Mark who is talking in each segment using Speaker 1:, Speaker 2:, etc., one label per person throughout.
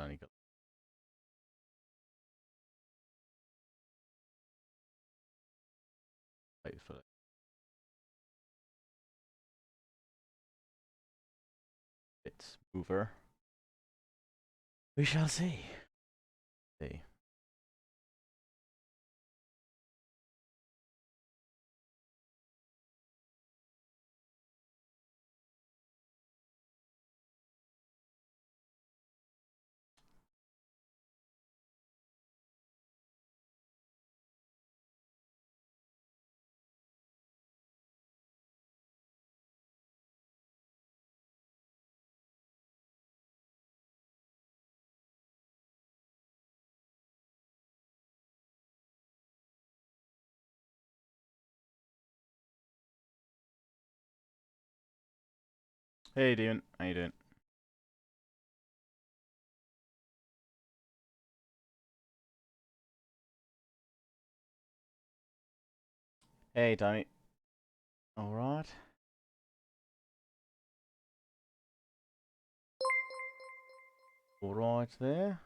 Speaker 1: only got. Wait for it. It's mover. We shall see. See. Hey, Dean. How you doing? Hey, Tommy. All right. All right there.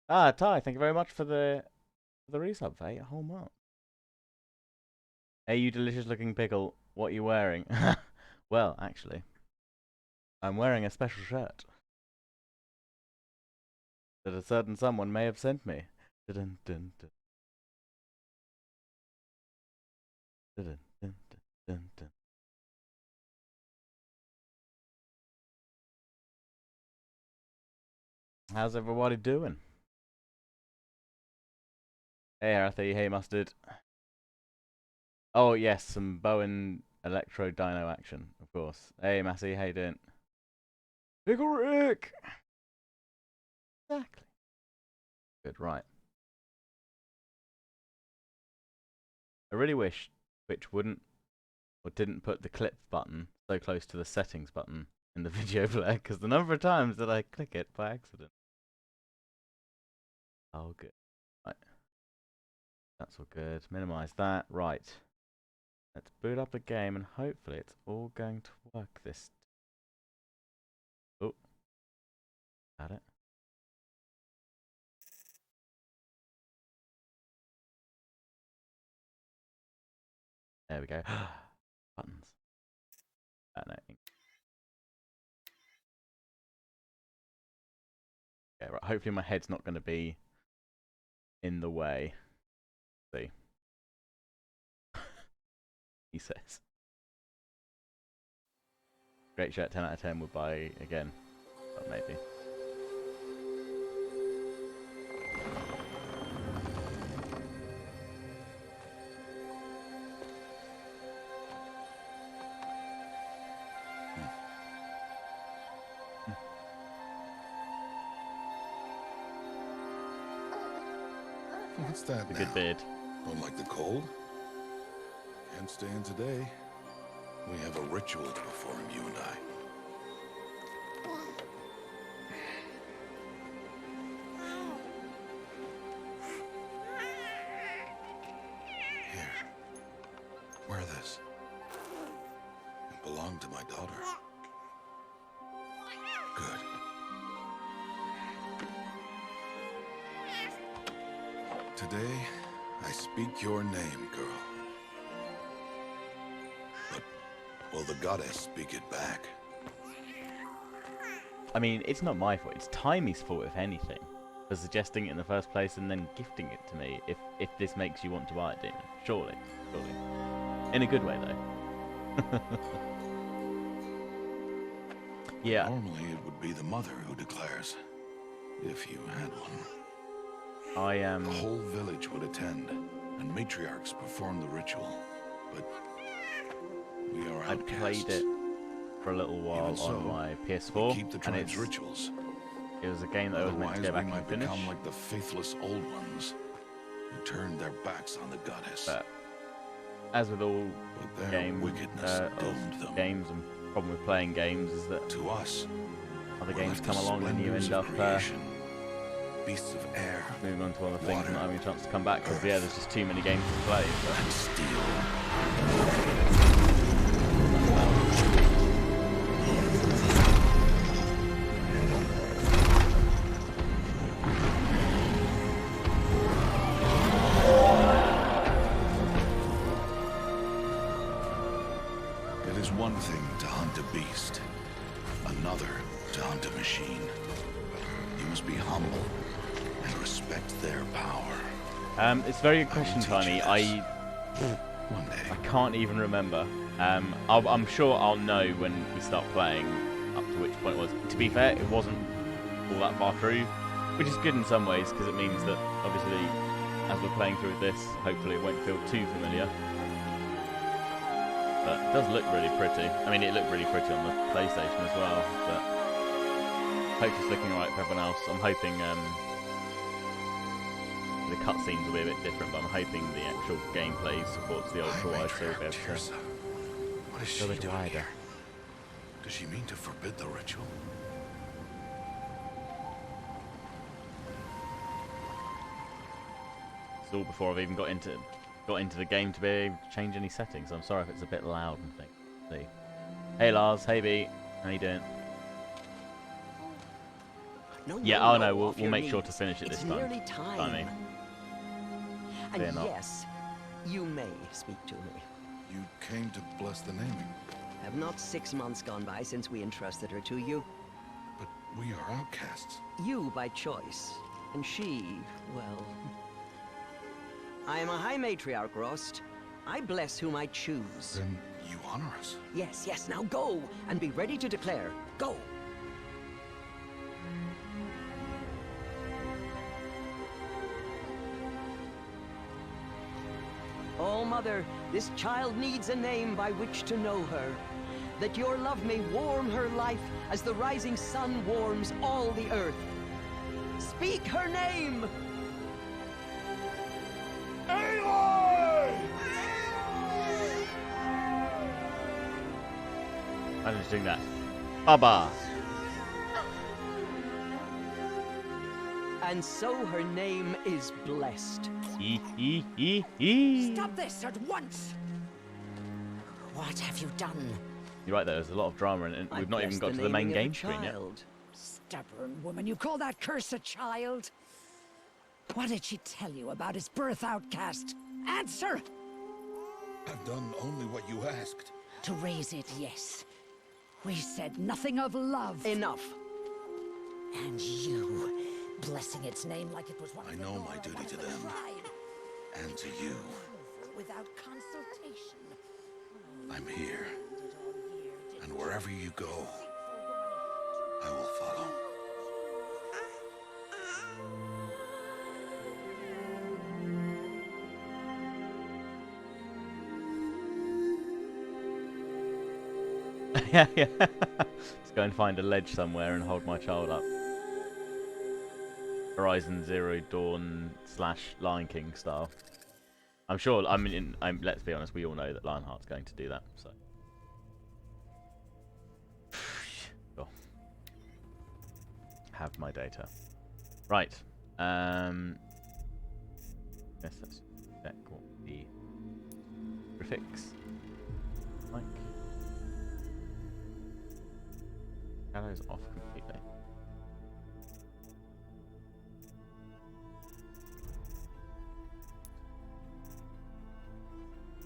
Speaker 1: Ah, Ty, thank you very much for the resub for 8 whole months. Hey, you delicious looking pickle. What are you wearing? Well, actually, I'm wearing a special shirt that a certain someone may have sent me. Dun, dun, dun. Dun, dun, dun, dun, dun. How's everybody doing? Hey, Arathi. Hey, Mustard. Oh, yes, some Bowen Electro Dino action, of course. Hey, Massey. How you doing? Pickle Rick! Exactly. Good, right. I really wish Twitch wouldn't or didn't put the clip button so close to the settings button in the video player, because the number of times that I click it by accident. Oh, good. Right. That's all good. Minimize that. Right. Let's boot up a game and hopefully it's all going to work this. Oh. Got it. There we go. Buttons. No. Okay, right. Hopefully my head's not going to be in the way. See. He says. Great shirt, 10 out of 10 would buy again. But maybe.
Speaker 2: What's that
Speaker 1: A
Speaker 2: now?
Speaker 1: good beard.
Speaker 2: Don't like the cold? Can't stay in today. We have a ritual to perform, you and I. Here. Wear this. It belonged to my daughter. Good. Today, I speak your name, girl. But will the goddess speak it back?
Speaker 1: I mean, it's not my fault. It's Timey's fault, if anything, for suggesting it in the first place and then gifting it to me. If this makes you want to buy it, Demon, surely. In a good way, though. Yeah.
Speaker 2: Normally, it would be the mother who declares, if you had one.
Speaker 1: I am.
Speaker 2: The whole village would attend, and matriarchs perform the ritual. But we are
Speaker 1: I'd
Speaker 2: outcasts.
Speaker 1: played it for a little while
Speaker 2: Even so,
Speaker 1: on my
Speaker 2: We
Speaker 1: PS4,
Speaker 2: keep the
Speaker 1: and
Speaker 2: tribe's rituals.
Speaker 1: it was a game that I was meant to
Speaker 2: Otherwise,
Speaker 1: go back
Speaker 2: we
Speaker 1: and
Speaker 2: might
Speaker 1: finish.
Speaker 2: become like the faithless old ones who turned their backs on the goddess.
Speaker 1: But as with all
Speaker 2: But their
Speaker 1: games,
Speaker 2: wickedness doomed them.
Speaker 1: games and problem with playing games is that
Speaker 2: To us,
Speaker 1: other
Speaker 2: we're
Speaker 1: games
Speaker 2: like
Speaker 1: come
Speaker 2: the
Speaker 1: along and you
Speaker 2: splendors
Speaker 1: end
Speaker 2: of
Speaker 1: up
Speaker 2: creation, beasts of air,
Speaker 1: moving on to other things
Speaker 2: water,
Speaker 1: and not having a chance to come back because
Speaker 2: earth,
Speaker 1: yeah, there's just too many games to play.
Speaker 2: and steel. hunt a beast, another to hunt a machine. You must be humble and respect their power.
Speaker 1: It's a very good question, Tiny.
Speaker 2: One day.
Speaker 1: I can't even remember. I'm sure I'll know when we start playing up to which point it was. To be fair, it wasn't all that far through, which is good in some ways because it means that obviously as we're playing through this, hopefully it won't feel too familiar. But it does look really pretty. I mean, it looked really pretty on the PlayStation as well, but I hope it's looking alright for everyone else. I'm hoping the cutscenes will be a bit different, but I'm hoping the actual gameplay supports the ultra-wide, so we'll be able to
Speaker 2: what is she
Speaker 1: go a bit
Speaker 2: doing
Speaker 1: wider.
Speaker 2: here? Does she mean to forbid the ritual?
Speaker 1: It's all before I've even got into the game to be able to change any settings. I'm sorry if it's a bit loud and things. See. Hey Lars, hey B, how you doing? Yeah, no, we'll make sure to finish it this time.
Speaker 3: Nearly time. And yes, you may speak to me.
Speaker 2: You came to bless the naming.
Speaker 3: Have not 6 months gone by since we entrusted her to you?
Speaker 2: But we are outcasts.
Speaker 3: You by choice, and she, well... I am a high matriarch, Rost. I bless whom I choose.
Speaker 2: Then you honor us.
Speaker 3: Yes, yes, now go, and be ready to declare. Go! Oh, Mother, this child needs a name by which to know her. That your love may warm her life as the rising sun warms all the earth. Speak her name!
Speaker 2: Aloy!
Speaker 1: I'm just doing that. Baba!
Speaker 3: And so her name is blessed.
Speaker 4: Stop this at once! What have you done?
Speaker 1: You're right, there's a lot of drama in it, and we've not even got to the main game screen yet.
Speaker 4: Stubborn woman, you call that curse a child? What did she tell you about his birth, outcast? Answer!
Speaker 2: I've done only what you asked.
Speaker 4: To raise it, yes. We said nothing of love.
Speaker 3: Enough.
Speaker 4: And you, blessing its name like it was one
Speaker 2: I
Speaker 4: of the
Speaker 2: know
Speaker 4: Nora,
Speaker 2: my duty
Speaker 4: one
Speaker 2: to
Speaker 4: of the
Speaker 2: them.
Speaker 4: tribe.
Speaker 2: And to you.
Speaker 4: Without consultation.
Speaker 2: I'm here. And wherever you go, I will follow.
Speaker 1: Yeah. Let's go and find a ledge somewhere and hold my child up. Horizon Zero Dawn / Lion King style. I'm sure. I mean, let's be honest. We all know that Lionheart's going to do that. So. Sure. Have my data. Right. Yes, let's check what the graphics like. Shadow's off completely.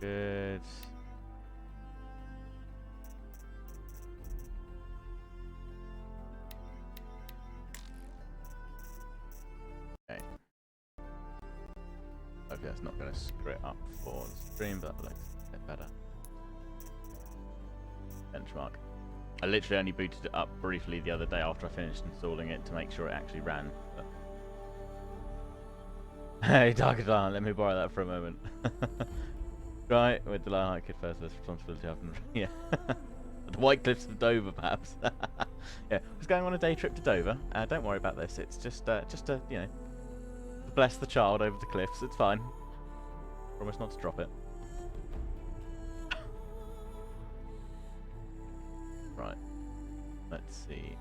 Speaker 1: Good. Okay. Okay, that's not going to screw it up for the stream, but looks a bit better. Benchmark. I literally only booted it up briefly the other day after I finished installing it to make sure it actually ran. But... Hey, Dark Alarm, let me borrow that for a moment. Right, with the Lionheart Kid first, there's responsibility up and yeah. The White Cliffs of Dover, perhaps. Yeah, I was going on a day trip to Dover. Don't worry about this. It's just to, you know, bless the child over the cliffs. It's fine. Promise not to drop it. Right. Let's see.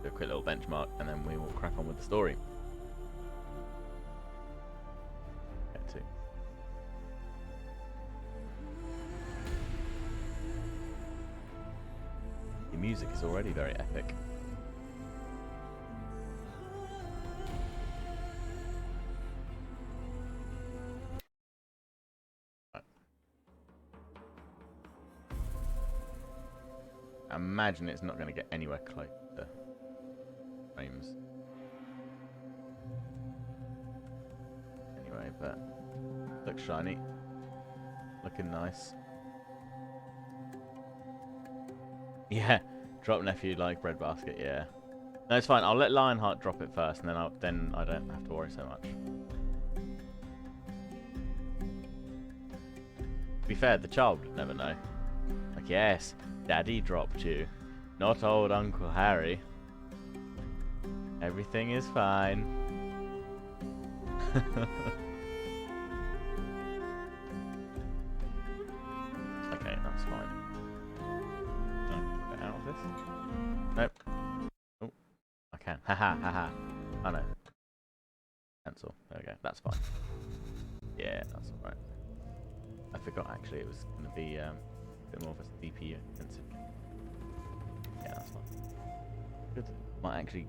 Speaker 1: Do a quick little benchmark, and then we will crack on with the story. Get to. The music is already very epic. Right. I imagine it's not going to get anywhere close to frames. Anyway, but looks shiny. Looking nice. Yeah, drop nephew like breadbasket, yeah. No, it's fine. I'll let Lionheart drop it first, and then I don't have to worry so much. To be fair, the child would never know. Like, yes, Daddy dropped you, not old Uncle Harry. Everything is fine. Okay, that's fine. Can I get out of this? Nope. Oh, I can. Haha, haha. Oh no. Cancel. There we go. That's fine. Yeah, that's alright. I forgot actually it was going to be a bit more of a CPU intensive. Yeah, that's fine. Good. Might actually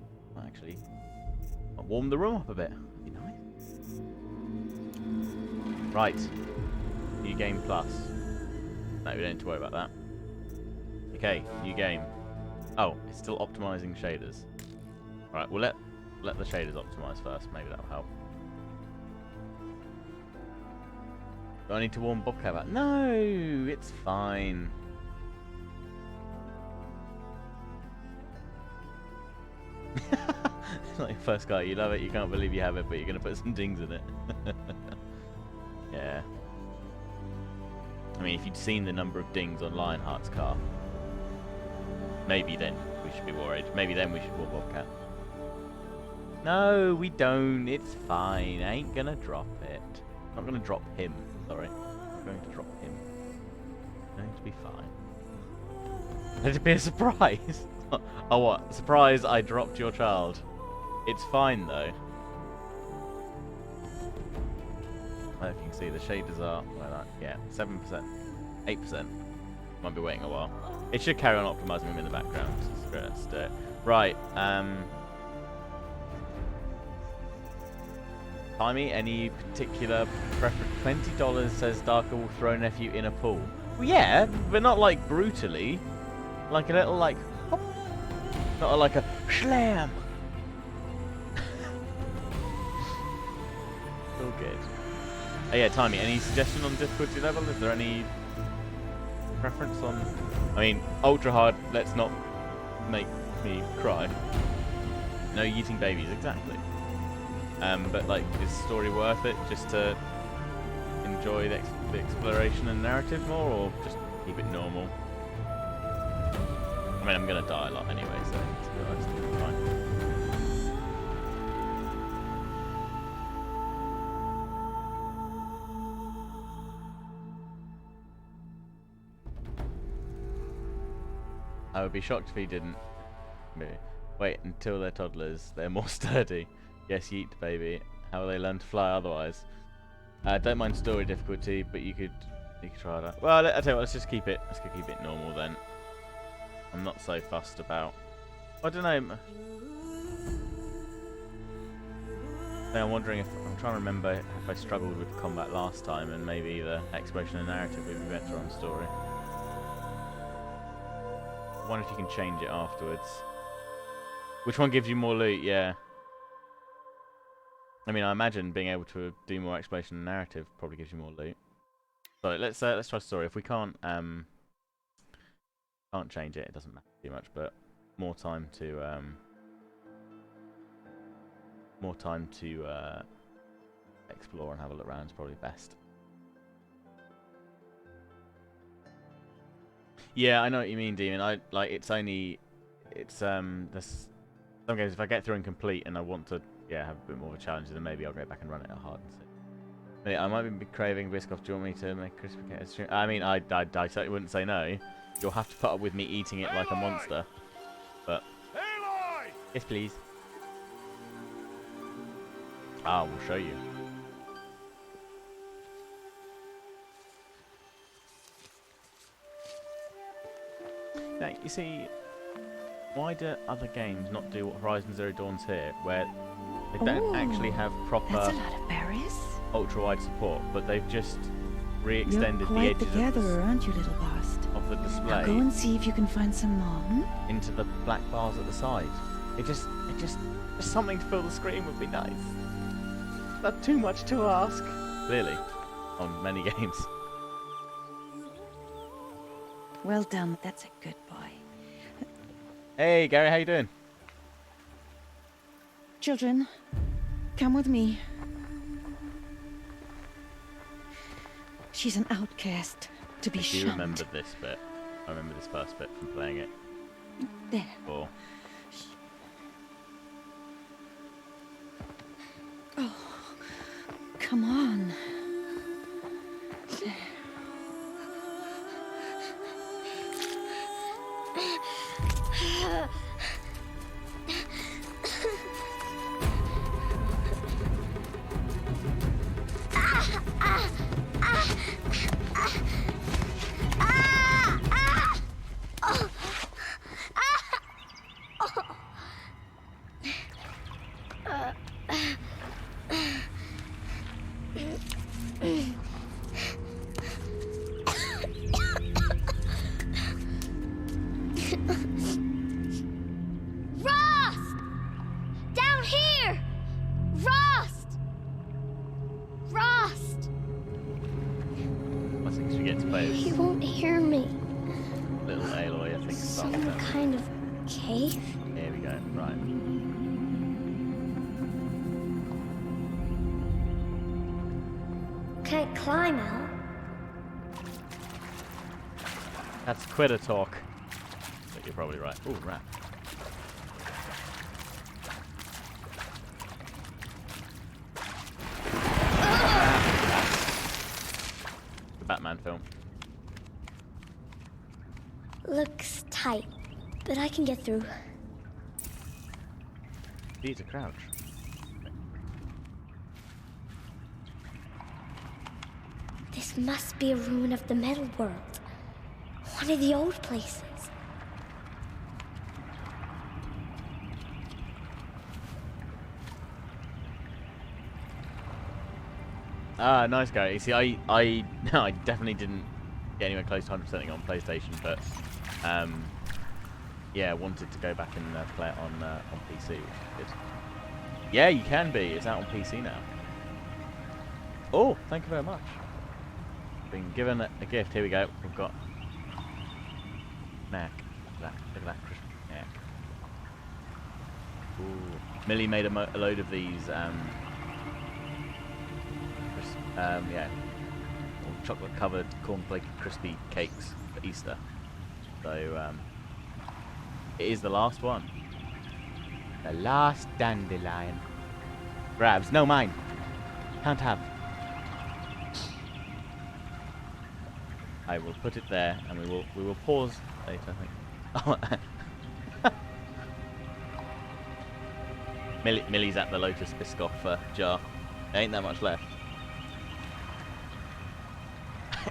Speaker 1: warm the room up a bit. That'd be nice. Right. New game plus. No, we don't need to worry about that. Okay, new game. Oh, it's still optimizing shaders. Alright, we'll let the shaders optimize first. Maybe that'll help. Do I need to warn Bobcat up? No, it's fine. Like first guy, you love it, you can't believe you have it, but you're gonna put some dings in it. Yeah. I mean, if you'd seen the number of dings on Lionheart's car, maybe then we should be worried. Maybe then we should warn Bobcat. No, we don't. It's fine. I ain't gonna drop it. I'm not gonna drop him. Sorry. I'm going to drop him. It's going to be fine. Let it be a surprise. Oh, what? Surprise, I dropped your child. It's fine, though. I don't know if you can see, the shaders are like that. Yeah, 7%. 8%. Might be waiting a while. It should carry on optimizing them in the background. Screw it, let's do it. Right, Timey, any particular preference? $20 says Darker will throw nephew in a pool. Well, yeah, but not like brutally. Like a little like hop. Not like a slam. All good. Oh yeah, Timey, any suggestion on difficulty level? Is there any preference on? I mean, ultra hard. Let's not make me cry. No eating babies, exactly. But like, is the story worth it just to enjoy the exploration and narrative more, or just keep it normal? I mean, I'm gonna die a lot anyway, so to be honest, it's fine. I would be shocked if he didn't. Wait until they're toddlers. They're more sturdy. Yes, yeet, baby. How will they learn to fly otherwise? Don't mind story difficulty, but you could try that. Well, I tell you what, let's just keep it. Let's keep it normal then. I'm not so fussed about. I don't know. I'm wondering if I'm trying to remember if I struggled with combat last time, and maybe the exploration and narrative would be better on story. I wonder if you can change it afterwards. Which one gives you more loot? Yeah. I mean, I imagine being able to do more exploration and narrative probably gives you more loot. So let's try story. If we can't change it, it doesn't matter too much. But more time to explore and have a look around is probably best. Yeah, I know what you mean, Demon. There's some games if I get through and complete and I want to have a bit more of a challenge, then maybe I'll go back and run it at hard and see. But yeah, I might be craving Biscoff. Do you want me to make crispy potato stream? I mean, I certainly wouldn't say no. You'll have to put up with me eating it like a monster. But
Speaker 5: Aloy!
Speaker 1: Yes, please. Ah, we'll show you. Now, you see, why do other games not do what Horizon Zero Dawn's here, where they don't actually have proper
Speaker 4: That's a lot of berries.
Speaker 1: ultra-wide support, but they've just re-extended
Speaker 4: You're
Speaker 1: the
Speaker 4: quite
Speaker 1: edges
Speaker 4: the gatherer, aren't you, little bastard?
Speaker 1: of the
Speaker 5: Now
Speaker 1: display
Speaker 5: go and see if you can find some more.
Speaker 1: into the black bars at the side. Just something to fill the screen would be nice. Not too much to ask. Clearly, on many games.
Speaker 5: Well done. That's a good boy.
Speaker 1: Hey, Gary, how you doing?
Speaker 5: Children, come with me. She's an outcast, to be
Speaker 1: I do
Speaker 5: shunned.
Speaker 1: remember this bit. I remember this first bit from playing it.
Speaker 5: There.
Speaker 1: Before.
Speaker 5: Oh, come on.
Speaker 6: Rost! Down here! Rost! Rost!
Speaker 1: I think she gets play
Speaker 6: He
Speaker 1: as
Speaker 6: won't hear me.
Speaker 1: little Aloy, I think.
Speaker 6: Some kind of cave?
Speaker 1: Here we go. Right.
Speaker 6: Can't climb out.
Speaker 1: That's quitter talk. But you're probably right. Ooh, rat. The Batman film.
Speaker 6: Looks tight, but I can get through.
Speaker 1: These are crouch.
Speaker 6: This must be a ruin of the metal world. One of the old places.
Speaker 1: Ah, nice, Gary. See, I definitely didn't get anywhere close to 100%ing on PlayStation, but yeah, wanted to go back and play it on PC, which is good. Yeah, you can be. It's out on PC now. Oh, thank you very much. Been given a gift. Here we go. We've got snack. Look at that crispy snack. Ooh. Millie made a load of these. Yeah, chocolate-covered cornflake crispy cakes for Easter. So it is the last one. The last dandelion. Grabs. No, mine. Can't have. I will put it there, and we will pause later, I think. Oh. Millie's at the Lotus Biscoff jar. There ain't that much left.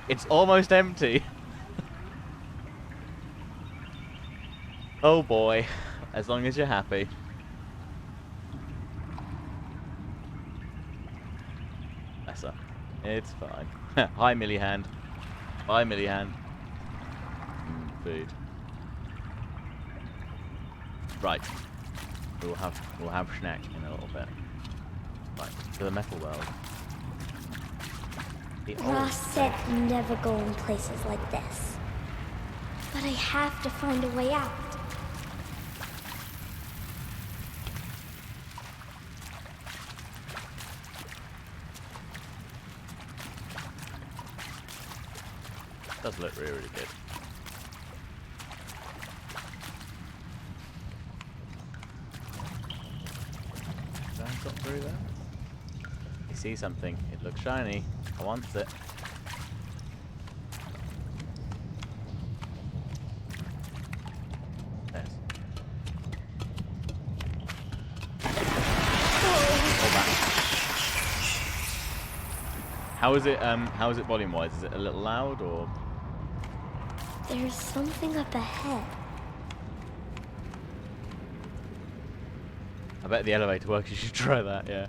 Speaker 1: It's almost empty. Oh boy, as long as you're happy. Bless her. It's fine. Hi, Millie Hand. Bye, Millie Hand. Food. Right. We'll have snack in a little bit. Right, to the metal world.
Speaker 6: Ross said never go in places like this. But I have to find a way out.
Speaker 1: Does look really, really good. I've got through there. You see something? It looks shiny. I want it. Yes. How is it? How is it volume-wise? Is it a little loud or?
Speaker 6: There's something up ahead.
Speaker 1: I bet the elevator works. You should try that. Yeah.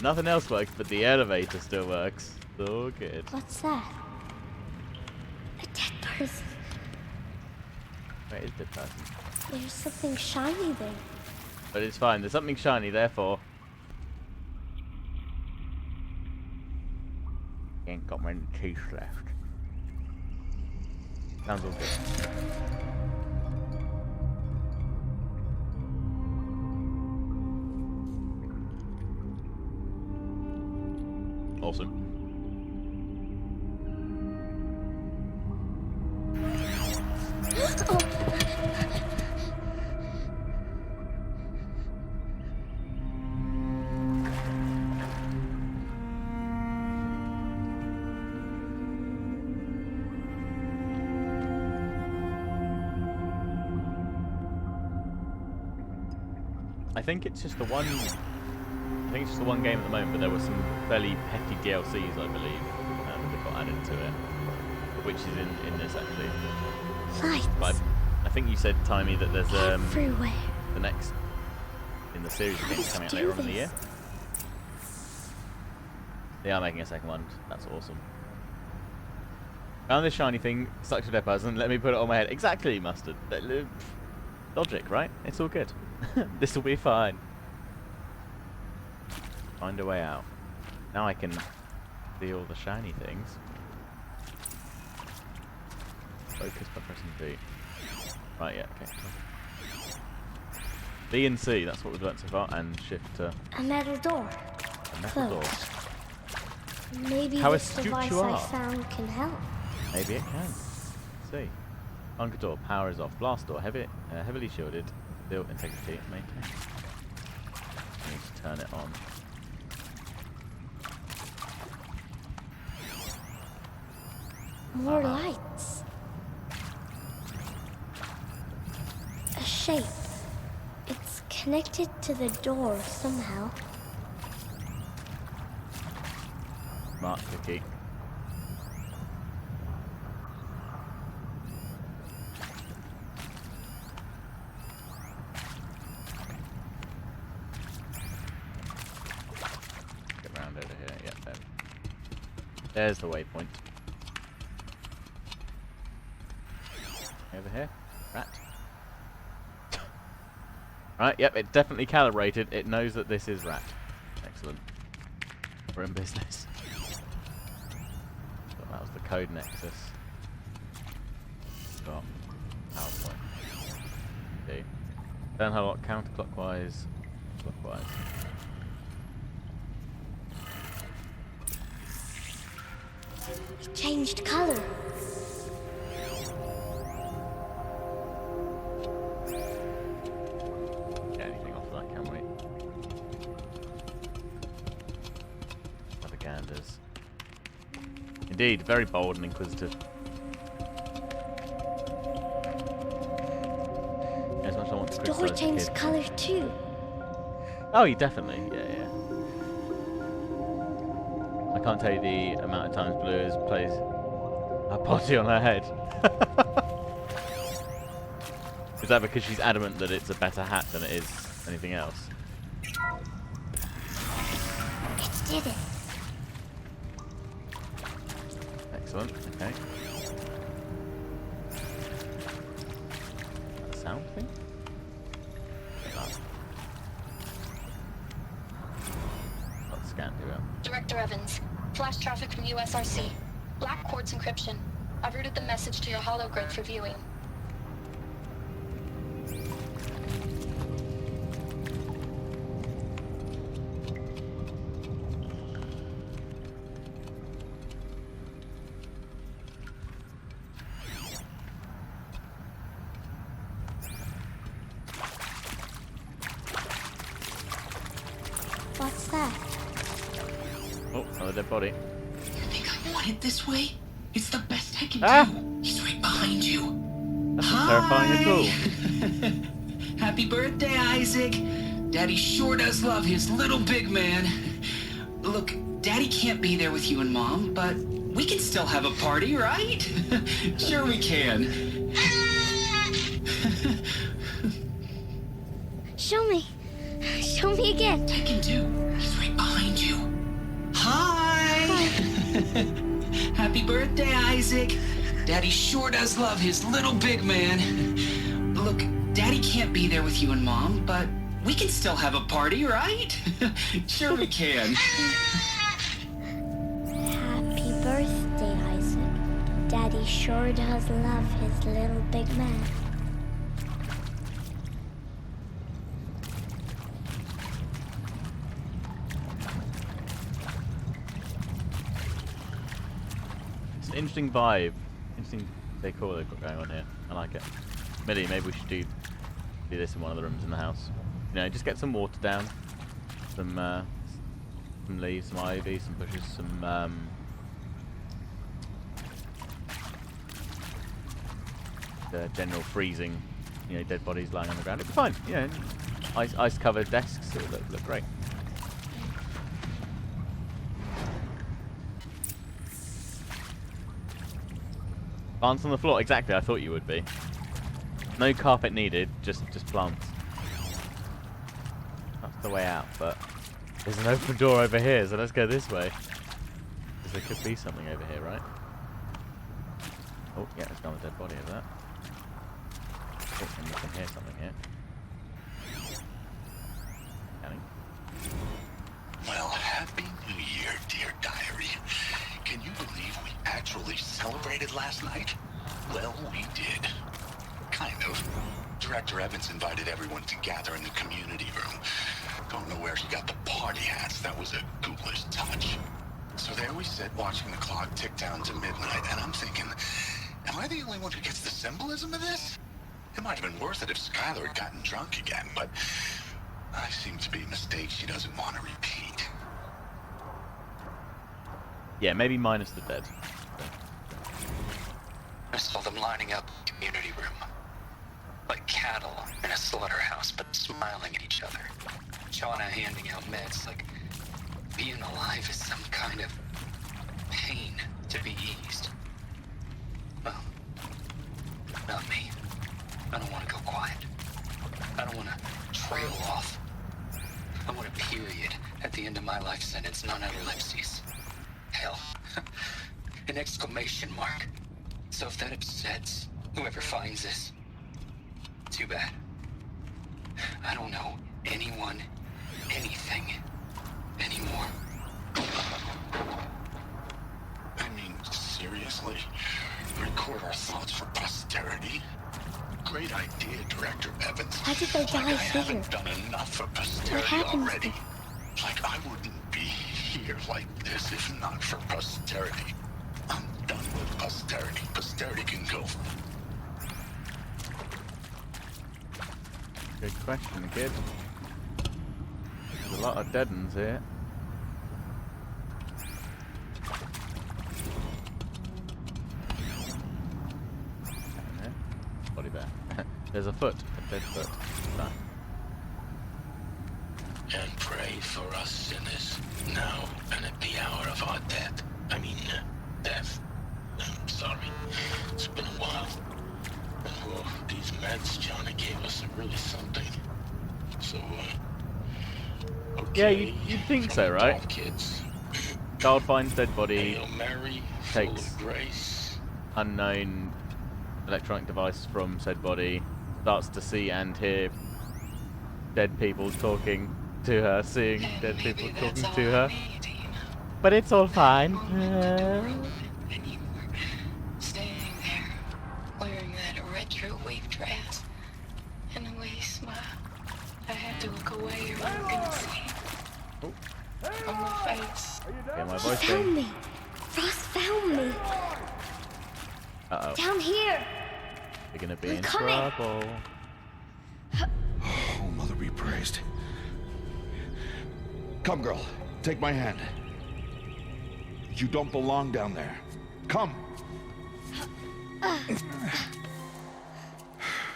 Speaker 1: Nothing else works, but the elevator still works. So good.
Speaker 6: What's that? A dead person.
Speaker 1: Where is the person?
Speaker 6: There's something shiny there.
Speaker 1: But it's fine. There's something shiny, therefore. Ain't got many teeth left. Sounds all good. Awesome. I think it's just the one. I think it's just the one game at the moment, but there were some fairly hefty DLCs, I believe, that got added to it, which is in this actually.
Speaker 6: Lights.
Speaker 1: But I think you said, Timey, that there's
Speaker 6: everywhere.
Speaker 1: the next in the series of games coming out later on in the year. They are making a second one. That's awesome. Found this shiny thing, sucks to death person. Let me put it on my head. Exactly, Mustard. Logic, right? It's all good. This will be fine. Find a way out. Now I can see all the shiny things. Focus by pressing B. Right, yeah, okay. B and C, that's what we've learnt so far, and shift to
Speaker 6: A metal door.
Speaker 1: a metal door.
Speaker 6: Maybe
Speaker 1: How
Speaker 6: this
Speaker 1: astute
Speaker 6: device
Speaker 1: you
Speaker 6: I
Speaker 1: are.
Speaker 6: found can help.
Speaker 1: Maybe it can. Let's see. Bunker door, power is off. Blast door, heavily shielded. Built integrity, maintain. I need to turn it on.
Speaker 6: More lights. A shape. It's connected to the door somehow.
Speaker 1: Mark cookie. Get round over here. Yeah, there. There's the waypoint. Over here. Rat. Right, yep, it definitely calibrated. It knows that this is rat. Excellent. We're in business. So that was the code nexus. Got PowerPoint. Okay. Turn her lock counterclockwise, clockwise.
Speaker 6: It changed color.
Speaker 1: Get anything off that, can we? Propaganders. Indeed, very bold and inquisitive. As much as I want to
Speaker 6: The door
Speaker 1: criticize the
Speaker 6: changed
Speaker 1: kid.
Speaker 6: color too.
Speaker 1: Oh, you definitely, yeah. I can't tell you the amount of times Blue has placed a potty on her head. Is that because she's adamant that it's a better hat than it is anything else?
Speaker 6: It did it.
Speaker 1: Excellent, okay. That sound thing? Let's scan do it.
Speaker 7: Director Evans, flash traffic from USRC. Black quartz encryption. I've routed the message to your hologrid for viewing.
Speaker 6: What's that?
Speaker 1: Oh, another dead body.
Speaker 8: You think I want it this way? It's the best I can
Speaker 1: Ah!
Speaker 8: do. He's right behind you.
Speaker 1: That's not terrifying at all.
Speaker 8: Happy birthday, Isaac. Daddy sure does love his little big man. Look, Daddy can't be there with you and Mom, but we can still have a party, right? Sure we can.
Speaker 6: Show me. Show me again.
Speaker 8: Taken two. He's right behind you. Hi! Happy birthday, Isaac. Daddy sure does love his little big man. Look, Daddy can't be there with you and Mom, but we can still have a party, right? Sure we can.
Speaker 6: Happy birthday, Isaac. Daddy sure does love his little big man.
Speaker 1: It's an interesting vibe. Interesting decor they've got going on here. I like it. Millie, maybe we should do this in one of the rooms in the house. You know, just get some water down, some leaves, some ivy, some bushes, some the general freezing, you know, dead bodies lying on the ground. It'll be fine. You know, ice-covered desks. It'll look great. Plants on the floor. Exactly. I thought you would be. No carpet needed. Just plants. That's the way out. But there's an open door over here, so let's go this way. Because there could be something over here, right? Oh, yeah, there's another dead body over there. Oh, and you can hear something here. Scanning.
Speaker 2: Well, happy New Year, dear diary. Can you believe we actually celebrated last night? Well, we did. Kind of. Director Evans invited everyone to gather in the community room. Don't know where she got the party hats. That was a ghoulish touch. So there we sit, watching the clock tick down to midnight, and I'm thinking, am I the only one who gets the symbolism of this? It might have been worth it if Skylar had gotten drunk again, but I seem to be a mistake she doesn't want to repeat.
Speaker 1: Yeah, maybe minus the dead.
Speaker 9: I saw them lining up in the community room. Like cattle in a slaughterhouse, but smiling at each other. Shauna handing out meds like being alive is some kind of pain to be eased. Well, not me. I don't want to go quiet. I don't want to trail off. I want a period at the end of my life sentence, not an ellipses. Hell, an exclamation mark. So if that upsets whoever finds this, too bad. I don't know anyone, anything, anymore.
Speaker 2: I mean, seriously? Record our thoughts for posterity? Great idea, Director Evans.
Speaker 6: Why did they die
Speaker 2: I
Speaker 6: here?
Speaker 2: haven't done enough for posterity
Speaker 6: happens
Speaker 2: already. Like I wouldn't be here like this if not for posterity. I'm done with posterity. Posterity can go.
Speaker 1: Good question, kid. There's a lot of dead ones here. Body there. There's a foot, a dead foot. That.
Speaker 2: And pray for us sinners, now and at the hour of our death. Death. I'm sorry. It's been a while. Well, these meds Johnny gave us are really something. So, okay.
Speaker 1: Yeah, you'd think so, right?
Speaker 2: Kids.
Speaker 1: Child finds dead body,
Speaker 2: Hail Mary,
Speaker 1: takes
Speaker 2: full of grace.
Speaker 1: unknown electronic device from said body, starts to see and hear dead people talking to her, seeing dead people talking to her. But it's all fine.
Speaker 7: And you were standing there, wearing that retro wave dress, and the way you smiled. I had to look away or you couldn't see on my face.
Speaker 1: Yeah, my
Speaker 6: He
Speaker 1: voice
Speaker 6: found
Speaker 1: thing.
Speaker 6: me. Ross found me.
Speaker 1: Uh-oh.
Speaker 6: Down here.
Speaker 1: You're gonna be
Speaker 6: I'm
Speaker 1: in
Speaker 6: coming.
Speaker 1: trouble.
Speaker 2: Oh, Mother be praised. Come, girl. Take my hand. You don't belong down there. Come.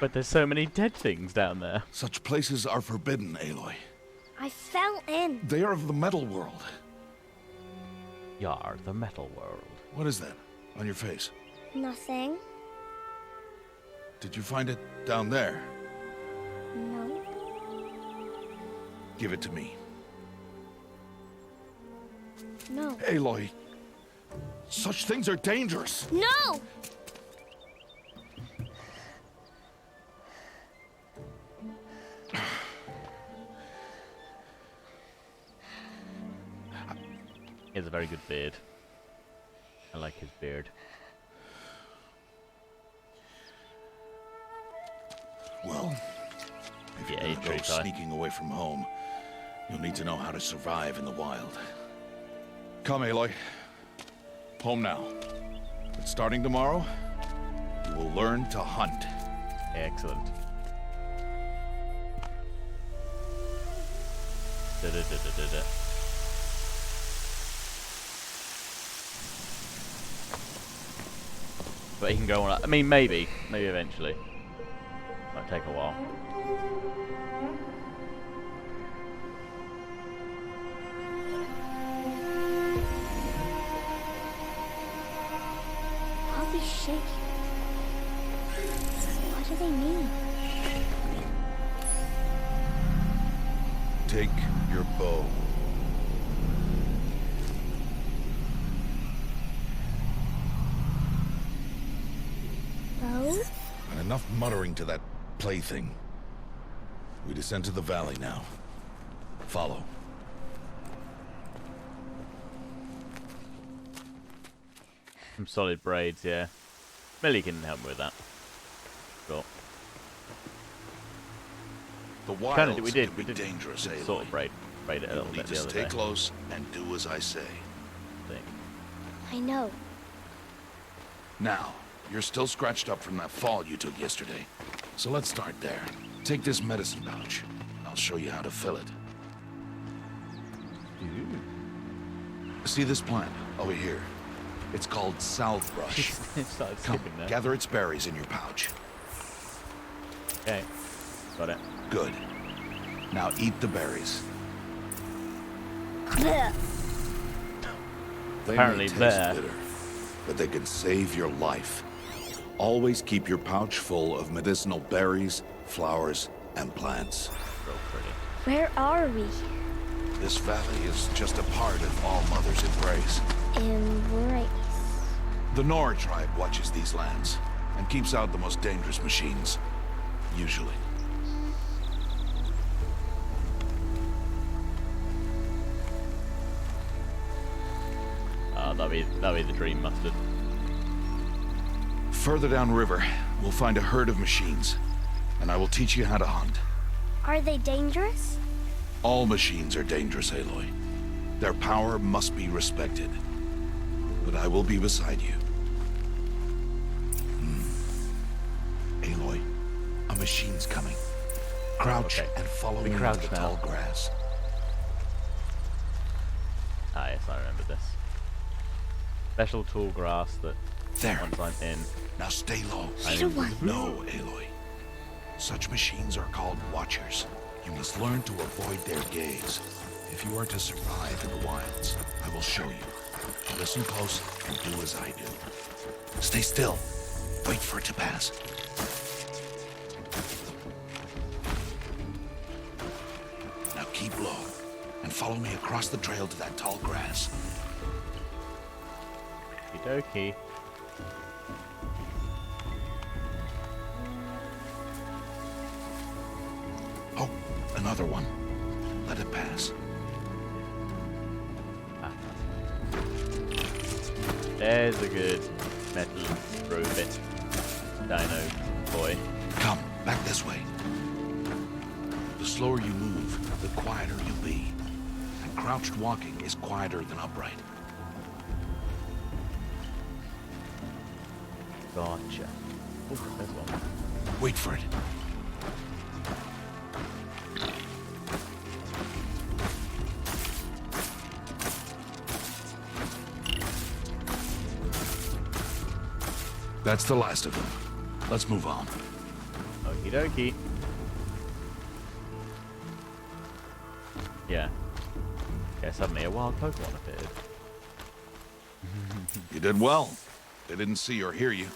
Speaker 1: But there's so many dead things down there.
Speaker 2: Such places are forbidden, Aloy.
Speaker 6: I fell in.
Speaker 2: They are of the metal world.
Speaker 1: Yar, the metal world.
Speaker 2: What is that on your face?
Speaker 6: Nothing.
Speaker 2: Did you find it down there?
Speaker 6: No.
Speaker 2: Give it to me.
Speaker 6: No.
Speaker 2: Aloy, such things are dangerous.
Speaker 6: No!
Speaker 1: He has a very good beard. I like his beard.
Speaker 2: Well, if you're gonna go sneaking away from home, you'll need to know how to survive in the wild. Come, Aloy. Home now. But starting tomorrow, you will learn to hunt.
Speaker 1: Excellent. Da-da-da-da-da-da. But he can go on. I mean, maybe eventually. Might take a while.
Speaker 6: All these shapes. What do they mean?
Speaker 2: Take your bow.
Speaker 6: Bow?
Speaker 2: And enough muttering to that plaything. We descend to the valley now. Follow.
Speaker 1: Some solid braids, yeah. Millie can help me with that. Sure.
Speaker 2: The wilds
Speaker 1: We
Speaker 2: can be
Speaker 1: did
Speaker 2: dangerous, Aloy.
Speaker 1: sort of braid it a little
Speaker 2: You'll
Speaker 1: bit
Speaker 2: need
Speaker 1: the
Speaker 2: to
Speaker 1: other
Speaker 2: stay
Speaker 1: day.
Speaker 2: close and do as I say.
Speaker 6: I know.
Speaker 2: Now, you're still scratched up from that fall you took yesterday. So let's start there. Take this medicine pouch. I'll show you how to fill it. See this plant over here? It's called salvebrush. Come, gather its berries in your pouch.
Speaker 1: Okay, got it.
Speaker 2: Good. Now eat the berries.
Speaker 6: Blech.
Speaker 2: They
Speaker 1: Apparently
Speaker 2: may taste
Speaker 1: there.
Speaker 2: bitter, but they can save your life. Always keep your pouch full of medicinal berries, flowers, and plants.
Speaker 1: Real pretty.
Speaker 6: Where are we?
Speaker 2: This valley is just a part of All Mother's embrace.
Speaker 6: Embrace.
Speaker 2: The Nora tribe watches these lands and keeps out the most dangerous machines. Usually.
Speaker 1: That'll be the dream mustard.
Speaker 2: Further downriver, we'll find a herd of machines, and I will teach you how to hunt.
Speaker 6: Are they dangerous?
Speaker 2: All machines are dangerous, Aloy. Their power must be respected. But I will be beside you. Aloy, a machine's coming. Crouch and follow me into the tall grass.
Speaker 1: Ah, yes, I remember this. Special tall grass that once I'm in.
Speaker 2: Now stay low.
Speaker 6: Little one.
Speaker 2: No, Aloy. Such machines are called watchers. You must learn to avoid their gaze. If you are to survive in the wilds, I will show you. Listen close and do as I do. Stay still. Wait for it to pass. Now keep low and follow me across the trail to that tall grass.
Speaker 1: Okie dokie.
Speaker 2: Oh, another one. Let it pass.
Speaker 1: There's a good metal robot dino boy.
Speaker 2: Come, back this way. The slower you move, the quieter you'll be. And crouched walking is quieter than upright.
Speaker 1: Gotcha. Oh, there's one.
Speaker 2: Wait for it. That's the last of them. Let's move on.
Speaker 1: Okie dokie. Yeah. Yeah, suddenly a wild Pokemon appeared.
Speaker 2: You did well. They didn't see or hear you.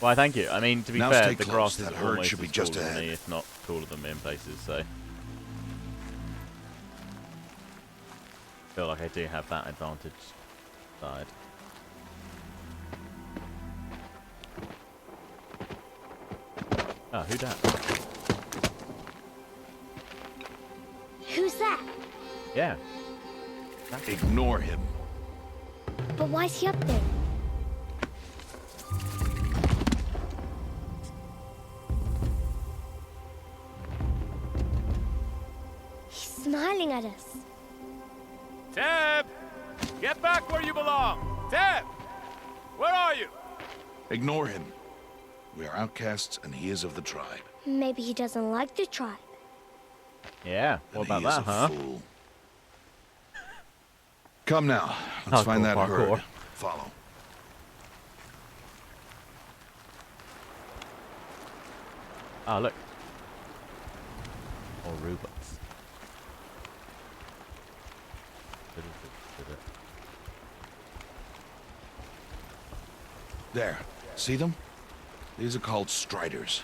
Speaker 1: Why, thank you. I mean, to be
Speaker 2: Now
Speaker 1: fair,
Speaker 2: stay
Speaker 1: the
Speaker 2: close.
Speaker 1: grass
Speaker 2: That
Speaker 1: is
Speaker 2: herd
Speaker 1: almost
Speaker 2: should be
Speaker 1: as
Speaker 2: just
Speaker 1: taller than
Speaker 2: ahead.
Speaker 1: me, if not taller than me in places, so... feel like I do have that advantage side. Oh, who dat?
Speaker 6: Who's that?
Speaker 1: Yeah.
Speaker 10: Ignore him.
Speaker 6: But why's he up there? He's smiling at us.
Speaker 11: Teb! Get back where you belong! Teb! Where are you?
Speaker 10: Ignore him. We are outcasts, and he is of the tribe.
Speaker 6: Maybe he doesn't like the tribe.
Speaker 1: Yeah, what
Speaker 10: And
Speaker 1: about
Speaker 10: he is
Speaker 1: that,
Speaker 10: a
Speaker 1: huh?
Speaker 10: fool. Come now, let's find that
Speaker 1: Parkour.
Speaker 10: herd. Follow.
Speaker 1: Ah, look. More robots.
Speaker 10: There. See them? These are called striders.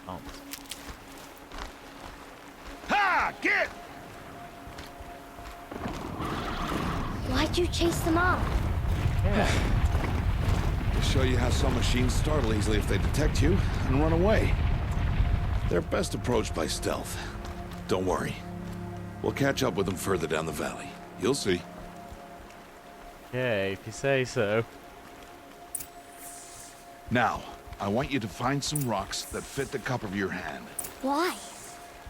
Speaker 1: Oh.
Speaker 10: Ha! Get!
Speaker 6: Why'd you chase them off?
Speaker 10: To show you how some machines startle easily if they detect you and run away. They're best approached by stealth. Don't worry. We'll catch up with them further down the valley. You'll see.
Speaker 1: Okay, if you say so.
Speaker 10: Now, I want you to find some rocks that fit the cup of your hand.
Speaker 6: Why?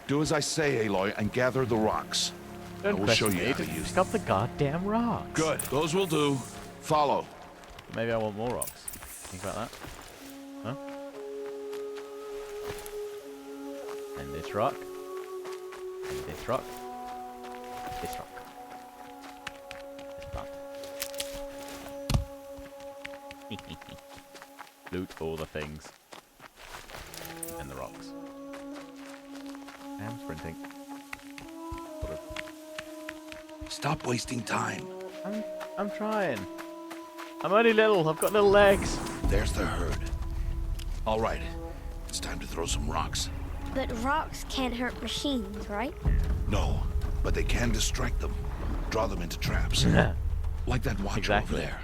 Speaker 10: Do as I say, Aloy, and gather the rocks. I
Speaker 1: Don't
Speaker 10: will show
Speaker 1: question
Speaker 10: you
Speaker 1: me,
Speaker 10: how to
Speaker 1: just
Speaker 10: use
Speaker 1: pick
Speaker 10: them.
Speaker 1: up the goddamn rocks.
Speaker 10: Good. Those will do. Follow.
Speaker 1: Maybe I want more rocks. Think about that. Huh? And this rock. And this rock. This rock. This plant. Loot all the things. And the rocks. I'm sprinting. Sort of.
Speaker 10: Stop wasting time.
Speaker 1: I'm trying. I'm only little. I've got little legs.
Speaker 10: There's the herd. All right. It's time to throw some rocks.
Speaker 6: But rocks can't hurt machines, right?
Speaker 10: No, but they can distract them. Draw them into traps. Like that watcher
Speaker 1: Exactly.
Speaker 10: over there.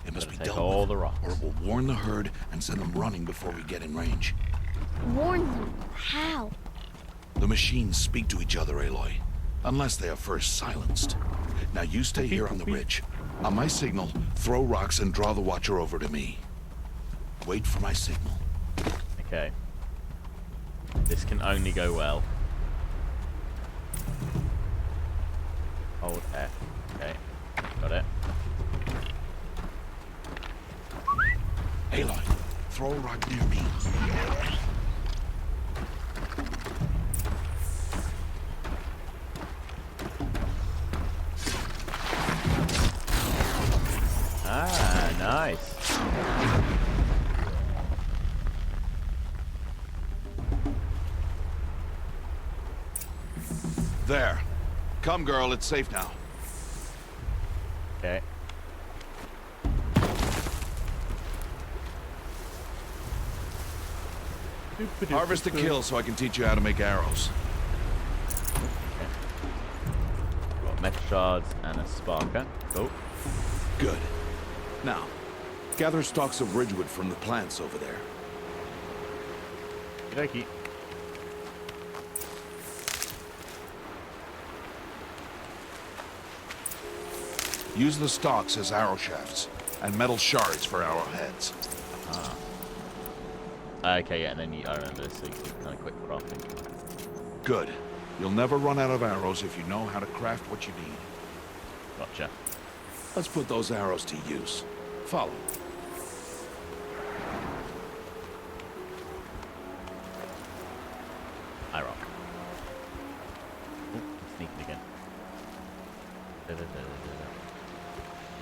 Speaker 10: It must
Speaker 1: Gotta
Speaker 10: be
Speaker 1: take
Speaker 10: dealt
Speaker 1: all
Speaker 10: with,
Speaker 1: the rocks.
Speaker 10: or it will warn the herd and send them running before we get in range.
Speaker 6: Warn them. How?
Speaker 10: The machines speak to each other, Aloy. Unless they are first silenced. Now you stay here on the ridge. On my signal, throw rocks and draw the watcher over to me. Wait for my signal.
Speaker 1: Okay. This can only go well. Hold F. Okay. Got it.
Speaker 10: Aloy, throw a rock near me.
Speaker 1: Ah, nice.
Speaker 10: There. Come, girl, it's safe now.
Speaker 1: Okay.
Speaker 10: Harvest the kill so I can teach you how to make arrows.
Speaker 1: Got metal shards and a sparker. Cool.
Speaker 10: Good. Now, gather stalks of ridgewood from the plants over there.
Speaker 1: Okey.
Speaker 10: Use the stalks as arrow shafts, and metal shards for arrowheads.
Speaker 1: Ah. Okay, yeah, and then I remember this, so you can kind of quick crafting.
Speaker 10: Good. You'll never run out of arrows if you know how to craft what you need.
Speaker 1: Gotcha.
Speaker 10: Let's put those arrows to use. Follow.
Speaker 1: I rock. Oh, I'm sneaking again.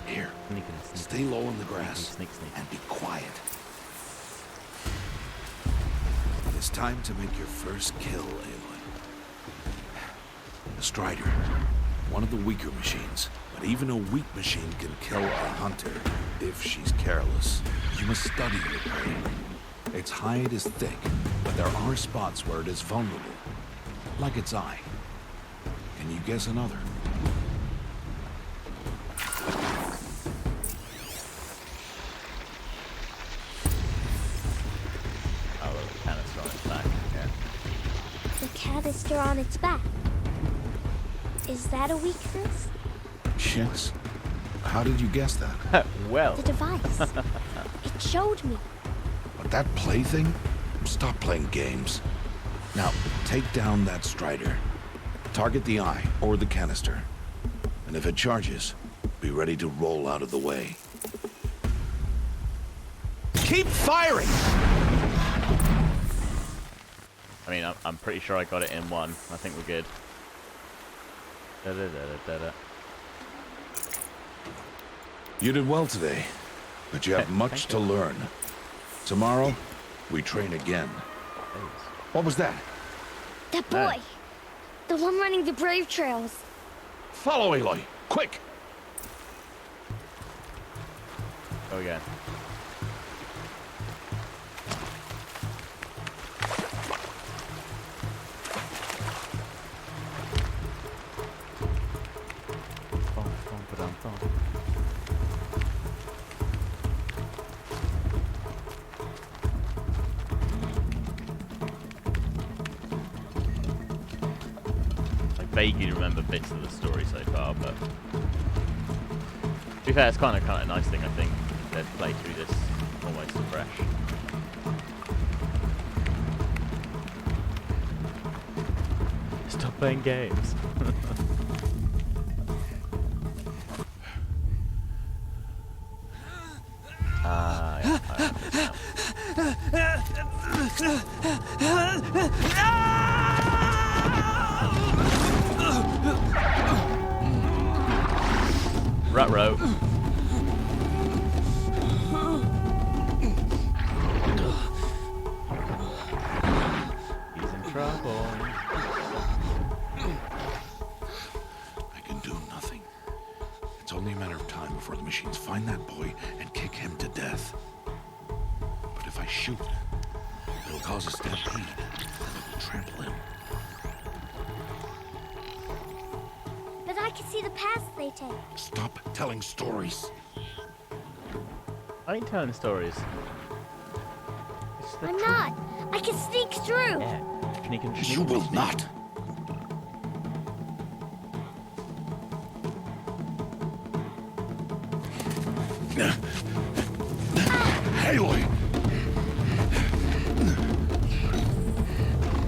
Speaker 10: Here.
Speaker 1: Sneaking.
Speaker 10: Stay low in the grass.
Speaker 1: Sneak.
Speaker 10: And be quiet. It's time to make your first kill, Aloy. The Strider. One of the weaker machines. But even a weak machine can kill a hunter if she's careless. You must study your prey. Its hide is thick, but there are spots where it is vulnerable. Like its eye. Can you guess another?
Speaker 1: Oh, well, the canister on its back. Yeah.
Speaker 6: The canister on its back. Is that a weakness?
Speaker 10: Shits. How did you guess that?
Speaker 1: Well.
Speaker 6: The device. It showed me.
Speaker 10: But that plaything? Stop playing games. Now, take down that Strider. Target the eye or the canister. And if it charges, be ready to roll out of the way. Keep firing!
Speaker 1: I mean, I'm pretty sure I got it in one. I think we're good.
Speaker 10: You did well today, but you have much to learn. Tomorrow, we train again. What was that?
Speaker 6: That boy. The one running the brave trails.
Speaker 10: Follow Aloy, quick!
Speaker 1: Go again. I vaguely remember bits of the story so far, but to be fair, it's kind of a nice thing, I think, to play through this almost fresh. Stop playing games. Yeah, Ruh-roh. He's in trouble.
Speaker 10: I can do nothing. It's only a matter of time before the machines find that boy and kick him to death. But if I shoot, it'll cause a stampede, and it will trample him.
Speaker 6: But I can see the paths they take.
Speaker 10: Stop telling stories.
Speaker 1: I ain't telling stories.
Speaker 6: I'm not. I can sneak through.
Speaker 1: Yeah.
Speaker 10: You will not. Aloy!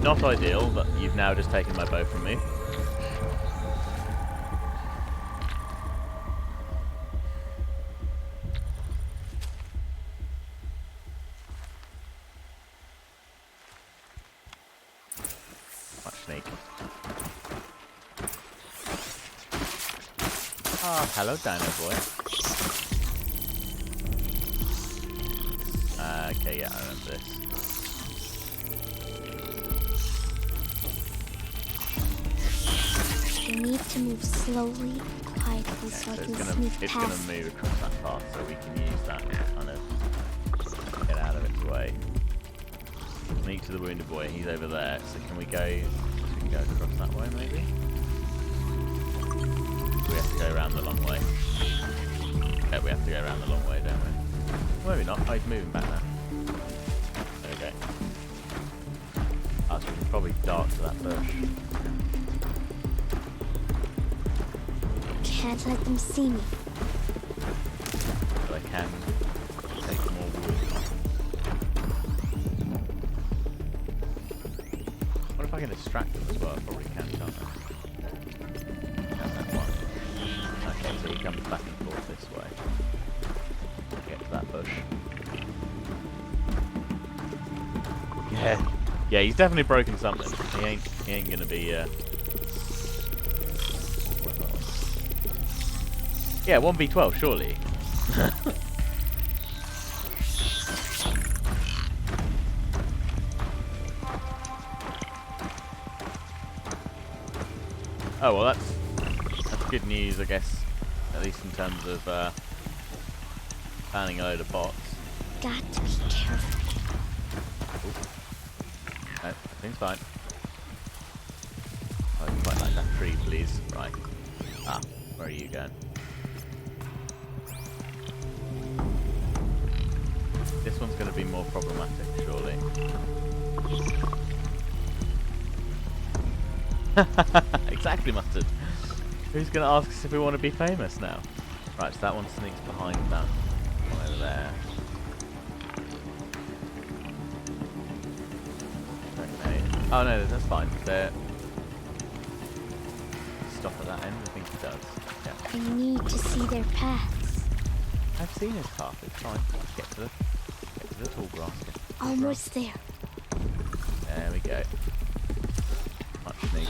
Speaker 1: Not ideal, but you've now just taken my bow from me. Snake. Oh, hello, Dino Boy. Okay, yeah, I remember this.
Speaker 6: You need to move slowly, quietly, so I can sneak
Speaker 1: It's
Speaker 6: past.
Speaker 1: gonna move across that path, so we can use that to kind of get out of its way. Sneak to the wounded boy. He's over there. So can we go? We can go across that way, maybe. We have to go around the long way. Yeah, we have to go around the long way, don't we? Well, maybe not. Oh, he's moving back now. There we go. Oh, so we can probably dart to that bush.
Speaker 6: Can't let them see me.
Speaker 1: So I can take more wood. What if I can distract them as well? I probably can, can't I? That's that one. Okay, so he comes back and forth this way. Get to that bush. Yeah. Yeah, he's definitely broken something. He ain't gonna be yeah, 1v12, surely. Oh, well, that's good news, I guess. At least in terms of banning a load of bots.
Speaker 6: Got to be careful.
Speaker 1: No, everything's fine. I'd quite like that tree, please. Right. Ah, where are you going? This one's going to be more problematic, surely. Exactly, Mustard. Who's gonna ask us if we want to be famous now? Right, so that one sneaks behind that one over there. Okay. Oh no, that's fine. There. Stop at that end. I think he does. Yeah.
Speaker 6: I need to see their paths.
Speaker 1: I've seen his path. It's fine. Get to the tall grass.
Speaker 6: Almost there.
Speaker 1: There we go. Much sneak.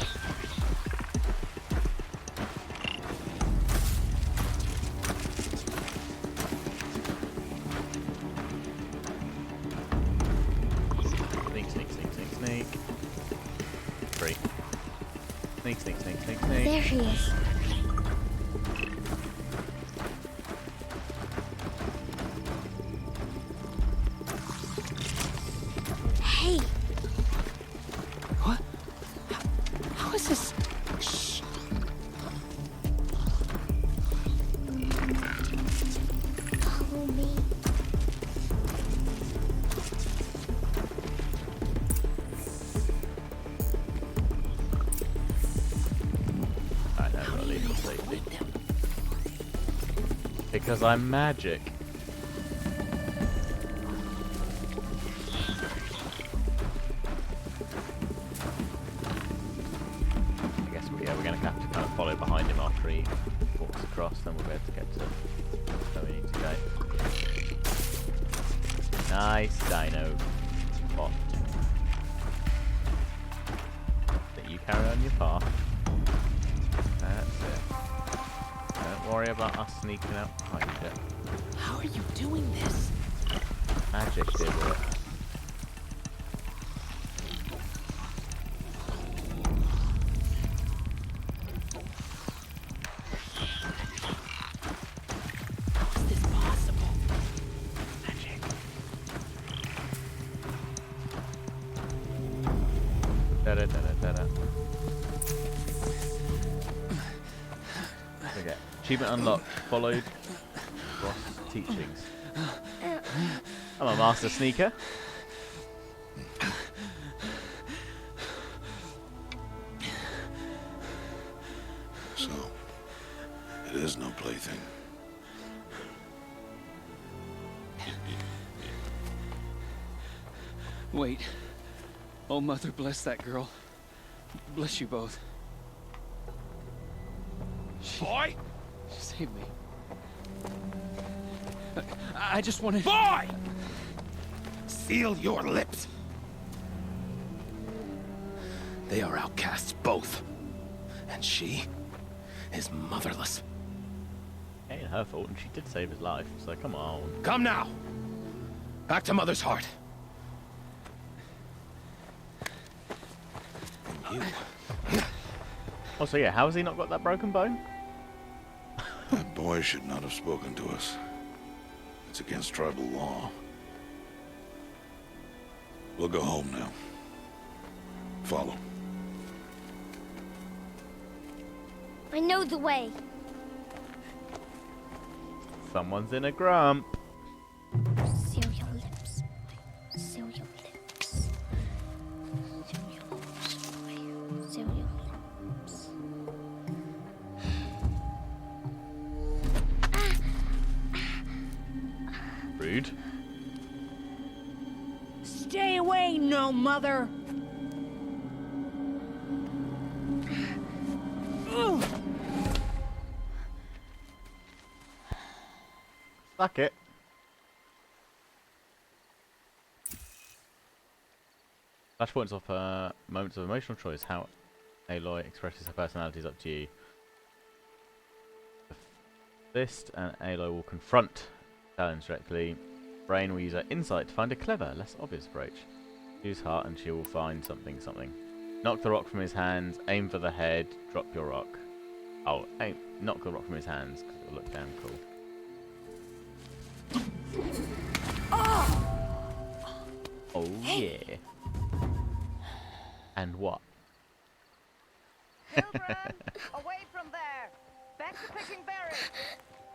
Speaker 1: Sneak. Free. Sneak.
Speaker 6: There he is. Hey.
Speaker 8: What? How is this?
Speaker 6: Shh. Follow me.
Speaker 1: Because I'm magic. I guess we're going to have to kind of follow behind him after he walks across, then we'll be able to get to where we need to go. Nice dino spot. That you carry on your path. That's it. Don't worry about us sneaking out behind it.
Speaker 8: How are you doing this?
Speaker 1: Magic did it.
Speaker 8: How is this possible? Magic.
Speaker 1: Da-da-da-da-da-da. Okay. Achievement unlocked. Followed Ross' teachings. I'm a master sneaker.
Speaker 10: So, it is no plaything.
Speaker 8: Wait. Oh, Mother, bless that girl. Bless you both.
Speaker 11: Boy!
Speaker 8: She saved me. I just wanted...
Speaker 11: Boy!
Speaker 12: Seal your lips. They are outcasts, both. And she is motherless.
Speaker 1: It ain't her fault, and she did save his life, so come on.
Speaker 12: Come now. Back to Mother's heart. And you.
Speaker 1: Oh, so yeah, how has he not got that broken bone?
Speaker 10: That boy should not have spoken to us. It's against tribal law. We'll go home now. Follow.
Speaker 6: I know the way.
Speaker 1: Someone's in a grump.
Speaker 6: Seal your lips. Seal your lips. Seal your lips. Seal your lips.
Speaker 1: Rude.
Speaker 4: Stay away, no mother.
Speaker 1: Suck it. Flashpoints offer moments of emotional choice. How Aloy expresses her personality is up to you. The fist and Aloy will confront challenge directly. Brain will use her insight to find a clever, less obvious approach. Use heart and she will find something. Knock the rock from his hands, aim for the head, drop your rock. Oh, aim, knock the rock from his hands, because it'll look damn cool. Oh
Speaker 5: Hey.
Speaker 1: yeah. And what?
Speaker 3: Children, away from there. Back to picking berries.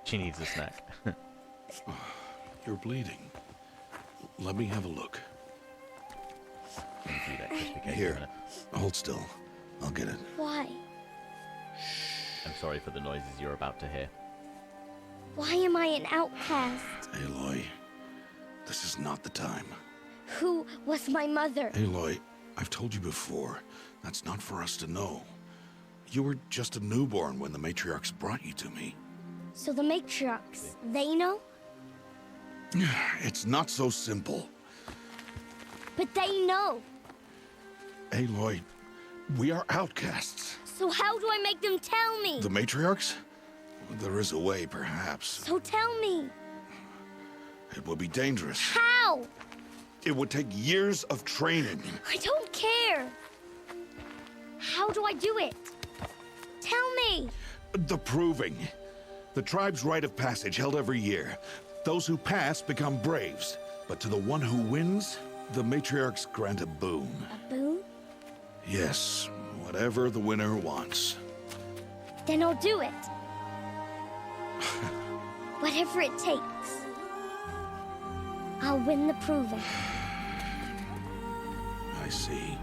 Speaker 1: She needs a snack.
Speaker 10: You're bleeding. Let me have a look.
Speaker 1: That crispy cake,
Speaker 10: Here.
Speaker 1: isn't it?
Speaker 10: Hold still. I'll get it.
Speaker 6: Why?
Speaker 1: I'm sorry for the noises you're about to hear.
Speaker 6: Why am I an outcast?
Speaker 10: Aloy, this is not the time.
Speaker 6: Who was my mother?
Speaker 10: Aloy, I've told you before, that's not for us to know. You were just a newborn when the matriarchs brought you to me.
Speaker 6: So the matriarchs, they know?
Speaker 10: It's not so simple.
Speaker 6: But they know.
Speaker 10: Aloy, we are outcasts.
Speaker 6: So how do I make them tell me?
Speaker 10: The matriarchs? There is a way, perhaps.
Speaker 6: So tell me.
Speaker 10: It would be dangerous.
Speaker 6: How?
Speaker 10: It would take years of training.
Speaker 6: I don't care. How do I do it? Tell me.
Speaker 10: The proving. The tribe's rite of passage held every year. Those who pass become braves. But to the one who wins, the matriarchs grant a boon.
Speaker 6: A boon?
Speaker 10: Yes, whatever the winner wants.
Speaker 6: Then I'll do it. Whatever it takes. I'll win the proving.
Speaker 10: I see.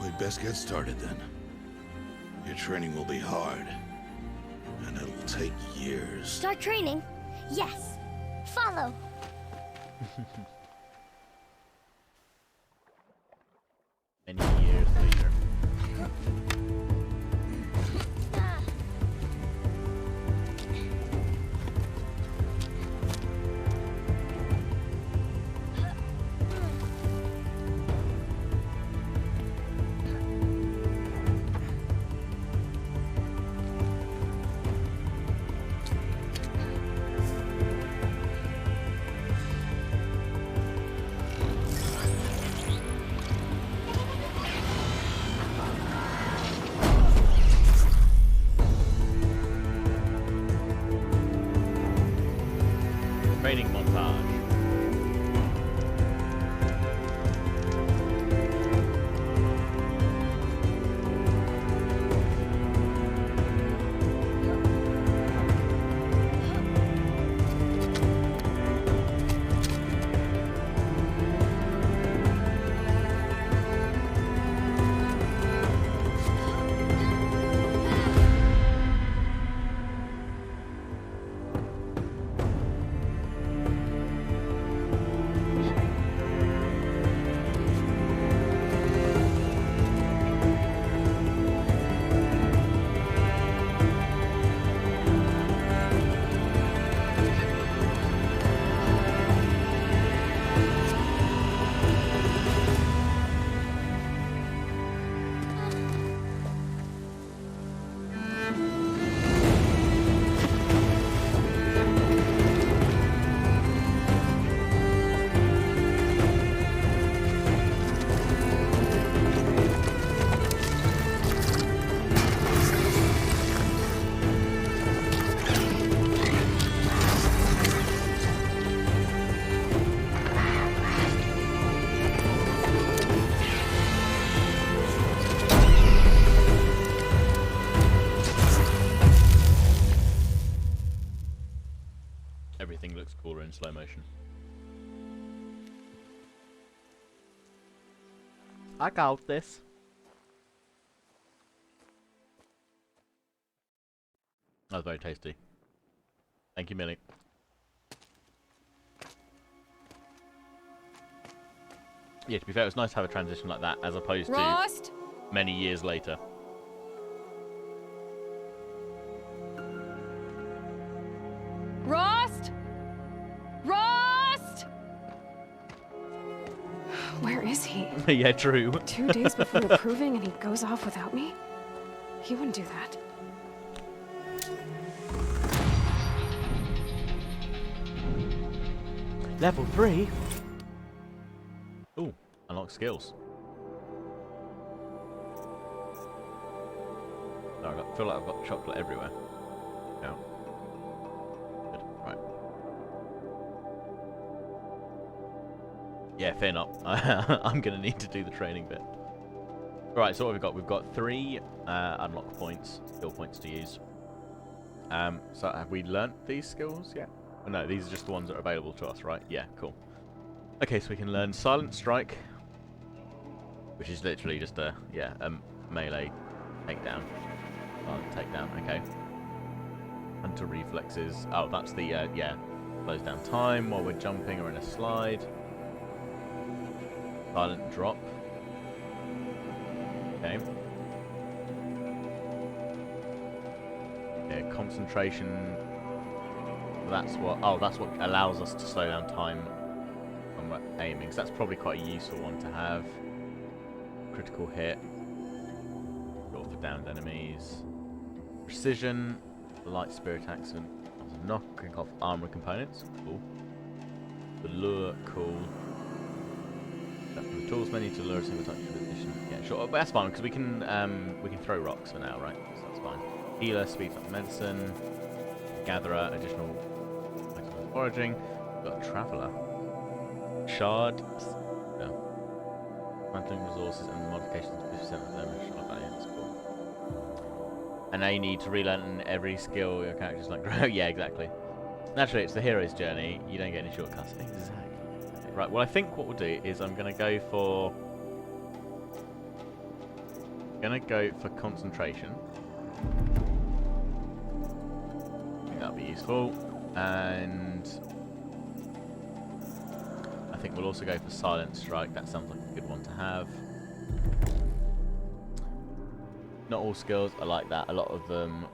Speaker 10: We'd best get started then. Your training will be hard. And it'll take years.
Speaker 6: Start training? Yes. Follow.
Speaker 1: Many years later. Training montage. Everything looks cooler in slow motion. I got this. That was very tasty. Thank you, Millie. Yeah, to be fair, it was nice to have a transition like that as opposed
Speaker 13: Rost?
Speaker 1: to many years later.
Speaker 13: Rost? Rost? Where is he?
Speaker 1: Yeah, true.
Speaker 13: 2 days before the proving and he goes off without me? He wouldn't do that.
Speaker 1: Level 3? Ooh, unlock skills. Oh, I feel like I've got chocolate everywhere. No. Good, right. Yeah, fair enough. I'm gonna need to do the training bit. Right, so what have we got? We've got 3 unlock points, skill points to use. So have we learnt these skills yet? Oh, no, these are just the ones that are available to us, right? Yeah, cool. Okay, so we can learn Silent Strike, which is literally just a melee Take down. Oh, take down. Okay. Hunter reflexes. Oh, that's the yeah. Slows down time while we're jumping or in a slide. Silent drop. Okay. Yeah, concentration. That's what. Oh, that's what allows us to slow down time when we're aiming. So that's probably quite a useful one to have. Critical hit. Go for downed enemies. Precision. Light spirit accident. Knocking off armor components. Cool. The lure. Cool. From the tools menu to lure a single touch of ignition. Yeah, sure. But that's fine because we can throw rocks for now, right? So that's fine. Healer speeds up medicine. Gatherer additional foraging. We've got a traveller. Shard. No. Handling resources and modifications to 50% of them. Shard value. That's cool. And now you need to relearn every skill your character's like grow. Yeah, exactly. Naturally, it's the hero's journey. You don't get any shortcuts. Exactly. Right, well I think what we'll do is I'm going to go for concentration. I think that'll be useful. And I think we'll also go for silent strike. That sounds like a good one to have. Not all skills are like that. A lot of them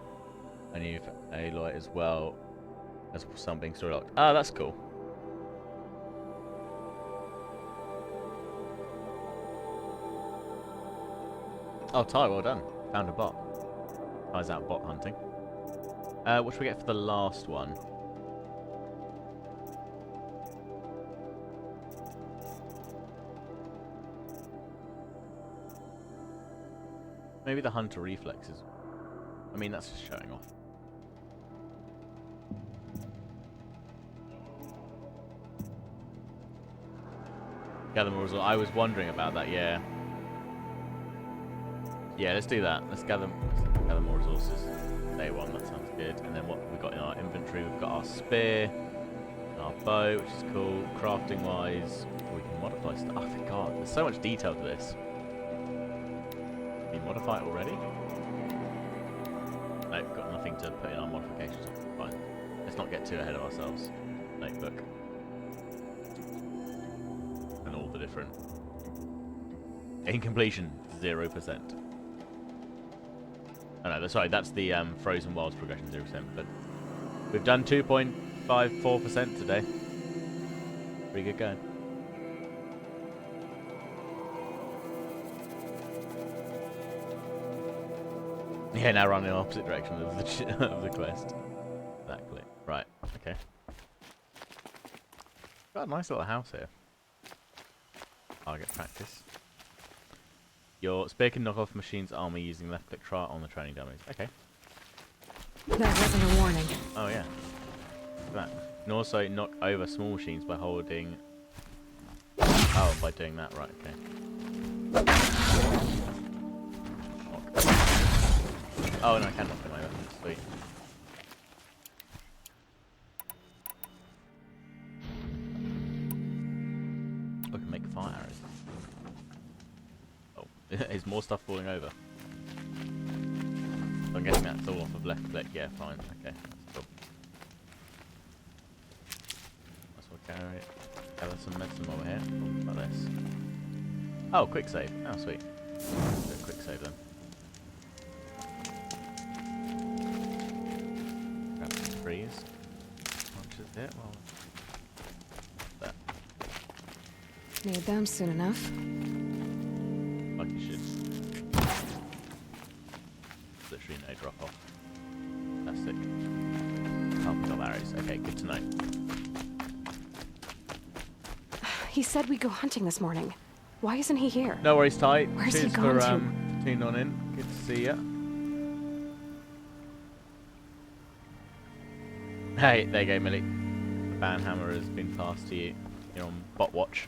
Speaker 1: I need for Aloy as well. As some being story locked. Ah, that's cool. Oh, Ty, well done. Found a bot. Ty's out bot hunting. What should we get for the last one? Maybe the hunter reflexes. I mean, that's just showing off. Gather more resources. I was wondering about that, yeah. Yeah, let's do that. Let's gather more resources. Day one, that sounds good. And then what we've got in our inventory, we've got our spear, and our bow, which is cool. Crafting wise, we can modify stuff. Oh my god, there's so much detail to this. Can we modify it already? No, we've got nothing to put in our modifications. Fine. Let's not get too ahead of ourselves. Notebook. And all the different. Incompletion, 0%. Oh no, sorry, that's the Frozen Wilds progression 0%, but we've done 2.54% today. Pretty good going. Yeah, now running in the opposite direction of the of the quest. Exactly. Right. Okay. Got a nice little house here. Target practice. Your spear can knock off machines' armor using left-click trial on the training dummies. Okay.
Speaker 13: That wasn't a warning.
Speaker 1: Oh yeah. Look at that. You can also knock over small machines by holding. Oh, by doing that, right? Okay. Oh no, I can knock them over. Sweet. I can make fire arrows. Is more stuff falling over? So I'm guessing that's all off of left click. Yeah, fine. Okay, that's cool. That's what carry. Gather some medicine while we're here. What about this? Oh, quick save. Oh, sweet. Do a quick save then. Grab some trees. Launches it. Well, there.
Speaker 13: Need them soon enough.
Speaker 1: Like you should. Literally no drop off. Fantastic. Oh, we got arrows. Okay, good to know.
Speaker 13: He said we'd go hunting this morning. Why isn't he here?
Speaker 1: No worries, Ty.
Speaker 13: Where's
Speaker 1: Cheers
Speaker 13: he gone
Speaker 1: for
Speaker 13: to?
Speaker 1: tuning on in. Good to see ya. Hey, there you go, Millie. The banhammer has been passed to you. You're on bot watch.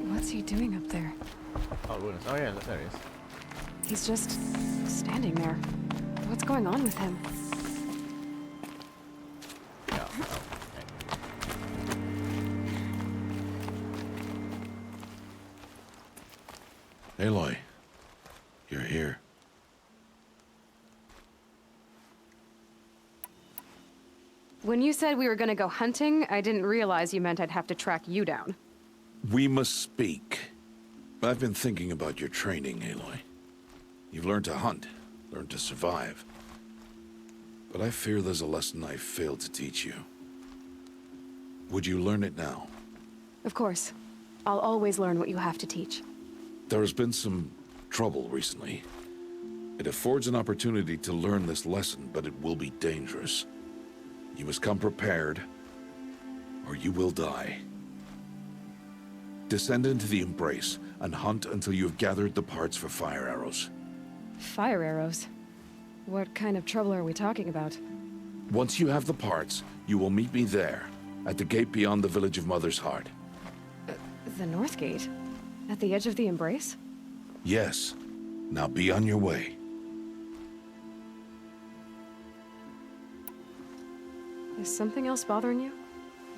Speaker 13: What's he doing up there?
Speaker 1: Oh goodness! Oh yeah, look, there he is.
Speaker 13: He's just standing there. What's going on with him?
Speaker 10: Aloy, you're here.
Speaker 13: When you said we were gonna go hunting, I didn't realize you meant I'd have to track you down.
Speaker 10: We must speak. I've been thinking about your training, Aloy. You've learned to hunt, learned to survive. But I fear there's a lesson I failed to teach you. Would you learn it now?
Speaker 13: Of course. I'll always learn what you have to teach.
Speaker 10: There has been some trouble recently. It affords an opportunity to learn this lesson, but it will be dangerous. You must come prepared, or you will die. Descend into the Embrace and hunt until you have gathered the parts for fire arrows.
Speaker 13: Fire arrows? What kind of trouble are we talking about?
Speaker 10: Once you have the parts, you will meet me there, at the gate beyond the village of Mother's Heart.
Speaker 13: The North Gate? At the edge of the Embrace?
Speaker 10: Yes. Now be on your way.
Speaker 13: Is something else bothering you?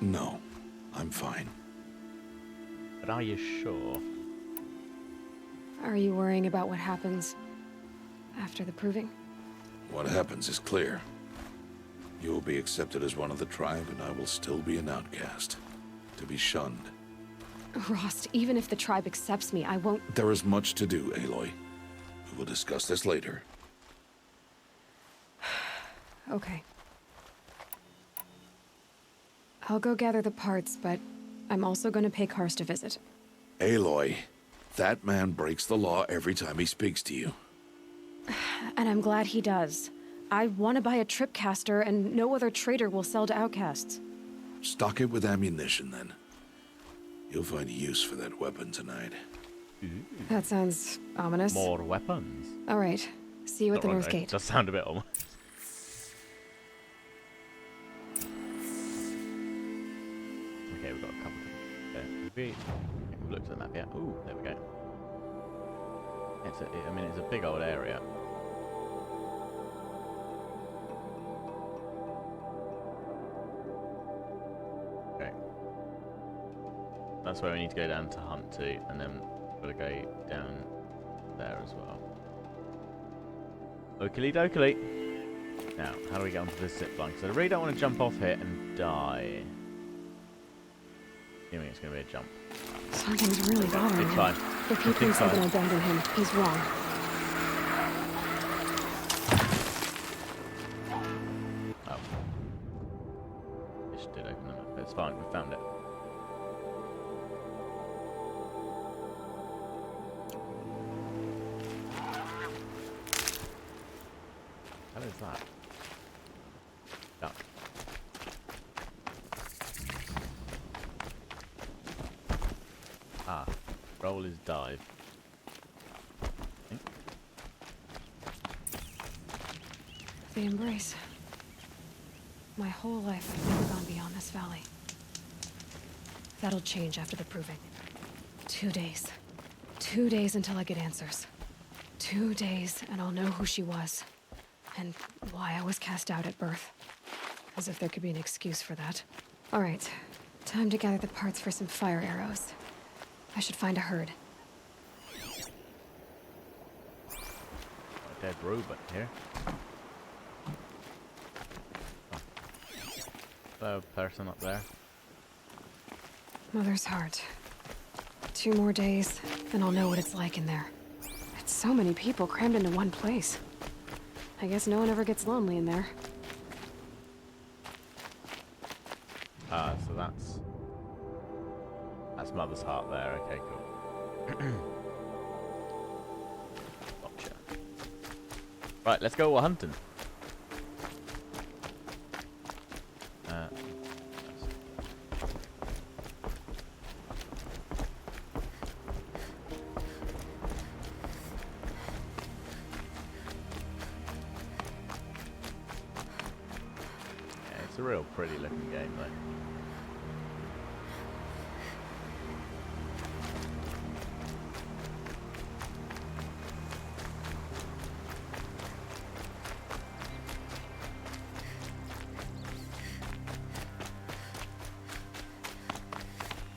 Speaker 10: No, I'm fine.
Speaker 1: But are you sure?
Speaker 13: Are you worrying about what happens after the proving?
Speaker 10: What happens is clear. You will be accepted as one of the tribe, and I will still be an outcast. To be shunned.
Speaker 13: Rost, even if the tribe accepts me, I won't...
Speaker 10: There is much to do, Aloy. We will discuss this later.
Speaker 13: Okay. I'll go gather the parts, but I'm also going to pay Karst a visit.
Speaker 10: Aloy, that man breaks the law every time he speaks to you.
Speaker 13: And I'm glad he does. I want to buy a tripcaster, and no other trader will sell to outcasts.
Speaker 10: Stock it with ammunition, then. You'll find use for that weapon tonight.
Speaker 13: That sounds ominous.
Speaker 1: More weapons.
Speaker 13: All right. See you at the North
Speaker 1: Okay.
Speaker 13: Gate.
Speaker 1: Does sound a bit ominous. Okay, we've got a couple of things. Okay, we've looked at the map, yeah. Ooh, there we go. I mean, it's a big old area. Okay. That's where we need to go down to hunt to, and then we've got to go down there as well. Oakley dokley. Now, how do we get onto this zip line? Because I really don't want to jump off here and die. Assuming it's going to be a jump.
Speaker 13: Something's really bothering
Speaker 1: It's
Speaker 13: him.
Speaker 1: fine.
Speaker 13: If he thinks I'm going to abandon him, he's wrong.
Speaker 1: Oh. This did open them up, but it's fine, we found it. What is that? Duck. Ah, roll is dive.
Speaker 13: The Embrace. My whole life I've never gone beyond this valley. That'll change after the proving. 2 days. 2 days until I get answers. 2 days and I'll know who she was. And why I was cast out at birth. As if there could be an excuse for that. Alright, time to gather the parts for some fire arrows. I should find a herd.
Speaker 1: A dead robot here. Oh. Hello, person up there.
Speaker 13: Mother's Heart. 2 more days, and I'll know what it's like in there. It's so many people crammed into one place. I guess no one ever gets lonely in there.
Speaker 1: Ah, so that's Mother's Heart there. Okay, cool. Gotcha. Right, let's go hunting. It's a real pretty looking game though.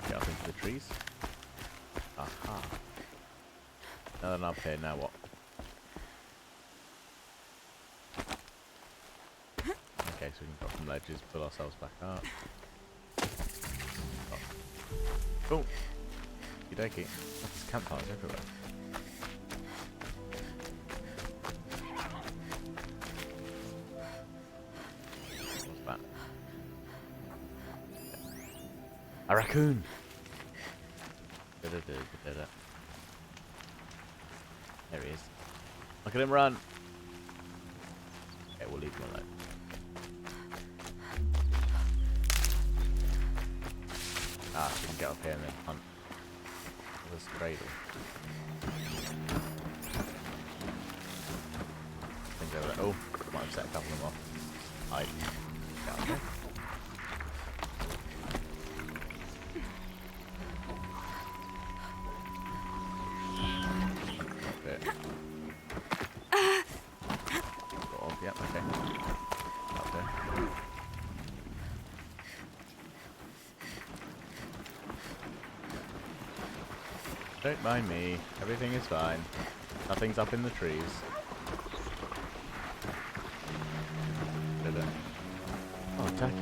Speaker 1: Get up into the trees. Aha. Now that I'm up here, now what? Okay, so we can drop from ledges, pull ourselves back up. Oh. Cool. Okie dokie. There's campfires everywhere. What's that? A raccoon! There he is. Look at him run! Okay, we'll leave him alone. Ah, so we can get up here and then hunt. This cradle. Things over there. Oh, might have set a couple of them off. Hide. Down there. Yep, okay. Up there. Don't mind me. Everything is fine. Nothing's up in the trees. Oh, tacky.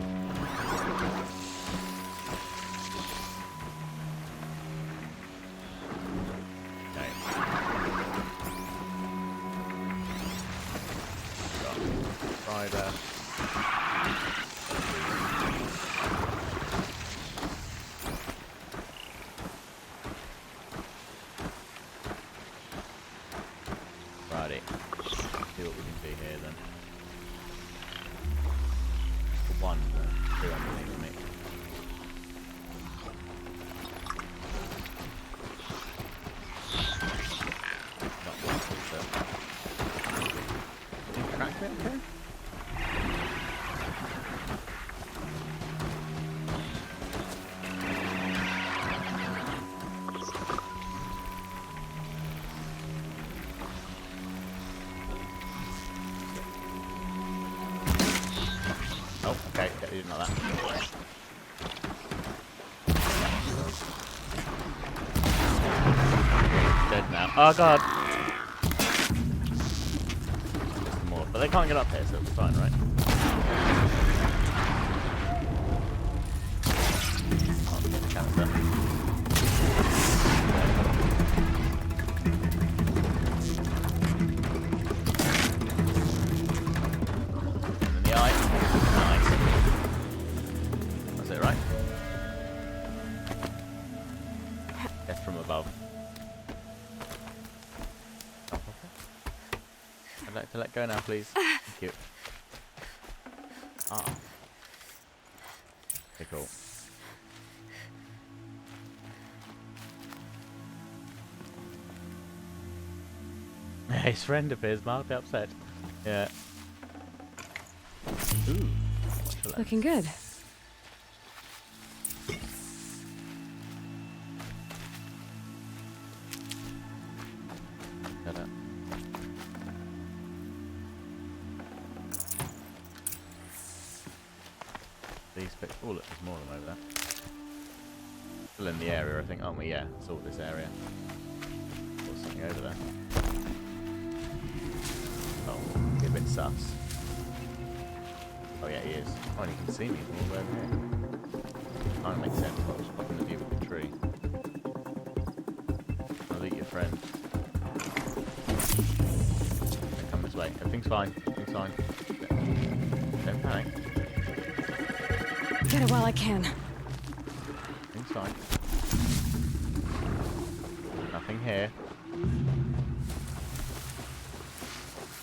Speaker 1: Spider. Righty. See what we can see here then. One, two underneath me. Not one, so. Can you crack it okay? Oh, okay, yeah, you didn't know that. Dead now. Oh god! Just more. But they can't get up here, so it's fine, right? Oh, get the canister. In the eye. That's it, right? Death from above. I'd like to let go now, please. Thank you. Ah. Okay, cool. His friend appears mildly upset. Yeah. Ooh.
Speaker 13: Looking good. These bits. Oh, look, there's more of them over there. Still in the area, I think, aren't we? Yeah, it's all this area. There's something over there. Oh, get a bit sus. Oh, yeah, he is. Oh, and you can see me from all the way over here. Kind of makes sense. I'll just pop in the view of the tree. I'll eat your friend. Don't come this way. Everything's fine. Everything's fine. Don't panic. Get it while I can.
Speaker 1: Everything's fine. Nothing here.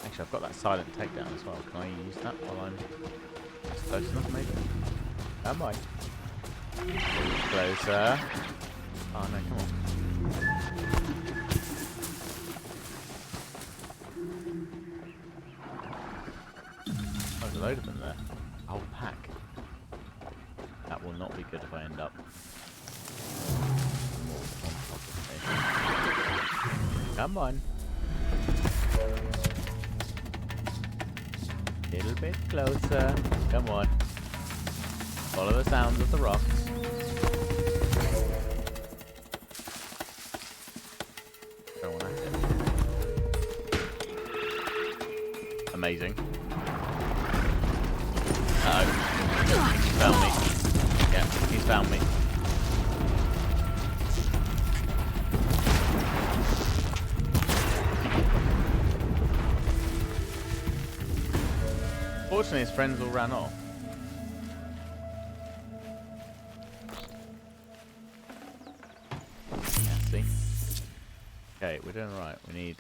Speaker 1: Actually, I've got that silent takedown as well. Can I use that while I'm close enough, maybe? Am I? Closer. Oh no, come on. Oh, there's a load of them there. A whole pack. That will not be good if I end up more on top of me. Come on. Little bit closer. Come on. Follow the sounds of the rocks. Don't want to hit. amazing. Uh-oh. He's found me. Yeah, he's found me. Fortunately, his friends all ran off. Yeah, see? Okay, we're doing right. We need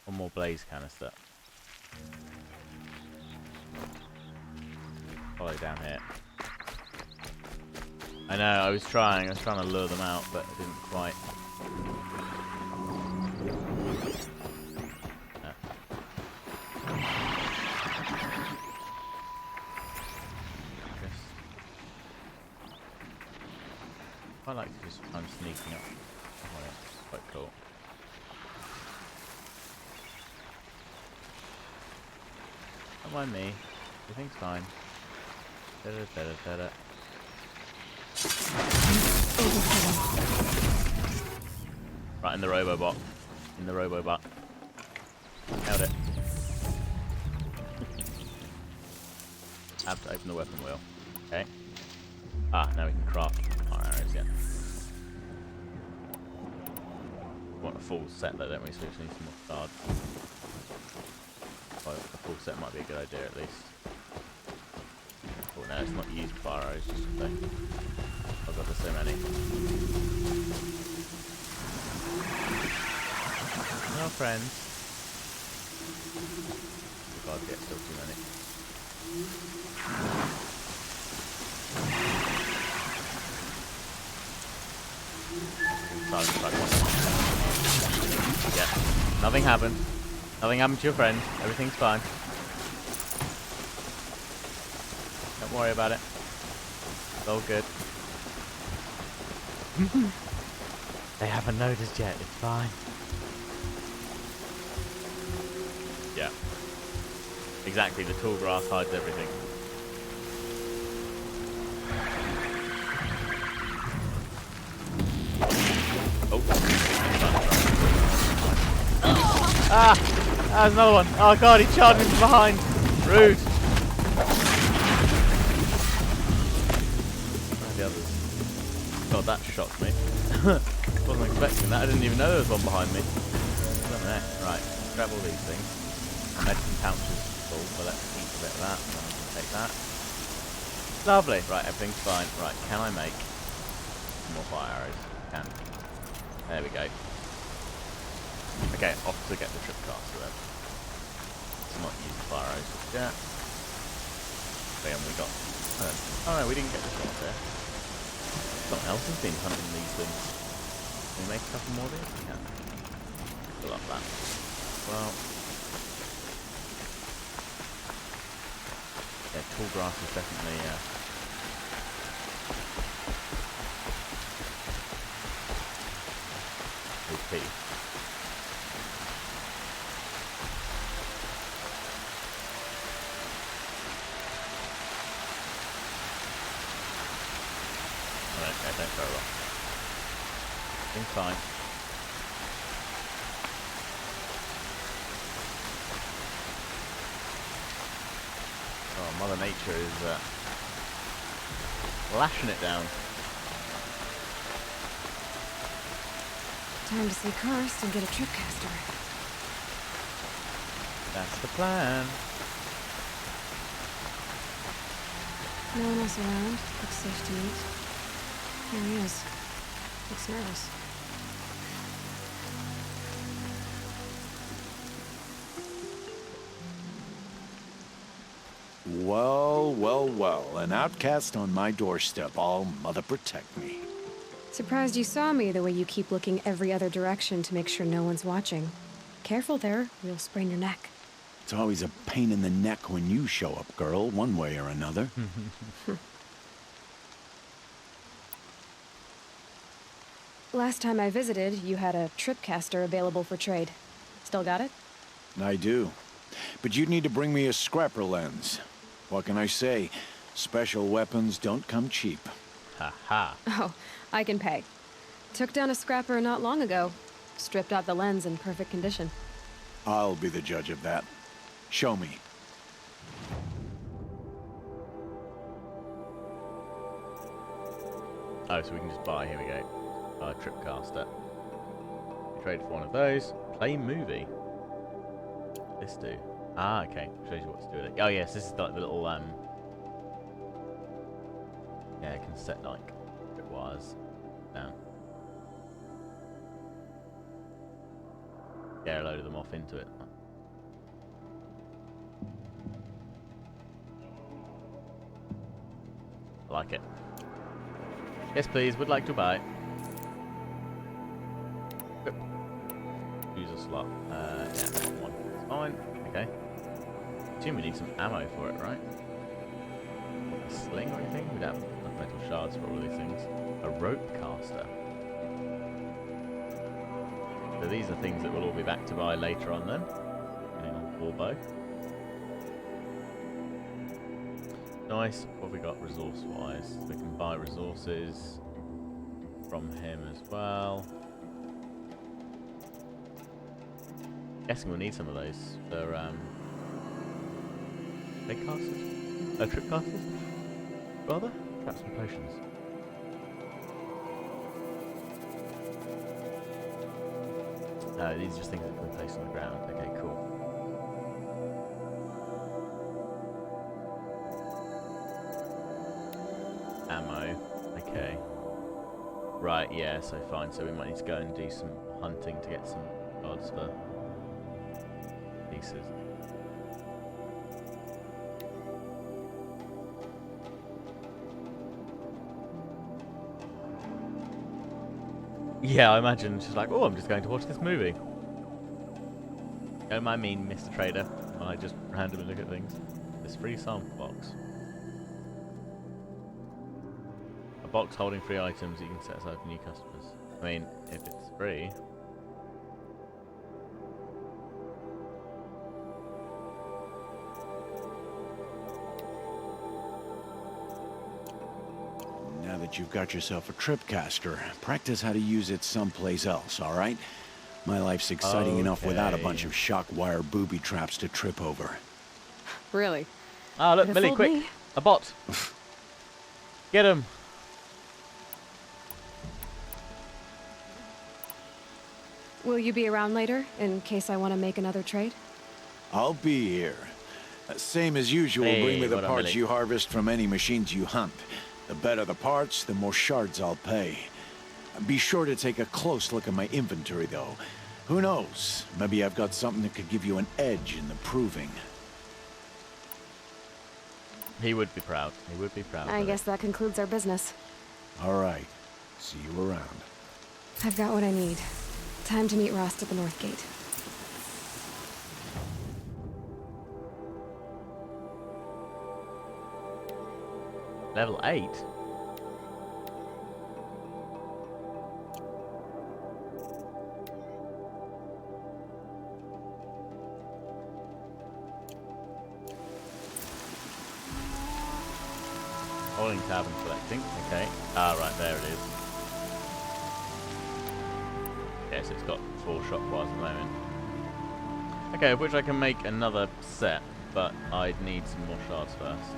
Speaker 1: one more blaze canister. Follow down here. I know, I was trying to lure them out, but I didn't quite. I like to just I'm sneaking up. Oh, yeah, quite cool. Don't mind me. Everything's fine. Da-da-da-da-da-da. Right in the robobot. In the robobot. Nailed it. Have to open the weapon wheel. Okay. Ah, now we can craft our arrows, yeah. We want a full set though, don't we? So we just need some more cards. Well, a full set might be a good idea at least. Oh no, it's not used fire arrows, just so. Oh god, there's so many. No friends. Oh god, yeah, still too many. Yeah, nothing happened. Nothing happened to your friend. Everything's fine. Don't worry about it. It's all good. They haven't noticed yet. It's fine. Yeah. Exactly. The tall grass hides everything. Ah! There's another one. Oh god, he charged me from behind. Rude. Where are the others? God, that shocked me. Wasn't expecting that. I didn't even know there was one behind me. Right, grab all these things. Medicine pouches full, so let's eat a bit of that. And I can take that. Lovely. Right, everything's fine. Right, can I make more fire arrows? Can. There we go. Okay, off to get the trip caster then. Let's not use the fire arrows just yet. So we got. Oh no, we didn't get this one there. Something else has been hunting these things. Can we make a couple more of these? We can. Fill up that. Well. Yeah, tall grass is definitely. OP. Okay, don't throw off. Everything's fine. Oh, Mother Nature is lashing it down.
Speaker 13: Time to see Karst and get a tripcaster.
Speaker 1: That's the plan.
Speaker 13: No one else around. Looks safe to meet. Here he is. Looks nervous.
Speaker 10: Well, well, well. An outcast on my doorstep. All mother protect me.
Speaker 13: Surprised you saw me the way you keep looking every other direction to make sure no one's watching. Careful there, or you'll sprain your neck.
Speaker 10: It's always a pain in the neck when you show up, girl, one way or another.
Speaker 13: Last time I visited, you had a tripcaster available for trade. Still got it?
Speaker 10: I do. But you'd need to bring me a scrapper lens. What can I say? Special weapons don't come cheap.
Speaker 1: Ha ha.
Speaker 13: Oh, I can pay. Took down a scrapper not long ago. Stripped out the lens in perfect condition.
Speaker 10: I'll be the judge of that. Show me.
Speaker 1: Oh, so we can just buy. Here we go. Tripcaster. Trade for one of those. Play movie. This do. Ah, okay. Shows you what to do with it. Oh yes, this is like the little yeah, it can set like it was down. Get a load of them off into it. I like it. Yes, please. Would like to buy. Yep. Use a slot. Yeah, one. It's fine. Okay. Assume we need some ammo for it, right? A sling or anything? We don't have enough metal shards for all of these things. A rope caster. So these are things that we'll all be back to buy later on then. Getting on warbow. Nice. What have we got resource-wise? We can buy resources from him as well. Guessing we'll need some of those for big casters? Oh, trip casters? Rather? Perhaps some potions. These are just things that can be placed on the ground. Okay, cool. Ammo. Okay. Right, yeah, so fine. So we might need to go and do some hunting to get some odds for pieces. Yeah, I imagine she's like, oh, I'm just going to watch this movie. Don't mind me, Mr. Trader, when I just randomly look at things. This free sample box. A box holding free items you can set aside for new customers. I mean, if it's free.
Speaker 10: Now that you've got yourself a tripcaster, practice how to use it someplace else, all right? My life's exciting enough without a bunch of shock wire booby traps to trip over.
Speaker 13: Really?
Speaker 1: Ah, look, Millie, quick!
Speaker 13: Me.
Speaker 1: A bot! Get him!
Speaker 13: Will you be around later, in case I want to make another trade?
Speaker 10: I'll be here. Same as usual,
Speaker 1: Hey,
Speaker 10: bring me the
Speaker 1: what up,
Speaker 10: parts
Speaker 1: Millie?
Speaker 10: you harvest from any machines you hunt. The better the parts, the more shards I'll pay. Be sure to take a close look at my inventory, though. Who knows? Maybe I've got something that could give you an edge in the proving.
Speaker 1: He would be proud. He would be proud.
Speaker 13: I guess that concludes our business.
Speaker 10: All right. See you around.
Speaker 13: I've got what I need. Time to meet Rost at the North Gate.
Speaker 1: Level 8? Holding tab and selecting. Okay. Ah, right, there it is. Yes, it's got 4 shot bars at the moment. Okay, of which I can make another set, but I'd need some more shards first.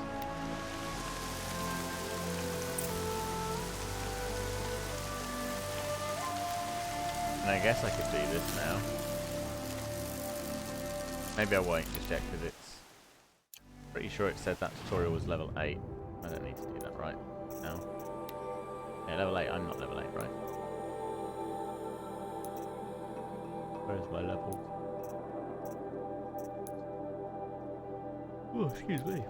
Speaker 1: And I guess I could do this now. Maybe I won't just check because it's pretty sure it said that tutorial was level 8. I don't need to do that right now. Yeah, level 8. I'm not level 8, right? Where's my level? Oh, excuse me.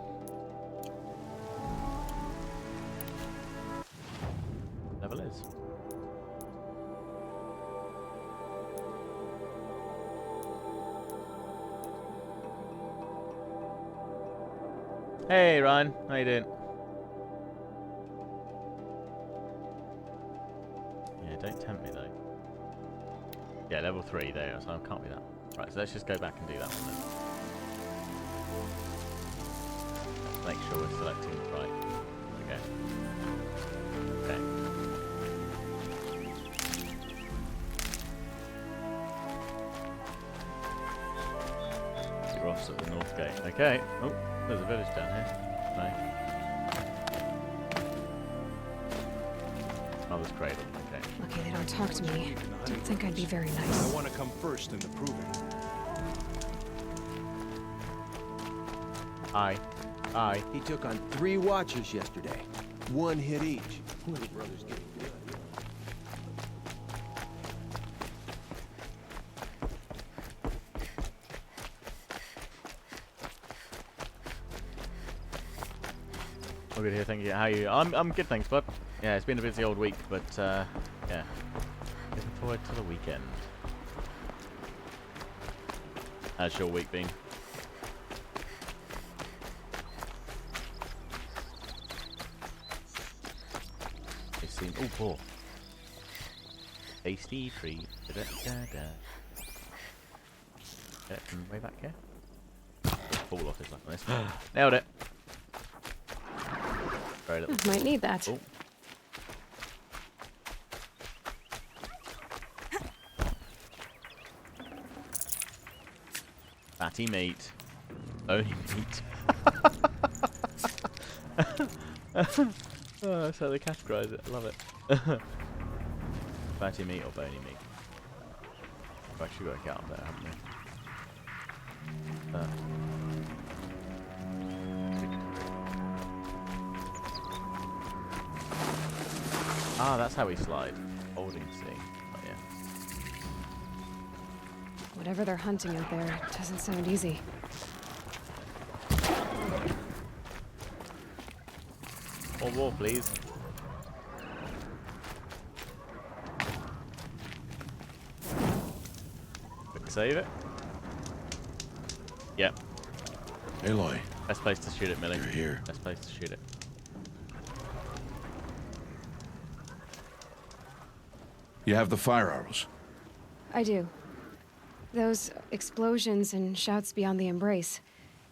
Speaker 1: Level is. Hey Ryan, how you doing? Yeah, don't tempt me though. Yeah, level 3 there, so I can't be that. Right, so let's just go back and do that one then. Let's make sure we're selecting it right. Okay. Okay. Cross at the north gate. Okay. Oh, there's a village down here. No. Mother's cradle. Okay.
Speaker 13: Lucky they don't talk to me. Didn't think I'd be very nice.
Speaker 10: I want to come first in the proving.
Speaker 1: Aye. Aye.
Speaker 14: He took on 3 watchers yesterday. 1 hit each. Little brother's getting good.
Speaker 1: All good here, thank you. How are you? I'm good, thanks, bud. Yeah, it's been a busy old week, but yeah. Looking forward to the weekend. How's your week been? It seems poor. Tasty treat. Da -da -da -da. Yeah, way back here. Fall off his like this. Nailed it. Very little.
Speaker 13: Might need that.
Speaker 1: Oh. Fatty meat. Bony meat. Oh, that's how they categorise it. I love it. Fatty meat or bony meat? We've actually got a cat up there, haven't we? Ah, that's how we slide. Holding C. Oh, yeah.
Speaker 13: Whatever they're hunting out there doesn't sound easy.
Speaker 1: More war, please. Quick save it. Yep.
Speaker 10: Aloy.
Speaker 1: Best place to shoot it, Millie.
Speaker 10: You're here.
Speaker 1: Best place to shoot it.
Speaker 10: You have the fire arrows.
Speaker 13: I do. Those explosions and shouts beyond the embrace.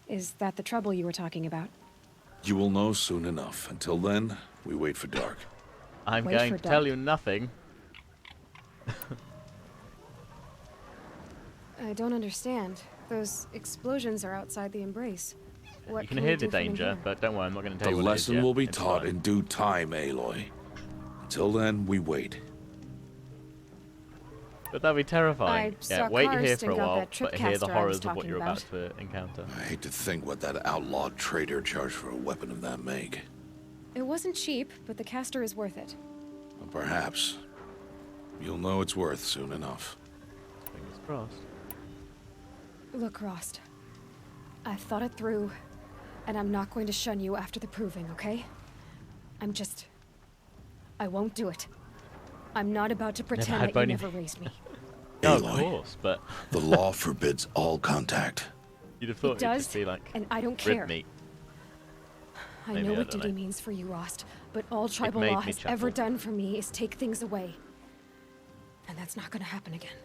Speaker 13: Is that the trouble you were talking about?
Speaker 10: You will know soon enough. Until then, we wait for dark.
Speaker 1: I'm
Speaker 13: Wait
Speaker 1: going
Speaker 13: for
Speaker 1: to tell
Speaker 13: dark.
Speaker 1: you nothing.
Speaker 13: I don't understand. Those explosions are outside the embrace. What
Speaker 1: You can
Speaker 13: we
Speaker 1: hear the
Speaker 13: do from in
Speaker 1: danger,
Speaker 13: here?
Speaker 1: but don't worry, I'm not going to tell
Speaker 10: The
Speaker 1: you what it is
Speaker 10: lesson
Speaker 1: yet.
Speaker 10: will be
Speaker 1: It's
Speaker 10: taught
Speaker 1: fine.
Speaker 10: in due time, Aloy. Until then, we wait.
Speaker 1: But that'd be terrifying.
Speaker 13: I
Speaker 1: Yeah,
Speaker 13: saw
Speaker 1: wait
Speaker 13: cars
Speaker 1: here for a
Speaker 13: and got
Speaker 1: while,
Speaker 13: that
Speaker 1: but hear the
Speaker 13: tripcaster I was
Speaker 1: horrors of what
Speaker 13: talking
Speaker 1: you're about
Speaker 13: about.
Speaker 1: to encounter.
Speaker 10: I hate to think what that outlawed trader charged for a weapon of that make.
Speaker 13: It wasn't cheap, but the caster is worth it.
Speaker 10: Well, perhaps. You'll know it's worth soon enough.
Speaker 1: Fingers crossed.
Speaker 13: Look, Rost. I've thought it through, and I'm not going to shun you after the proving, okay? I won't do it. I'm not about to pretend
Speaker 1: had
Speaker 13: that you
Speaker 1: bony-
Speaker 13: never raised me.
Speaker 1: No, of
Speaker 10: Aloy,
Speaker 1: course, but
Speaker 10: the law forbids all contact.
Speaker 1: you'd have thought
Speaker 13: It
Speaker 1: it'd
Speaker 13: does,
Speaker 1: just be like
Speaker 13: and I don't
Speaker 1: rib
Speaker 13: care.
Speaker 1: meat.
Speaker 13: I
Speaker 1: Maybe,
Speaker 13: know
Speaker 1: I
Speaker 13: what
Speaker 1: don't
Speaker 13: duty
Speaker 1: know.
Speaker 13: means for you, Rost, but all tribal
Speaker 1: made
Speaker 13: law
Speaker 1: me
Speaker 13: has ever
Speaker 1: chuckle.
Speaker 13: done for me is take things away. And that's not gonna happen again.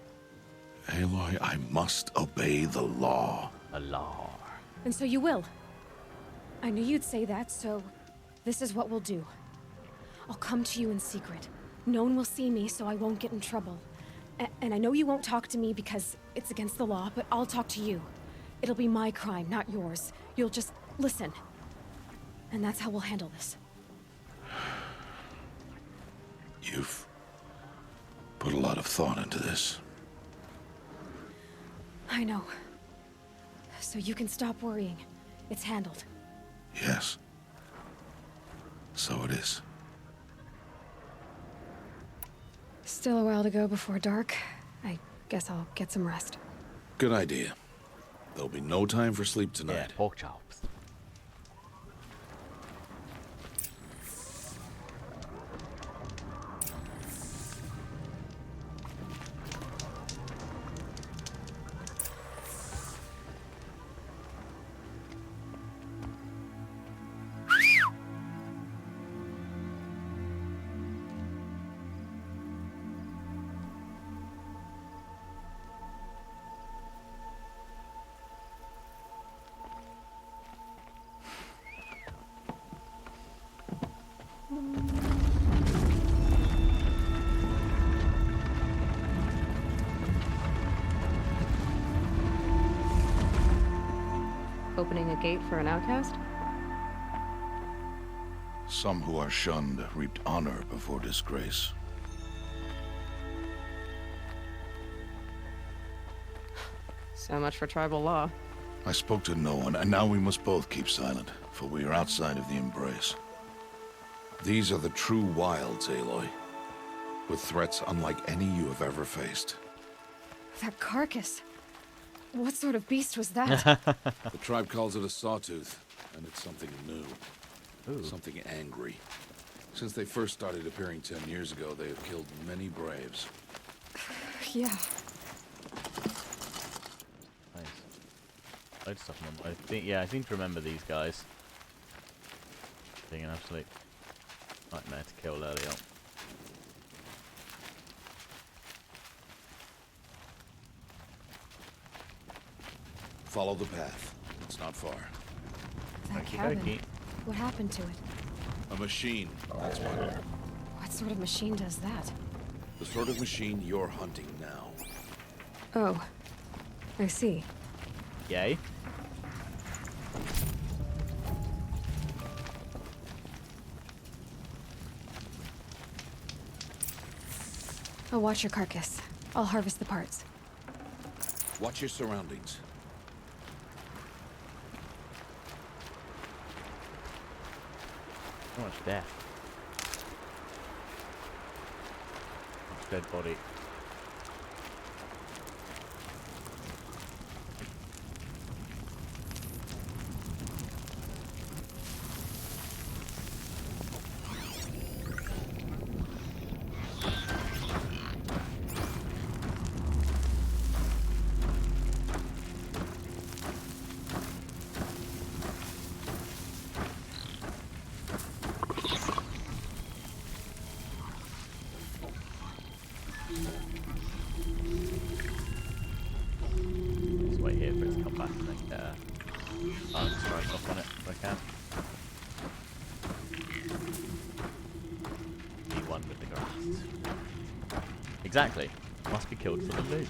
Speaker 10: Aloy, I must obey the law.
Speaker 1: A law.
Speaker 13: And so you will. I knew you'd say that, so this is what we'll do. I'll come to you in secret. No one will see me, so I won't get in trouble. And I know you won't talk to me because it's against the law, but I'll talk to you. It'll be my crime, not yours. You'll just listen. And that's how we'll handle this.
Speaker 10: You've put a lot of thought into this.
Speaker 13: I know. So you can stop worrying. It's handled.
Speaker 10: Yes. So it is.
Speaker 13: Still a while to go before dark. I guess I'll get some rest.
Speaker 10: Good idea. There'll be no time for sleep
Speaker 1: Yeah,
Speaker 10: tonight.
Speaker 1: pork chops.
Speaker 13: opening a gate for an outcast?
Speaker 10: Some who are shunned reaped honor before disgrace.
Speaker 13: So much for tribal law.
Speaker 10: I spoke to no one, and now we must both keep silent, for we are outside of the embrace. These are the true wilds, Aloy, with threats unlike any you have ever faced.
Speaker 13: That carcass. What sort of beast was that?
Speaker 10: The tribe calls it a sawtooth, and it's something new.
Speaker 1: Ooh.
Speaker 10: Something angry. Since they first started appearing 10 years ago, they have killed many braves.
Speaker 13: Yeah.
Speaker 1: Nice. Loads of stuff on them. I seem to remember these guys being an absolute nightmare to kill early on.
Speaker 10: Follow the path. It's not far.
Speaker 13: That cabin. What happened to it?
Speaker 10: A machine, that's what.
Speaker 13: What sort of machine does that?
Speaker 10: The sort of machine you're hunting now.
Speaker 13: Oh. I see.
Speaker 1: Yay.
Speaker 13: I'll watch your carcass. I'll harvest the parts.
Speaker 10: Watch your surroundings.
Speaker 1: So much death. Much dead body. Just wait here for it to come back and then get I'll strike off on it if I can. Be one with the grass. Exactly. Must be killed for the loot.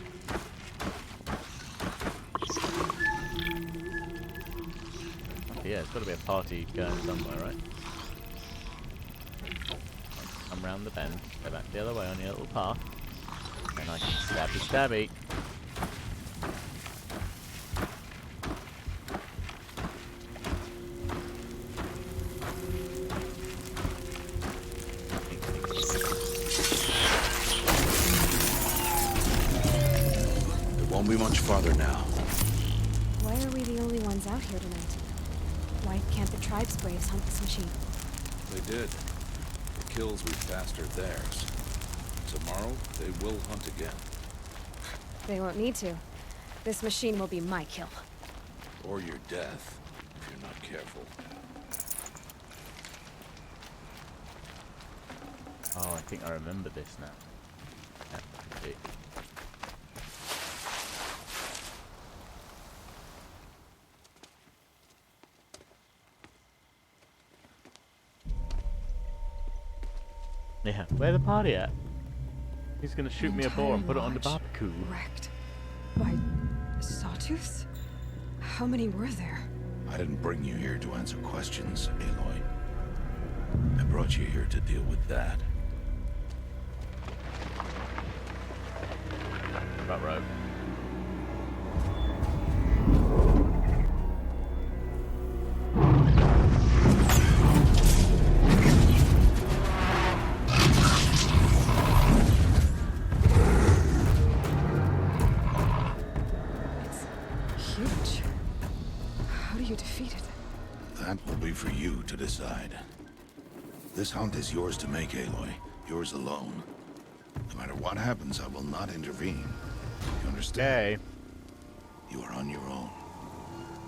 Speaker 1: Okay, yeah, it's got to be a party going somewhere, right? Come round the bend, go back the other way on your little path, and I can stabby stabby.
Speaker 10: It won't be much farther now.
Speaker 13: Why are we the only ones out here tonight? Why can't the tribe's braves hunt this machine?
Speaker 10: They did. The kills we passed are theirs. Tomorrow, they will hunt again.
Speaker 13: They won't need to. This machine will be my kill.
Speaker 10: Or your death, if you're not careful.
Speaker 1: Oh, I think I remember this now. Yeah, I do. Yeah, where the party at? He's gonna shoot me a boar and put it on the barbecue.
Speaker 13: Wrecked by sawtooths? How many were there?
Speaker 10: I didn't bring you here to answer questions, Aloy. I brought you here to deal with that.
Speaker 1: About rope.
Speaker 10: That will be for you to decide. This hunt is yours to make, Aloy. Yours alone. No matter what happens, I will not intervene. You understand? You are on your own.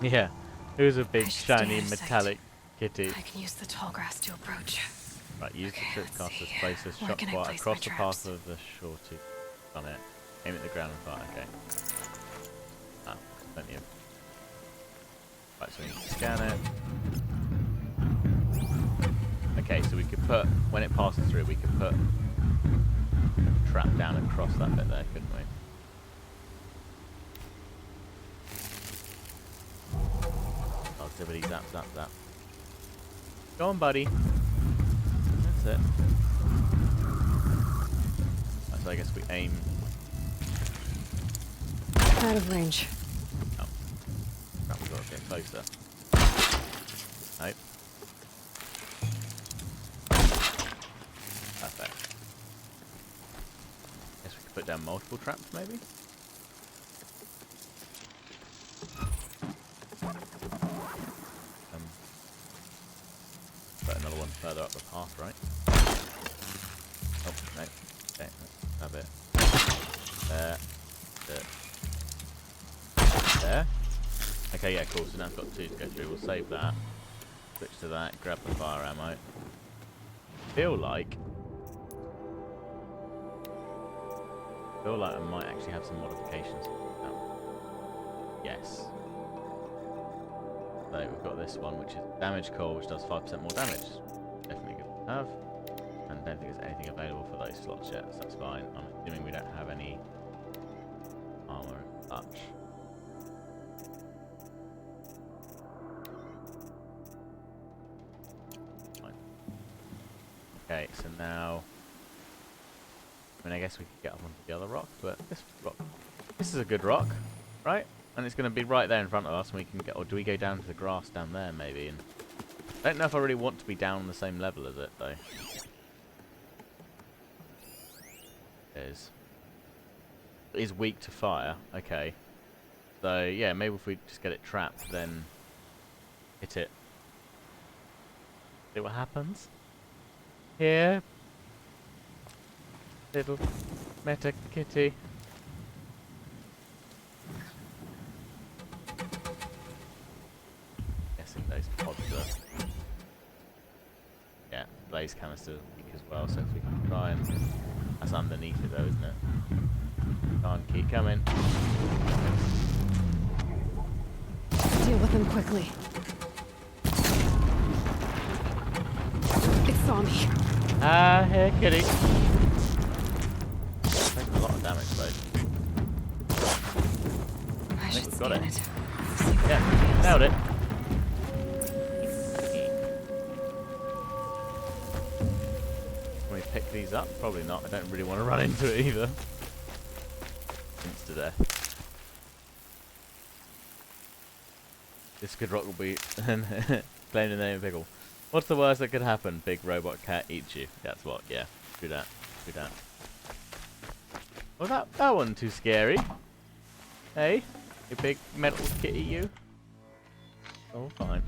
Speaker 1: Yeah, it was a big shiny metallic kitty.
Speaker 13: I can use the tall grass to approach.
Speaker 1: Right, use the tripcaster's place a shot quite across the path of the shorty. On it. Aim at the ground and fire, okay. Ah, plenty of. Right, so we need to scan it. Okay, so we could put, when it passes through, we could put a trap down across that bit there, couldn't we? Zippity zap zap zap. Go on, buddy. That's it. So I guess we aim.
Speaker 13: Out of range.
Speaker 1: Oh. Crap, we've got to get closer. Nope. Perfect. Guess we could put down multiple traps, maybe? Put another one further up the path, right? Oh, no. Okay, let's have it. There. There. Okay, yeah, cool. So now I've got 2 to go through. We'll save that. Switch to that. Grab the fire ammo. Feel like I might actually have some modifications. Oh. Yes. So we've got this one, which is damage core, which does 5% more damage. Definitely good to have. And I don't think there's anything available for those slots yet, so that's fine. I'm assuming we don't have any armor and such. Fine. Okay, so now, I mean, I guess we could get up onto the other rock, but this is a good rock, right? And it's going to be right there in front of us, and we can get, or do we go down to the grass down there, maybe? And I don't know if I really want to be down on the same level as it, though. It is weak to fire, okay. So, yeah, maybe if we just get it trapped, then hit it. See what happens. Here. Little meta kitty. Guessing those pods are... Yeah, blaze canister weak as well, so if we can try and... That's underneath it though, isn't it? Come on, keep coming.
Speaker 13: Deal with them quickly. It saw me.
Speaker 1: Ah, here, kitty. Taking a lot of damage, though.
Speaker 13: I
Speaker 1: think
Speaker 13: should
Speaker 1: we've got it.
Speaker 13: it.
Speaker 1: Yeah, nailed it. Can we pick these up? Probably not. I don't really want to run into it either. Insta death. This good rock will be claiming the name of Pickle. What's the worst that could happen? Big robot cat eats you. That's what, yeah. Do that. Do that. Well, that wasn't too scary. Hey? You big metal kitty, you? Oh, fine.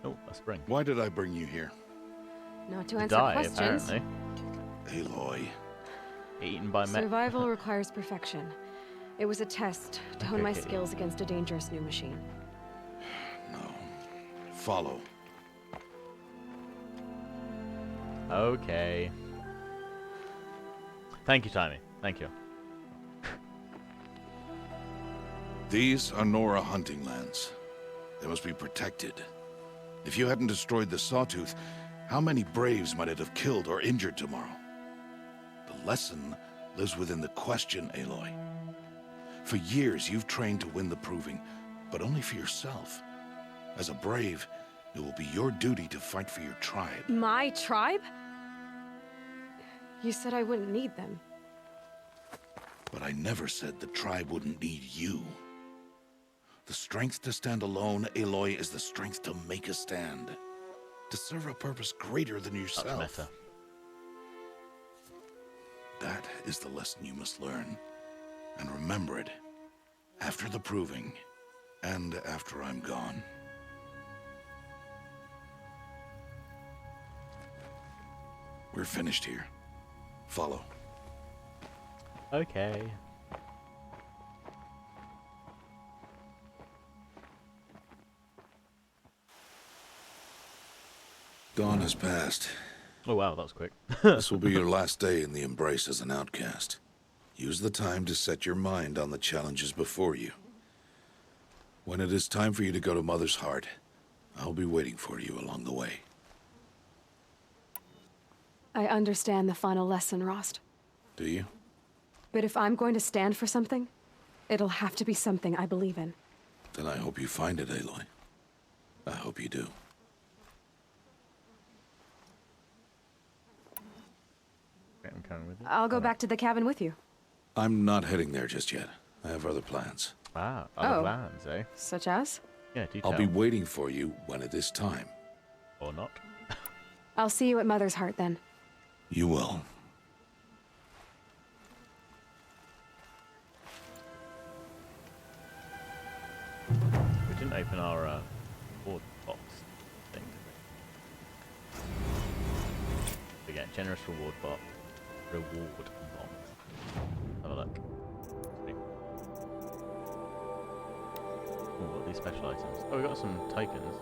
Speaker 1: Oh, a spring.
Speaker 10: Why did I bring you here?
Speaker 13: Not to answer
Speaker 1: Die,
Speaker 13: questions.
Speaker 1: apparently.
Speaker 10: Aloy.
Speaker 1: Eaten by mech.
Speaker 13: Survival requires perfection. It was a test to hone my skills against a dangerous new machine.
Speaker 10: No. Follow.
Speaker 1: Okay. Thank you, Timmy. Thank you.
Speaker 10: These are Nora hunting lands. They must be protected. If you hadn't destroyed the Sawtooth, how many Braves might it have killed or injured tomorrow? The lesson lives within the question, Aloy. For years, you've trained to win the Proving, but only for yourself. As a Brave, it will be your duty to fight for your tribe.
Speaker 13: My tribe? You said I wouldn't need them.
Speaker 10: But I never said the tribe wouldn't need you. The strength to stand alone, Aloy, is the strength to make a stand. To serve a purpose greater than yourself.
Speaker 1: That's meta.
Speaker 10: That is the lesson you must learn. And remember it. After the Proving. And after I'm gone. We're finished here. Follow.
Speaker 1: Okay.
Speaker 10: Dawn has passed.
Speaker 1: Oh wow, that was quick.
Speaker 10: This will be your last day in the Embrace as an outcast. Use the time to set your mind on the challenges before you. When it is time for you to go to Mother's Heart, I'll be waiting for you along the way.
Speaker 13: I understand the final lesson, Rost.
Speaker 10: Do you?
Speaker 13: But if I'm going to stand for something, It'll have to be something I believe in.
Speaker 10: Then I hope you find it, Aloy. I hope you do.
Speaker 1: I'm coming with you.
Speaker 13: I'll go back to the cabin with you.
Speaker 10: I'm not heading there just yet. I have other plans.
Speaker 1: Ah, other plans, eh?
Speaker 13: Such as?
Speaker 1: Yeah, do
Speaker 10: I'll
Speaker 1: tell.
Speaker 10: be waiting for you when it is time.
Speaker 1: Or not.
Speaker 13: I'll see you at Mother's Heart then.
Speaker 10: You will.
Speaker 1: We didn't open our reward box thing, did we? We get generous reward box. Have a look. Sweet. Ooh, what are these special items? Oh, we got some tokens.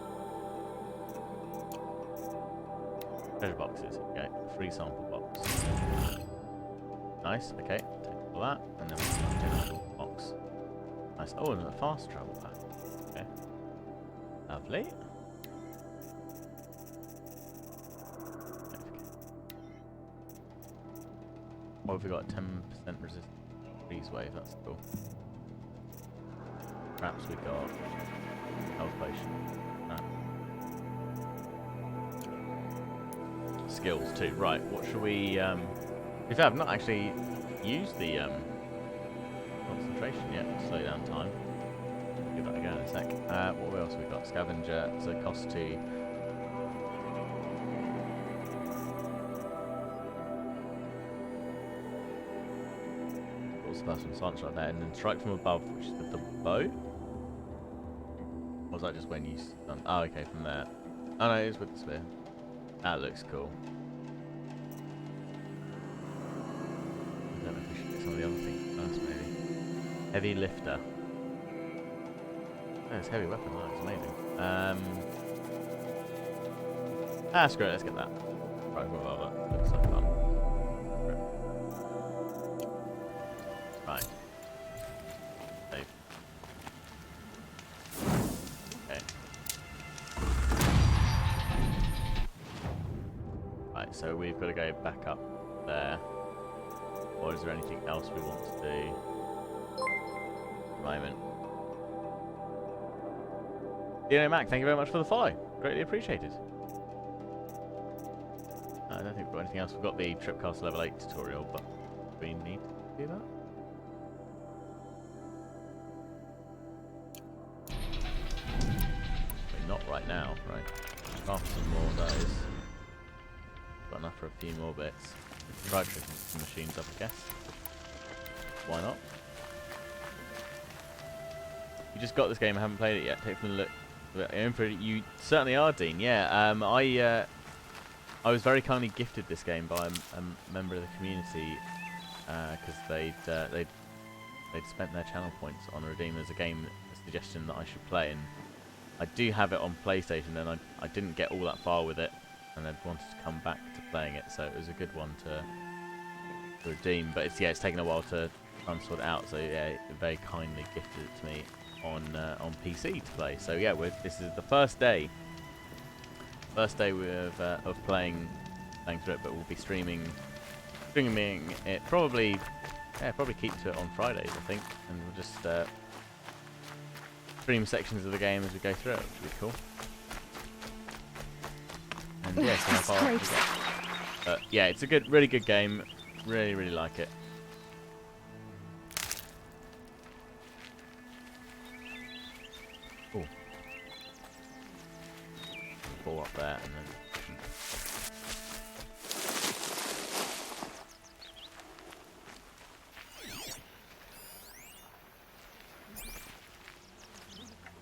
Speaker 1: Treasure boxes. Okay, free sample box. Nice. Okay, take all that, and then we got a general box. Nice. Oh, and a fast travel pack. Okay. Lovely. What have we got? 10% resistance freeze wave. That's cool. Perhaps we got health potion. No. Skills too. Right. What should we? In fact, I've not actually used the concentration yet. Slow down time. Give that a go in a sec. What else have we got? Scavenger. So cost 2. What's the first one? Silence right there, and then strike from above, which is with the bow. Or was that just when you stun? Oh, okay, from there. Oh no, it is with the spear. That looks cool. I don't know if we should get some of the other things first, maybe. Heavy lifter. Oh, it's a heavy weapon. Oh, that's amazing. Screw it. Let's get that. Right, above it. Looks like fun. Right. Save. Okay. Right, so we've got to go back up there. Or is there anything else we want to do? At the moment. DNA Mac, thank you very much for the follow. Greatly appreciated. I don't think we've got anything else. We've got the Tripcast level 8 tutorial, but we need to do that. Not right now, right? After some more of those. Got enough for a few more bits. Try tricking some machines up, I guess. Why not? You just got this game, I haven't played it yet. Take from the look. You certainly are, Dean. Yeah, I was very kindly gifted this game by a member of the community because they'd spent their channel points on redeeming as a game, a suggestion that I should play, and I do have it on PlayStation, and I didn't get all that far with it, and I wanted to come back to playing it, so it was a good one to redeem. But it's taken a while to try and sort it out. So yeah, very kindly gifted it to me on PC to play. So yeah, this is the first day of playing through it, but we'll be streaming it probably keep to it on Fridays, I think, and we'll just stream sections of the game as we go through it, which would be cool. And yeah, so far, yeah, it's a really good game. Really like it. Cool. Fall up there and then.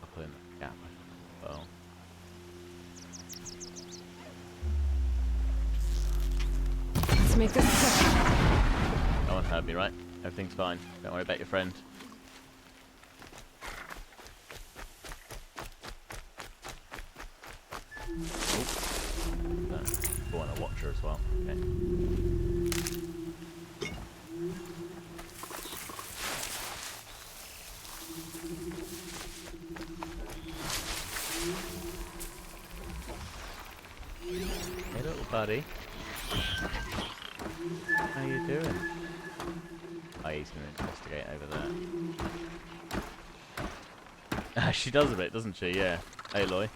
Speaker 1: Up in the gap. Well.
Speaker 13: Let's make this quick.
Speaker 1: No one heard me, right? Everything's fine. Don't worry about your friend. Oh, and a watcher as well. Okay. Hey, little buddy. How you doing? Oh, he's going to investigate over there. She does a bit, doesn't she? Yeah. Aloy.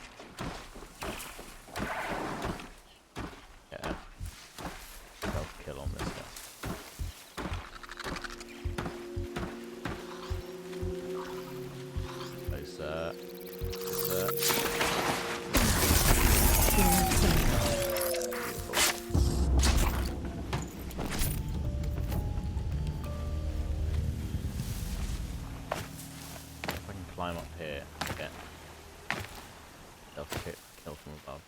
Speaker 1: Yeah. Self-kill on this guy. Climb up here, get kill from above.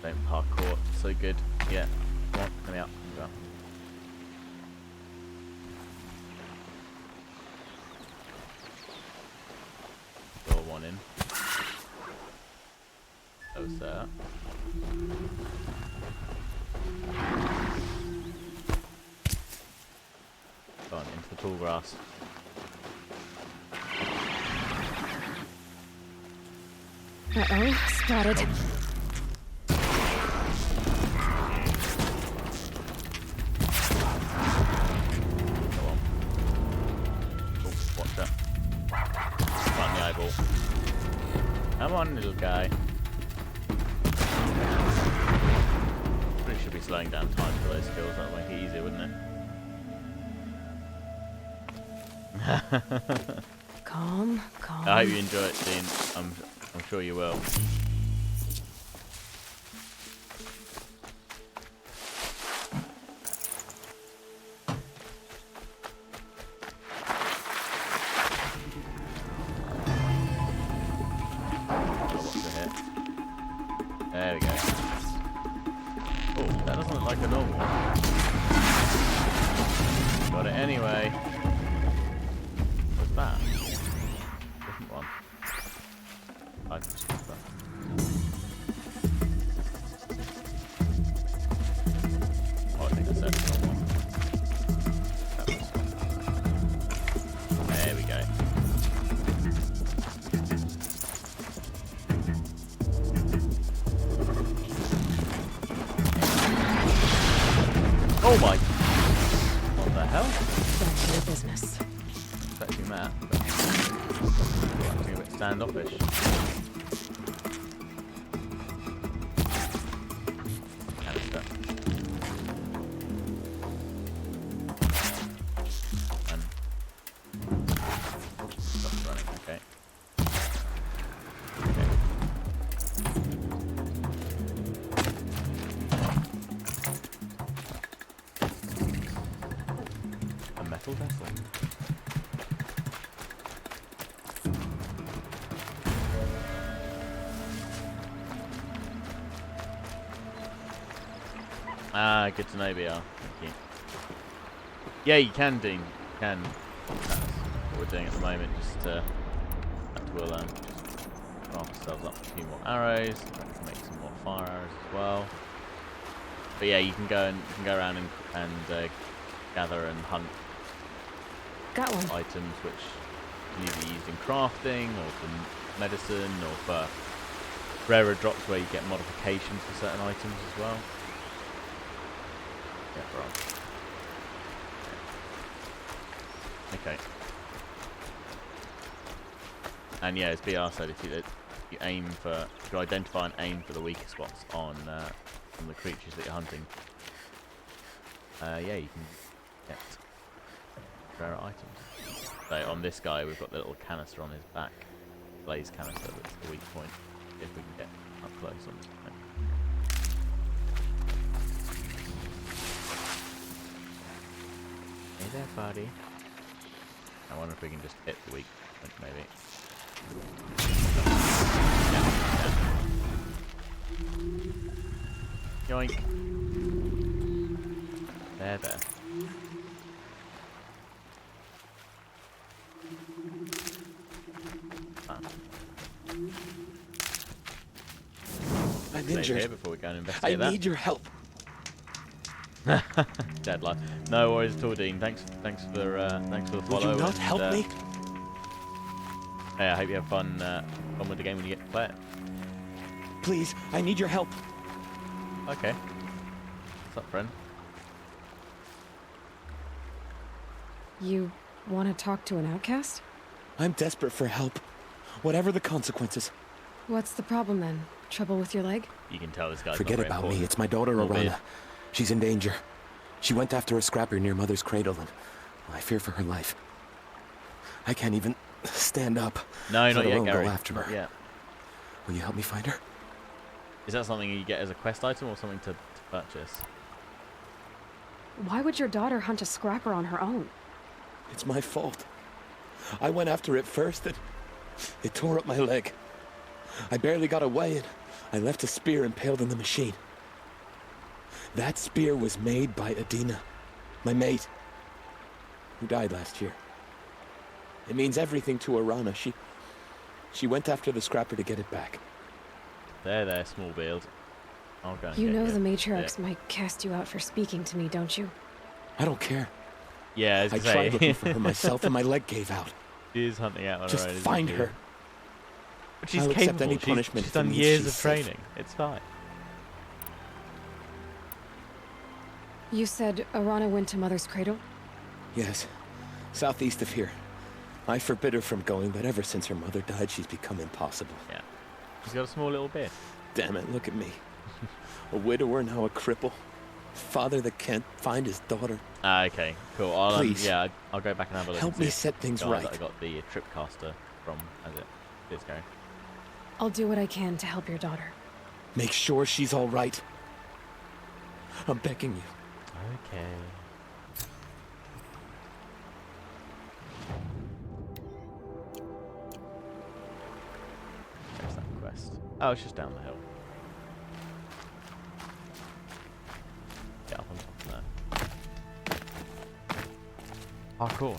Speaker 1: Don't parkour so good. Yeah, come on, let me up. Go up. Door one in. Close there. Go on, into the tall grass.
Speaker 13: Uh-oh, spotted.
Speaker 1: Go on. Oh, watch that. Find the eyeball. Come on, little guy. Probably should be slowing down time for those kills, that would make it easier, wouldn't it?
Speaker 13: Calm.
Speaker 1: I hope you enjoy it, Dean. I'm sure you will. There we go. Oh, that doesn't look like a normal one. Got it anyway. What's that? Different one. I can skip that. Oh, I think that's the wrong one. That was one. There we go. Oh my! What the hell?
Speaker 13: Back to your business.
Speaker 1: Expecting that. Acting a bit standoffish. Canister. And stop running. Okay. Okay. Metal vessel. Ah, good to know, BR. Thank you. Yeah, you can, Dean. You can. That's what we're doing at the moment. Just we'll just craft ourselves up a few more arrows. Make some more fire arrows as well. But yeah, you can go around and gather and hunt.
Speaker 13: Got one.
Speaker 1: Items which can either be used in crafting or for medicine or for rarer drops where you get modifications for certain items as well. Yeah, bro. Okay. And yeah, as BR said, if you identify and aim for the weaker spots on the creatures that you're hunting, yeah, you can get rare items. So on this guy, we've got the little canister on his back, blaze canister. That's the weak point. If we can get up close on this point. Hey there, buddy. I wonder if we can just hit the weak point, maybe. Yeah. Yoink. There.
Speaker 12: I'm
Speaker 1: Stay
Speaker 12: injured.
Speaker 1: here before we go and investigate
Speaker 12: I need your help.
Speaker 1: Dead life. No worries at all, Dean. Thanks for the follow.
Speaker 12: Will you not help me?
Speaker 1: Yeah, I hope you have fun with the game when you get to play it.
Speaker 12: Please, I need your help.
Speaker 1: Okay. What's up, friend?
Speaker 13: You want to talk to an outcast?
Speaker 12: I'm desperate for help. Whatever the consequences.
Speaker 13: What's the problem then? Trouble with your leg?
Speaker 1: You can tell this guy's
Speaker 12: Forget
Speaker 1: not very
Speaker 12: about me.
Speaker 1: important.
Speaker 12: It's my daughter,
Speaker 1: Little bit.
Speaker 12: Arana. She's in danger. She went after a scrapper near Mother's cradle, and I fear for her life. I can't even stand up.
Speaker 1: No,
Speaker 12: let
Speaker 1: not yet,
Speaker 12: alone
Speaker 1: Gary.
Speaker 12: go after
Speaker 1: Not
Speaker 12: her.
Speaker 1: yet.
Speaker 12: Will you help me find her?
Speaker 1: Is that something you get as a quest item or something to purchase?
Speaker 13: Why would your daughter hunt a scrapper on her own?
Speaker 12: It's my fault. I went after it first, and it tore up my leg. I barely got away, and I left a spear impaled in the machine. That spear was made by Adina, my mate, who died last year. It means everything to Arana. She went after the scrapper to get it back.
Speaker 1: There, small build. I'll go and
Speaker 13: You
Speaker 1: get
Speaker 13: know
Speaker 1: you.
Speaker 13: the matriarchs
Speaker 1: Yeah.
Speaker 13: might cast you out for speaking to me, don't you?
Speaker 12: I don't care.
Speaker 1: Yeah, as
Speaker 12: I
Speaker 1: I say.
Speaker 12: tried looking for her myself, and my leg gave out.
Speaker 1: She is hunting out on
Speaker 12: Just
Speaker 1: her own. isn't
Speaker 12: find
Speaker 1: she?
Speaker 12: her.
Speaker 1: But she's
Speaker 12: I'll accept
Speaker 1: capable.
Speaker 12: any
Speaker 1: She's-
Speaker 12: punishment
Speaker 1: she's
Speaker 12: if it
Speaker 1: done
Speaker 12: means
Speaker 1: years
Speaker 12: she's
Speaker 1: of
Speaker 12: safe.
Speaker 1: training. It's fine.
Speaker 13: You said Arana went to Mother's cradle?
Speaker 12: Yes, southeast of here. I forbid her from going, but ever since her mother died, she's become impossible.
Speaker 1: Yeah. She's got a small little bit.
Speaker 12: Damn it, look at me. A widower, now a cripple. Father that can't find his daughter.
Speaker 1: Ah, okay, cool. I'll,
Speaker 12: Please.
Speaker 1: yeah, I'll go back and have a look.
Speaker 12: Help
Speaker 1: and
Speaker 12: me
Speaker 1: see
Speaker 12: set things
Speaker 1: guy
Speaker 12: right.
Speaker 1: That I got the tripcaster from as it is going.
Speaker 13: I'll do what I can to help your daughter.
Speaker 12: Make sure she's all right. I'm begging you.
Speaker 1: Okay. Where's that quest? Oh, it's just down the hill. Get up on top of there. Parkour.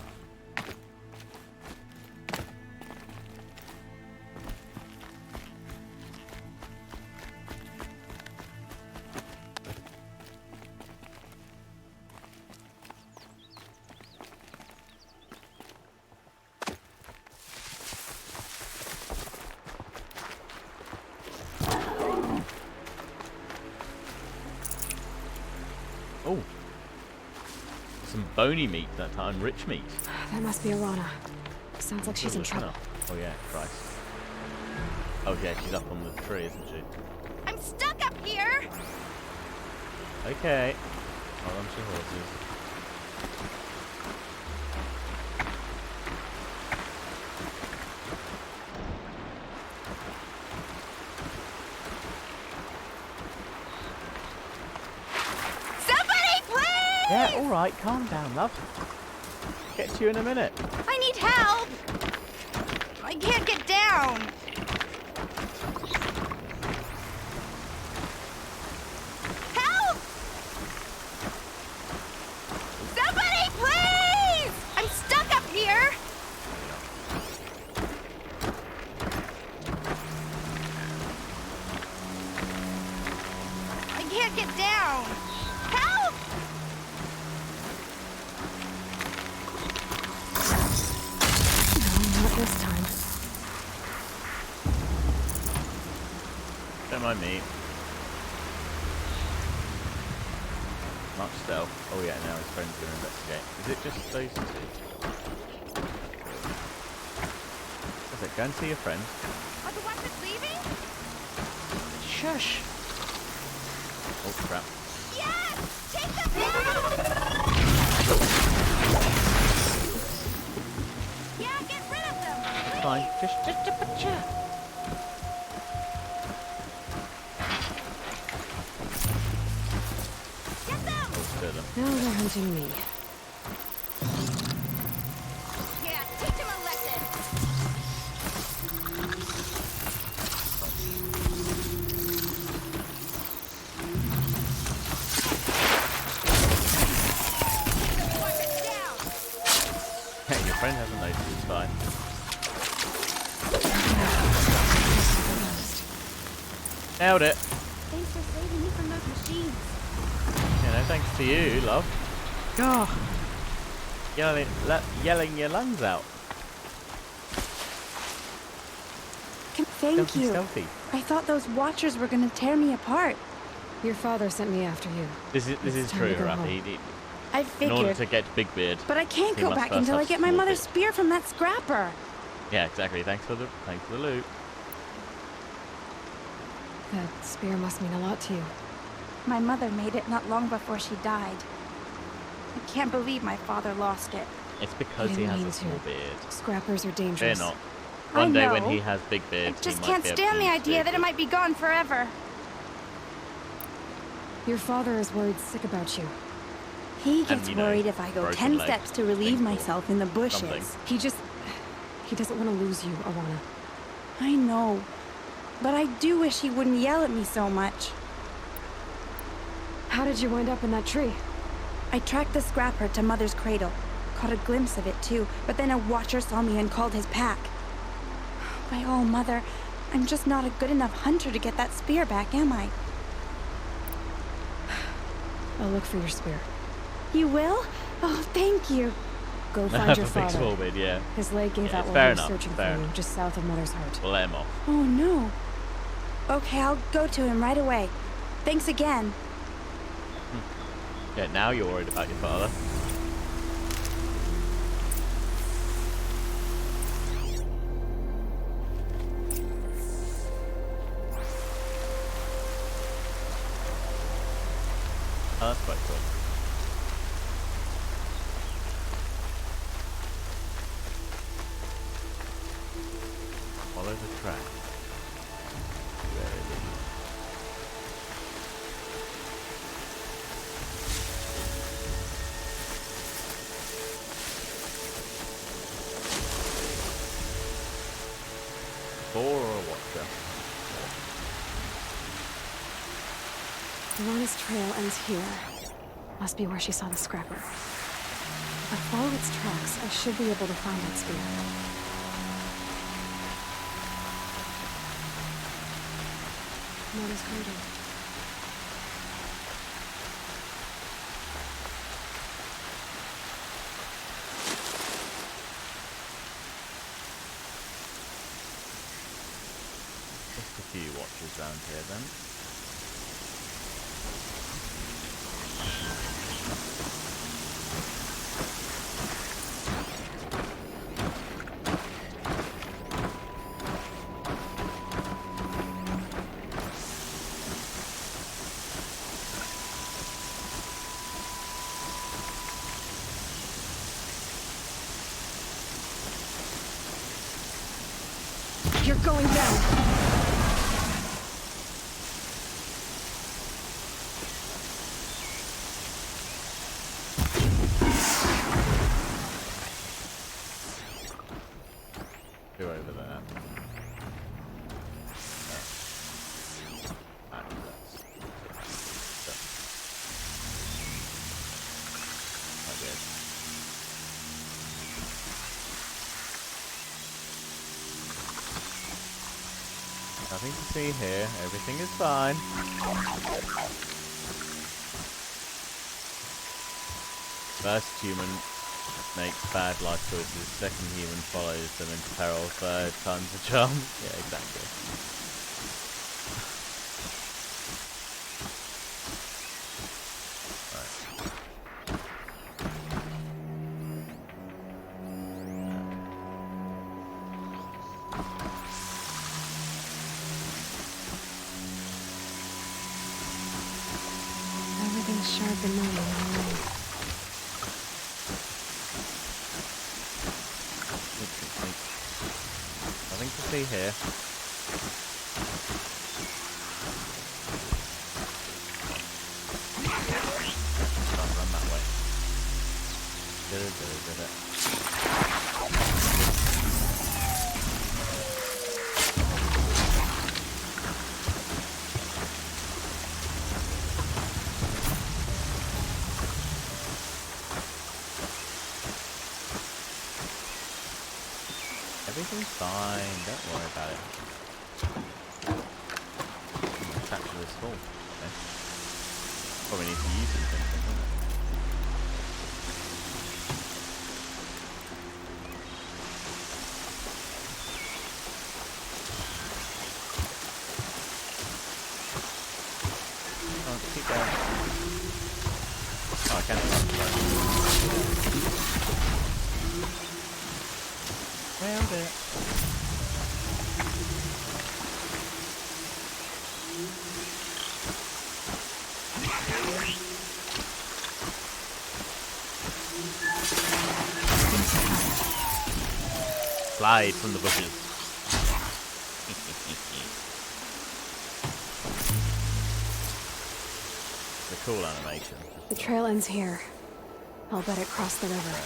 Speaker 1: Oh. Some bony meat that time, rich meat.
Speaker 13: That must be Arana. Sounds like she's in
Speaker 1: Looking
Speaker 13: trouble.
Speaker 1: up. Oh yeah, Christ. Oh yeah, she's up on the tree, isn't she?
Speaker 15: I'm stuck up here!
Speaker 1: Okay. Hold on to your horses.
Speaker 15: Somebody, please!
Speaker 1: Yeah, alright, calm down, love. Get to you in a minute.
Speaker 15: I need help! I can't get down! Help! Somebody, please! I'm stuck up here! I can't get down! Help!
Speaker 13: No, not this time.
Speaker 1: Don't mind me. Much stealth. Oh yeah, now his friend's gonna investigate. Is it just those two? Is it? Go and see your friend.
Speaker 15: Are the weapons leaving?
Speaker 13: Shush.
Speaker 1: Oh crap.
Speaker 15: Yes! Take them down! Yeah, get rid of them!
Speaker 1: It's fine. Just a picture.
Speaker 15: Get them!
Speaker 1: Oh, stir them.
Speaker 13: Now they're hunting me.
Speaker 15: Yeah, teach them a lesson! Weapons down!
Speaker 1: Hey, your friend hasn't noticed. It's fine. Nailed it.
Speaker 15: Thanks for saving me from those machines.
Speaker 1: You know, thanks to you, love. God. Yelling your lungs out.
Speaker 16: Thank you.
Speaker 1: Stealthy.
Speaker 16: I thought those watchers were gonna tear me apart.
Speaker 13: Your father sent me after you.
Speaker 1: This is true, Rafi.
Speaker 16: I
Speaker 1: In order
Speaker 16: figured.
Speaker 1: to get Big Beard.
Speaker 16: But I can't
Speaker 1: he
Speaker 16: go
Speaker 1: must
Speaker 16: back
Speaker 1: first
Speaker 16: until I
Speaker 1: have
Speaker 16: get my
Speaker 1: Small
Speaker 16: mother's
Speaker 1: Beard.
Speaker 16: spear from that scrapper.
Speaker 1: Yeah, exactly. Thanks for the loot.
Speaker 13: That spear must mean a lot to you.
Speaker 16: My mother made it not long before she died. I can't believe my father lost it.
Speaker 1: It's because he has a small beard.
Speaker 13: Scrappers are
Speaker 1: They're
Speaker 13: dangerous.
Speaker 1: not. One day when
Speaker 16: know.
Speaker 1: he has big
Speaker 16: I
Speaker 1: beard,
Speaker 16: just
Speaker 1: he
Speaker 16: can't
Speaker 1: might be able
Speaker 16: stand
Speaker 1: to
Speaker 16: the
Speaker 1: use
Speaker 16: idea
Speaker 1: big
Speaker 16: that it might be gone forever.
Speaker 13: Your father is worried sick about you.
Speaker 16: He
Speaker 1: And,
Speaker 16: gets
Speaker 1: you know,
Speaker 16: worried if I go
Speaker 1: broken
Speaker 16: 10
Speaker 1: leg,
Speaker 16: steps to relieve
Speaker 1: ankle,
Speaker 16: myself in the bushes.
Speaker 1: something.
Speaker 13: He doesn't want to lose you, Alana.
Speaker 16: I know. But I do wish he wouldn't yell at me so much.
Speaker 13: How did you wind up in that tree?
Speaker 16: I tracked the scrapper to Mother's cradle. Caught a glimpse of it too, but then a watcher saw me and called his pack. By all, Mother, I'm just not a good enough hunter to get that spear back, am I?
Speaker 13: I'll look for your spear.
Speaker 16: You will? Oh, thank you.
Speaker 13: Go find your
Speaker 1: For big
Speaker 13: father.
Speaker 1: small beard, yeah.
Speaker 13: His leg gave
Speaker 1: Yeah,
Speaker 13: out
Speaker 1: it's
Speaker 13: while
Speaker 1: fair
Speaker 13: he was
Speaker 1: enough,
Speaker 13: searching
Speaker 1: fair
Speaker 13: for you,
Speaker 1: enough.
Speaker 13: just south of Mother's Heart.
Speaker 1: We'll let him off.
Speaker 16: Oh, no. Okay, I'll go to him right away. Thanks again.
Speaker 1: Yeah, now you're worried about your father. Oh, that's quite cool. Follow the track. Where it is. Boar or a watcher?
Speaker 13: Alana's trail ends here. Must be where she saw the scrapper. If I follow its tracks, I should be able to find that spear. Nora's cradle.
Speaker 1: Just a few watchers around here then.
Speaker 13: You're going down!
Speaker 1: Go over there. Nothing to see here. Everything is fine. First human makes bad life choices. Second human follows them into peril. Third time's a charm. Yeah, exactly.
Speaker 13: Everything's sharp and normal all around.
Speaker 1: Nothing to see here. Can't run that way. Did it. Everything's fine, don't worry about it. Attach to this wall. Okay. Probably need to use something, doesn't it? found it. Slide from the bushes. The cool animation.
Speaker 13: The trail ends here. I'll bet it crossed the river.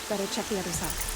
Speaker 13: Better check the other side.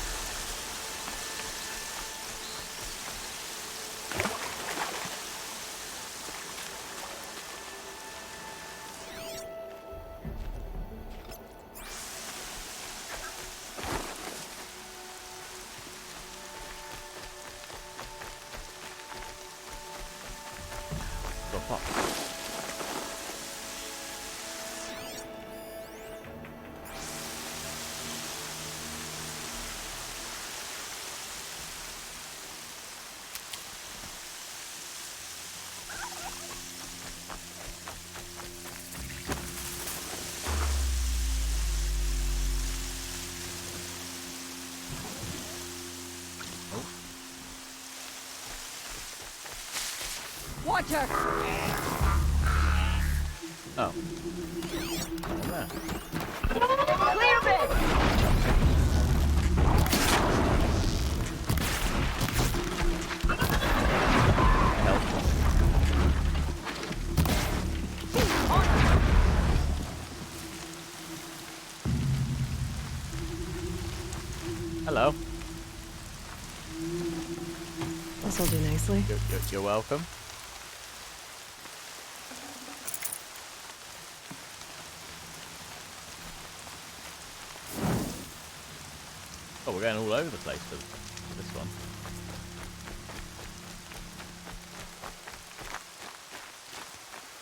Speaker 3: Water!
Speaker 1: Oh. Yeah.
Speaker 3: Clear it!
Speaker 1: Hello.
Speaker 13: This'll do nicely.
Speaker 1: You're welcome. Oh, we're going all over the place for this one.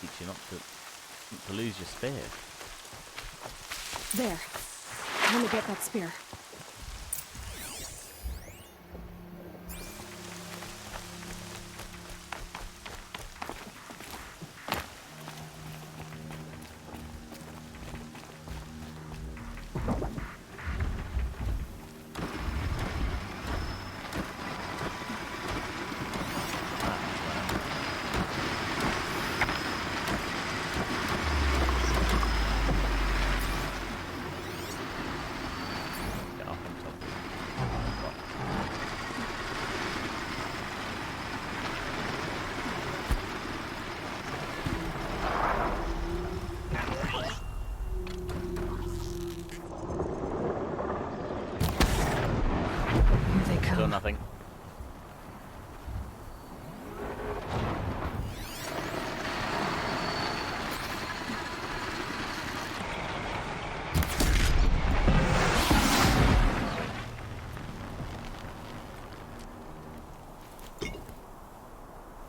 Speaker 1: Teach you not to lose your spear.
Speaker 13: There. I'm gonna get that spear.
Speaker 1: Still nothing.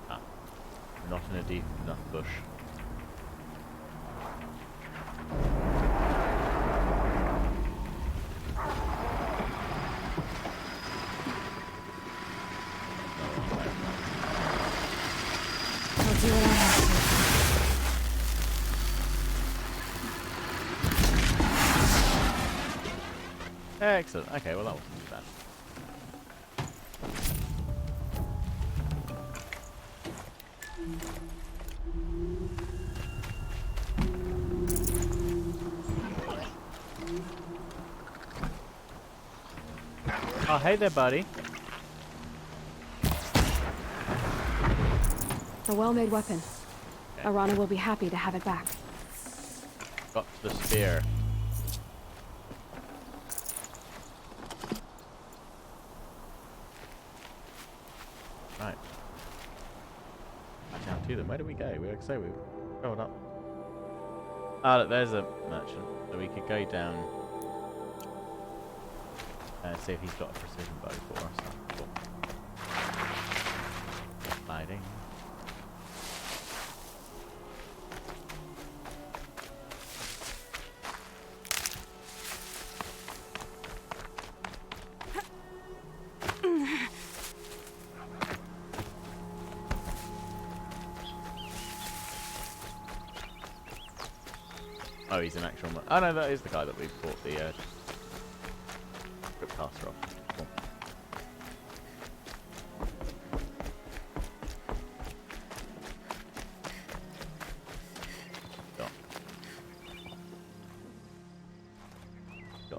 Speaker 1: Ah, not in a deep enough bush.
Speaker 13: Do what I have
Speaker 1: to. Excellent. Okay, well that wasn't too bad. Oh, hey there, buddy.
Speaker 13: A well-made weapon. Okay. Arana will be happy to have it back.
Speaker 1: Got the spear. Right. Back down to them. Where do we go? We like I say we rolled up. Ah, look, there's a merchant. So we could go down and see if he's got a precision bow for us. Cool. Sliding. Oh, he's an actual... Oh, no, that is the guy that we bought the... Caster off. Cool.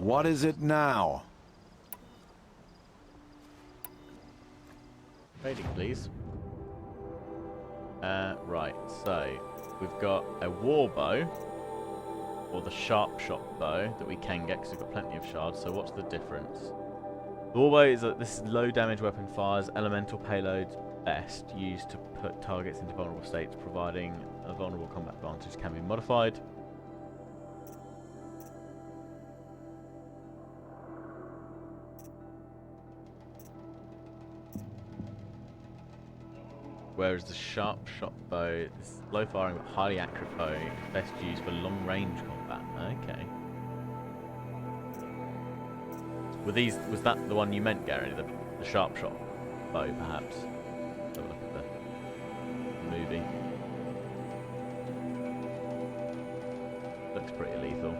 Speaker 17: What is it now?
Speaker 1: Trading, please. Right, so we've got a war bow, or the sharp shot bow that we can get because we've got plenty of shards. So what's the difference? The war bow is that this low damage weapon fires elemental payloads best, used to put targets into vulnerable states, providing a vulnerable combat advantage can be modified. Whereas the sharp shot bow, this low firing but highly accurate bow, is best used for long range combat. Okay. Was that the one you meant, Gary? The sharp shot bow, perhaps? Let's have a look at the movie. Looks pretty lethal.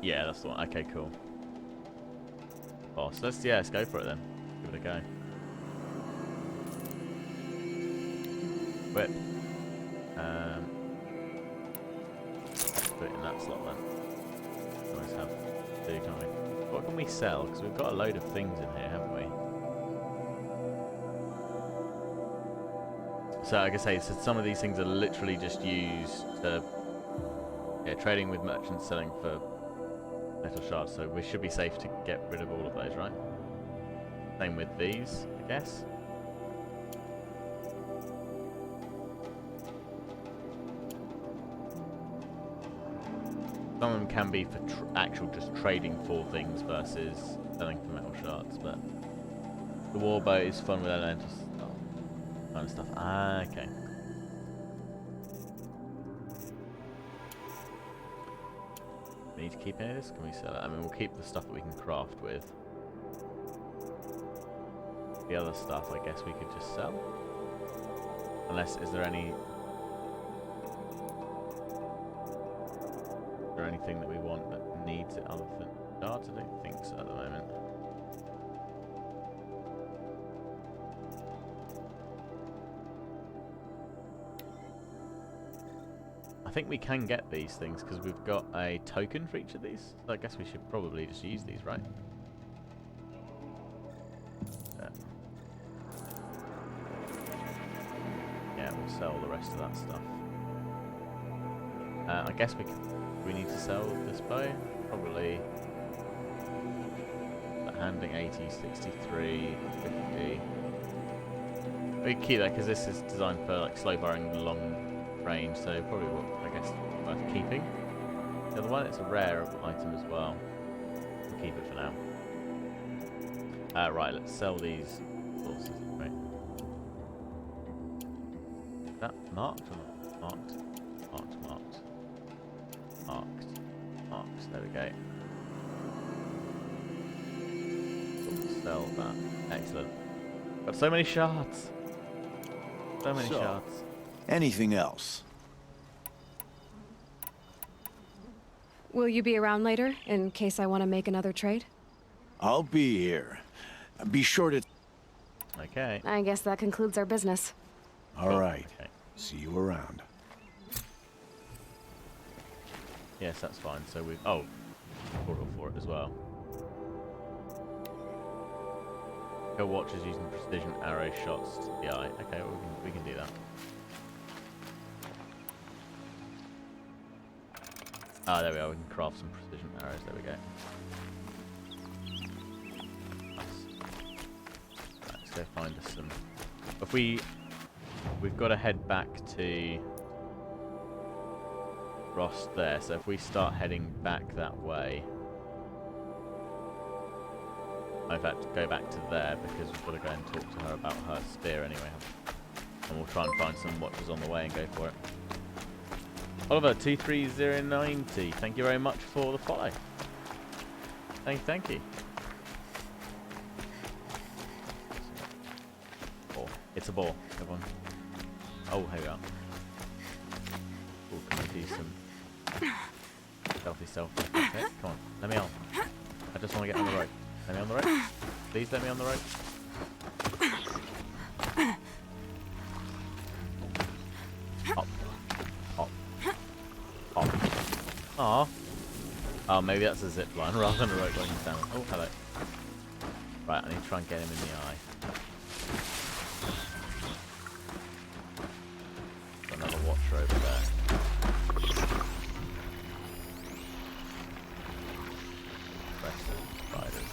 Speaker 1: Yeah, that's the one. Okay, cool. Boss. Let's go for it then. Give it a go. Whip. Put it in that slot then. Always have two, can't we? What can we sell? Because we've got a load of things in here, haven't we? So like I say, so some of these things are literally just used to trading with merchants, selling for metal shards, so we should be safe to get rid of all of those, right? Same with these, I guess. Some of them can be for actual just trading for things versus selling for metal shards, but the warbow is fun with elemental kind of stuff. Ah, okay. Need to keep any of this? Can we sell it? I mean, we'll keep the stuff that we can craft with. The other stuff, I guess we could just sell. Unless, is there anything that we want that needs it other than shards? I don't think so at the moment. I think we can get these things because we've got a token for each of these. So I guess we should probably just use these, right? Yeah, we'll sell the rest of that stuff. I guess we need to sell this bow. Probably the handling 80, 63, 50. We can keep that because this is designed for like slow firing long range, so probably I guess worth keeping. The other one, it's a rare item as well. We'll keep it for now. Right, let's sell these horses. Right. Is that marked or not? Marked. Marked. Marked. Marked. Marked. There we go. We'll sell that. Excellent. Got so many shards. So many shards.
Speaker 17: Anything else?
Speaker 13: Will you be around later, in case I want to make another trade?
Speaker 17: I'll be here. Be sure to...
Speaker 1: Okay.
Speaker 13: I guess that concludes our business.
Speaker 17: All right. Okay. See you around.
Speaker 1: Yes, that's fine. So we've... Oh, portal for it as well. Her watch is using precision arrow shots to the eye. Okay, well, we can do that. Ah, there we are. We can craft some precision arrows. There we go. Nice. Right, let's go find us some. We've got to head back to Ross there. So if we start heading back that way, in fact, go back to there because we've got to go and talk to her about her spear anyway. And we'll try and find some watches on the way and go for it. Oliver 23090, thank you very much for the follow. Thank you. Ball. It's a ball, everyone. Oh, here we are. Oh, can we do some selfie? Okay, come on, let me on. I just want to get on the road. Let me on the road. Please let me on the road. Hop. Hop. Hop. Aww. Oh, maybe that's a zip line rather than a rope going down. Oh, hello. Right, I need to try and get him in the eye. Got another watcher over there. Spiders.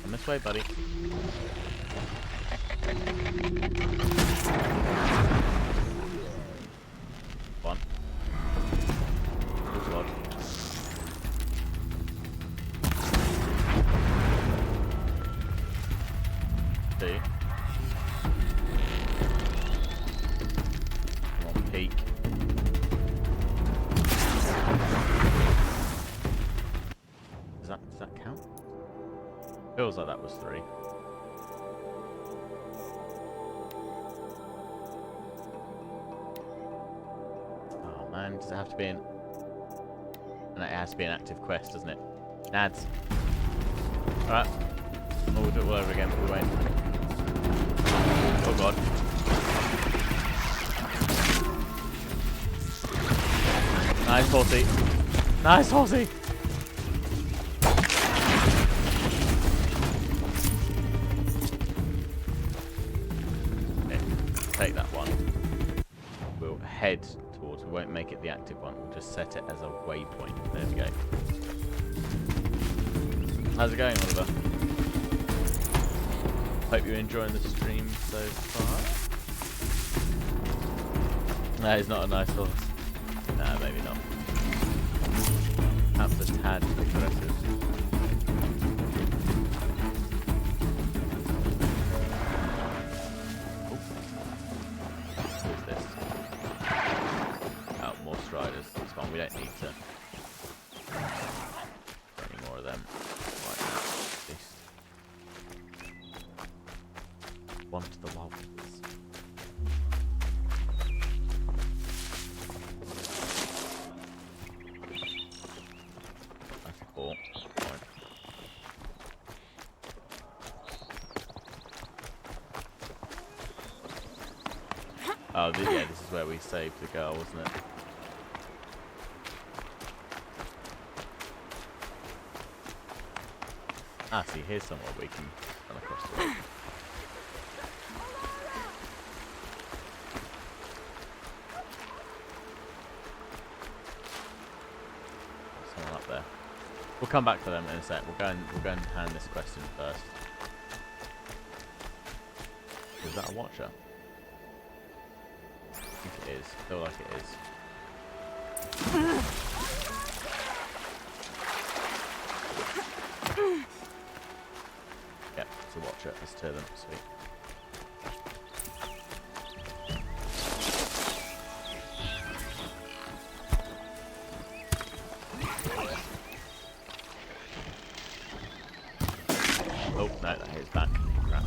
Speaker 1: Come this way, buddy. One. Blood. Two. Come on, peek. Does that count? Feels like that was 3. Oh man, does it have to be an... And it has to be an active quest, doesn't it? Nads. Alright. Oh, we'll do it all over again, but we won't. Oh god. Nice horsey. Nice horsey! Take that one. We'll head towards, we won't make it the active one, we'll just set it as a waypoint. There we go. How's it going, Oliver? Hope you're enjoying the stream so far. That is not a nice horse. Nah, maybe not. Perhaps a tad aggressive. We don't need to any more of them right now, at least. One to the wild. That's cool. Right. Oh, yeah, this is where we saved the girl, wasn't it? Ah, see, here's somewhere we can run across the road. Someone up there. We'll come back to them in a sec. We'll go and hand this question first. Is that a watcher? I think it is. I feel like it is. Yep, it's a watcher. Let's tear them. Sweet. Oh, no, that hits back. Crap.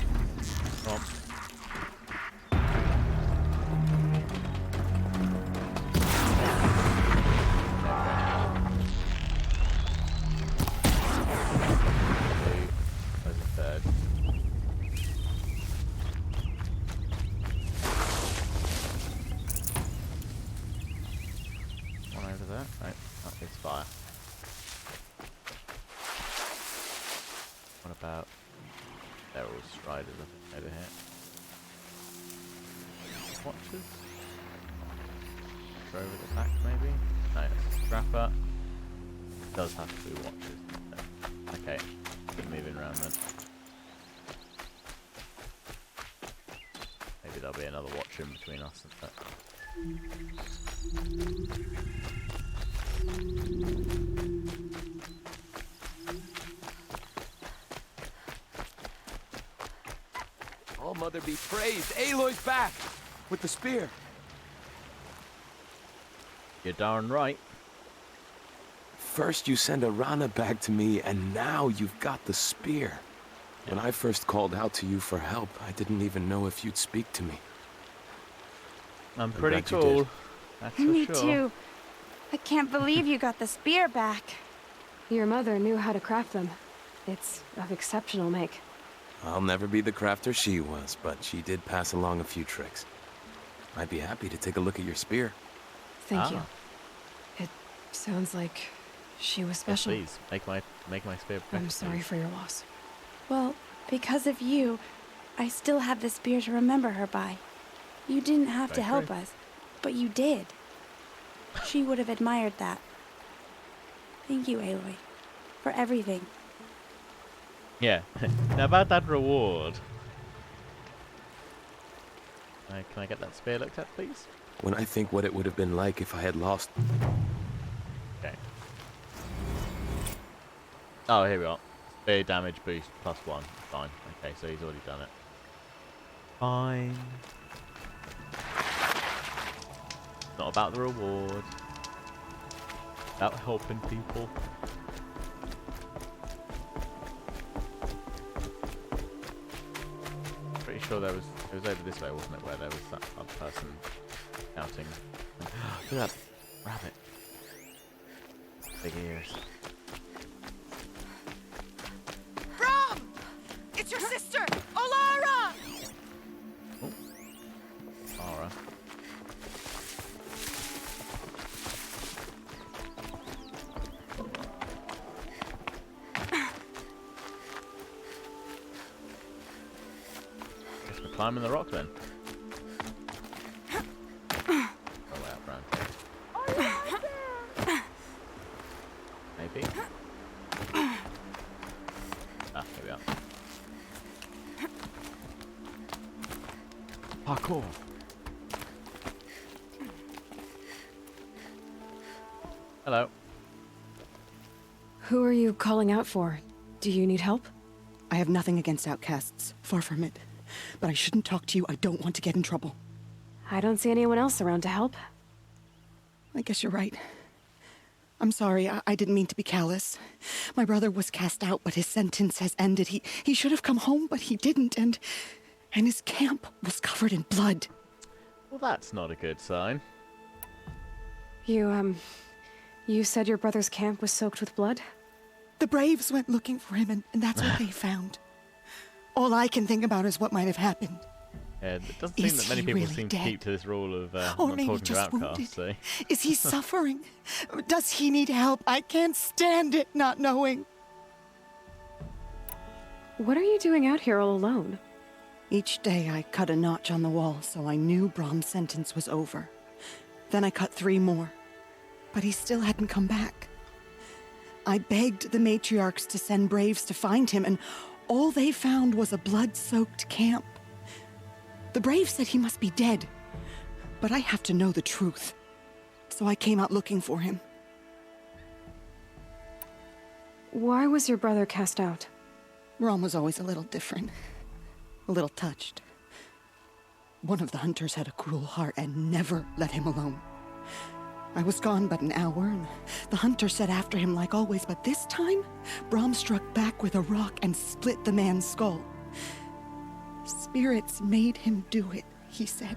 Speaker 1: Come on. Over here. Watchers? Throw over the back, maybe? No, it's a scrapper. It does have to be watchers. Okay, keep moving around then. Maybe there'll be another watcher in between us and that.
Speaker 12: Mother be praised. Aloy's back with the spear.
Speaker 1: You're darn right.
Speaker 12: First you send Arana back to me, and now you've got the spear. Yeah. When I first called out to you for help, I didn't even know if you'd speak to me.
Speaker 1: I'm pretty cool. That's for
Speaker 16: Me
Speaker 1: sure.
Speaker 16: too. I can't believe you got the spear back.
Speaker 13: Your mother knew how to craft them. It's of exceptional make.
Speaker 12: I'll never be the crafter she was, but she did pass along a few tricks. I'd be happy to take a look at your spear.
Speaker 13: Thank you. It sounds like she was special.
Speaker 1: Yes, please. Make my spear better,
Speaker 13: I'm sorry
Speaker 1: please.
Speaker 13: for your loss.
Speaker 16: Well, because of you, I still have the spear to remember her by. You didn't have to
Speaker 1: Very
Speaker 16: help
Speaker 1: true.
Speaker 16: us, but you did. She would have admired that. Thank you, Aloy, for everything.
Speaker 1: Yeah. Now about that reward. Can I get that spear looked at, please?
Speaker 12: When I think what it would have been like if I had lost...
Speaker 1: Okay. Oh, here we are. Spear damage boost +1. Fine. Okay, so he's already done it. Fine. It's not about the reward. It's about helping people. Pretty sure it was over this way, wasn't it, where there was that other person shouting. Look at that rabbit. Big ears.
Speaker 15: Brom! It's your sister, Olara!
Speaker 1: Oh. Nora. Guess we're climbing the rock then. Oh, way up round here. Maybe. Ah, here we are. Parkour. Hello.
Speaker 13: Who are you calling out for? Do you need help?
Speaker 18: I have nothing against outcasts. Far from it. But I shouldn't talk to you. I don't want to get in trouble.
Speaker 13: I don't see anyone else around to help.
Speaker 18: I guess you're right. I'm sorry. I didn't mean to be callous. My brother was cast out, but his sentence has ended. He should have come home, but he didn't, and his camp was covered in blood.
Speaker 1: Well, that's not a good sign.
Speaker 13: You said your brother's camp was soaked with blood?
Speaker 18: The Braves went looking for him, and that's what they found. All I can think about is what might have happened.
Speaker 1: Yeah, it doesn't seem that many people
Speaker 18: really
Speaker 1: seem
Speaker 18: dead?
Speaker 1: to keep to this rule of
Speaker 18: Or
Speaker 1: not
Speaker 18: maybe
Speaker 1: talking to
Speaker 18: just
Speaker 1: outcasts.
Speaker 18: wounded.
Speaker 1: So.
Speaker 18: Is he suffering? Does he need help? I can't stand it not knowing.
Speaker 13: What are you doing out here all alone?
Speaker 18: Each day I cut a notch on the wall so I knew Brom's sentence was over. Then I cut 3 more. But he still hadn't come back. I begged the matriarchs to send Braves to find him, and all they found was a blood-soaked camp. The Braves said he must be dead, but I have to know the truth. So I came out looking for him.
Speaker 13: Why was your brother cast out?
Speaker 18: Brom was always a little different. A little touched. One of the hunters had a cruel heart and never let him alone. I was gone but an hour, and the hunter set after him like always, but this time, Brom struck back with a rock and split the man's skull. Spirits made him do it, he said.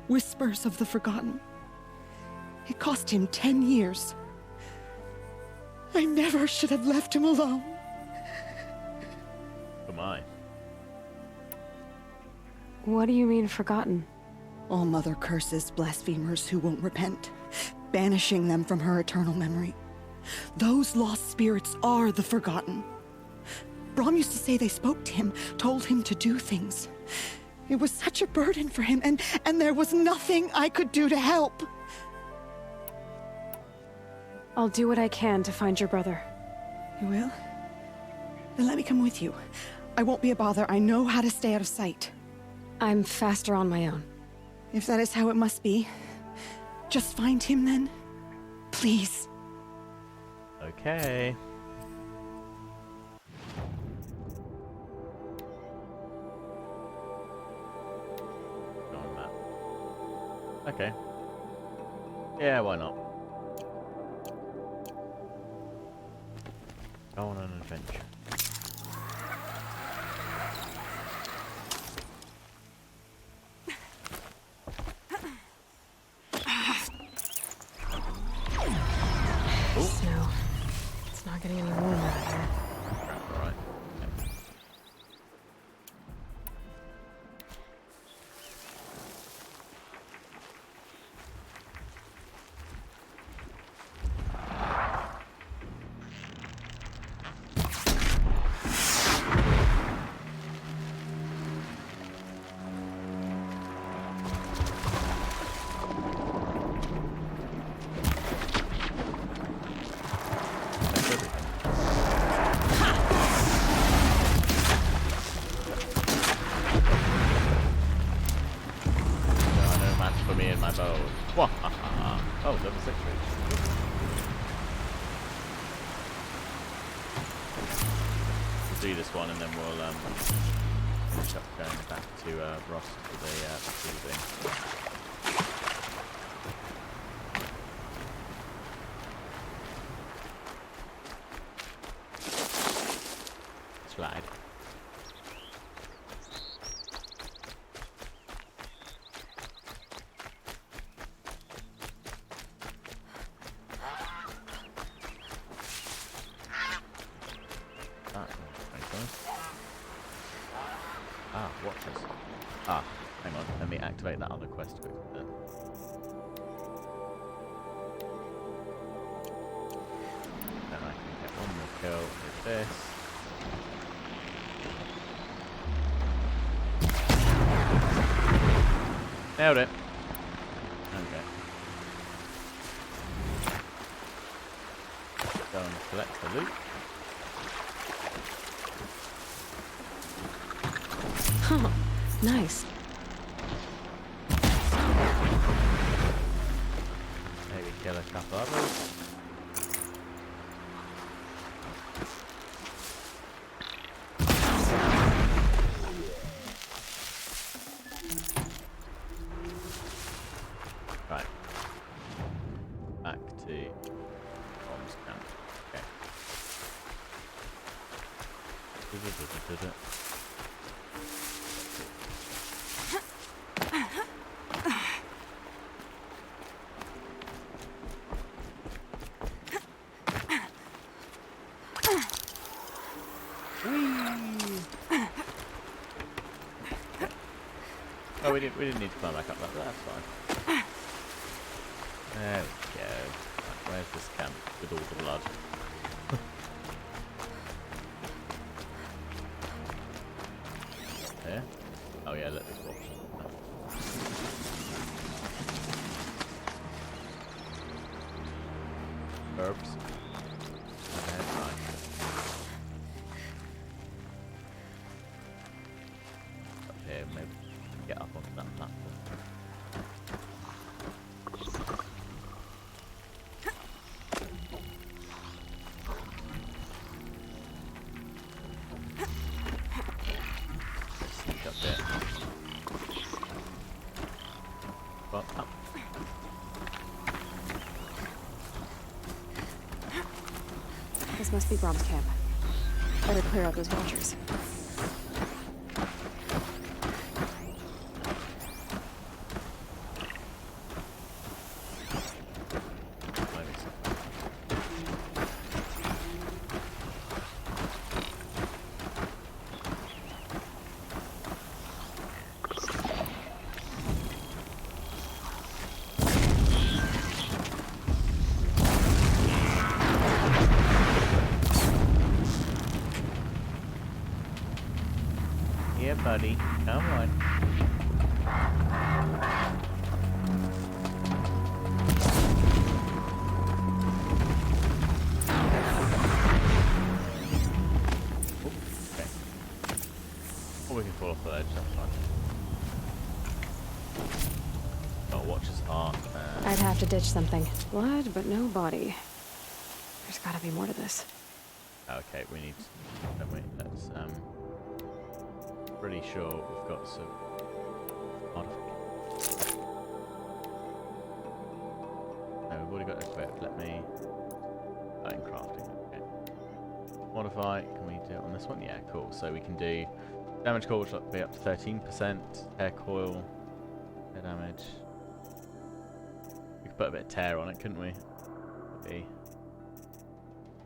Speaker 18: Whispers of the forgotten. It cost him 10 years. I never should have left him alone.
Speaker 1: Oh my.
Speaker 13: What do you mean, forgotten?
Speaker 18: All Mother curses blasphemers who won't repent, banishing them from her eternal memory. Those lost spirits are the forgotten. Brom used to say they spoke to him, told him to do things. It was such a burden for him, and there was nothing I could do to help.
Speaker 13: I'll do what I can to find your brother.
Speaker 18: You will? Then let me come with you. I won't be a bother. I know how to stay out of sight.
Speaker 13: I'm faster on my own.
Speaker 18: If that is how it must be, just find him then. Please.
Speaker 1: Okay. Go on that. Okay. Yeah, why not? Go on an adventure.
Speaker 13: snow. It's not getting any warmer out here.
Speaker 1: Alright. Oh, level 6 reach. We'll do this one and then we'll finish up going back to Ross for the proving. Slide. Watches. Hang on, let me activate that other quest quickly then. Then I can get one more kill with this. Nailed it. Okay. Go and collect the loot.
Speaker 13: Huh, nice.
Speaker 1: Maybe kill a couple others. Right. Back to bombs camp. Okay. Oh, we didn't need to climb back up that, but that's fine. There we go. Right, where's this camp with all the blood? There? Oh yeah, let this watch. Herbs. Okay, right. Up here, maybe. Get up onto that platform. Sneak up there. Well, up.
Speaker 13: This must be Brom's camp. Better clear out those vultures.
Speaker 1: Yeah, buddy. Come on. Okay. Or we can fall off the ledge, that's fine. Oh, watch his heart.
Speaker 13: I'd have to ditch something. Blood, but no body. There's gotta be more to this.
Speaker 1: Okay, we need... Don't we? Let's, pretty sure we've got some modifications. No, we've already got it equipped. Let me... in crafting. Okay. Modify. Can we do it on this one? Yeah, cool. So we can do damage core, which will be up to 13%. Tear coil. Tear damage. We could put a bit of tear on it, couldn't we? That'd be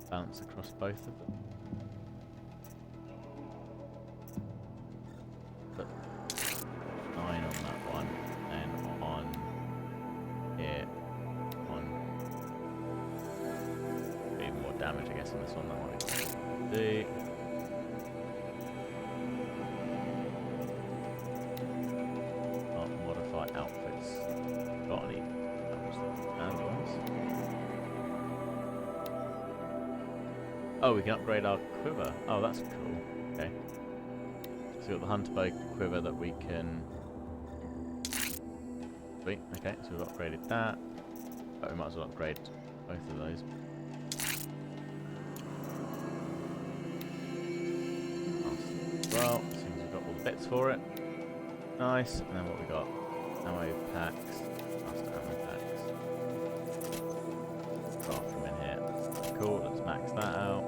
Speaker 1: bounce across both of them. Put 9 on that one, and on here, on even more damage, I guess, on this one. That might be do. Modify outfits. Got any? Oh, we can upgrade our quiver. Oh, that's cool. Okay. So we've got the hunter bow quiver that we can... Sweet. Okay, so we've upgraded that. But we might as well upgrade both of those. Well, as soon as we've got all the bits for it. Nice. And then what we got? Ammo packs. Faster ammo packs. Craft them in here. Cool, let's max that out.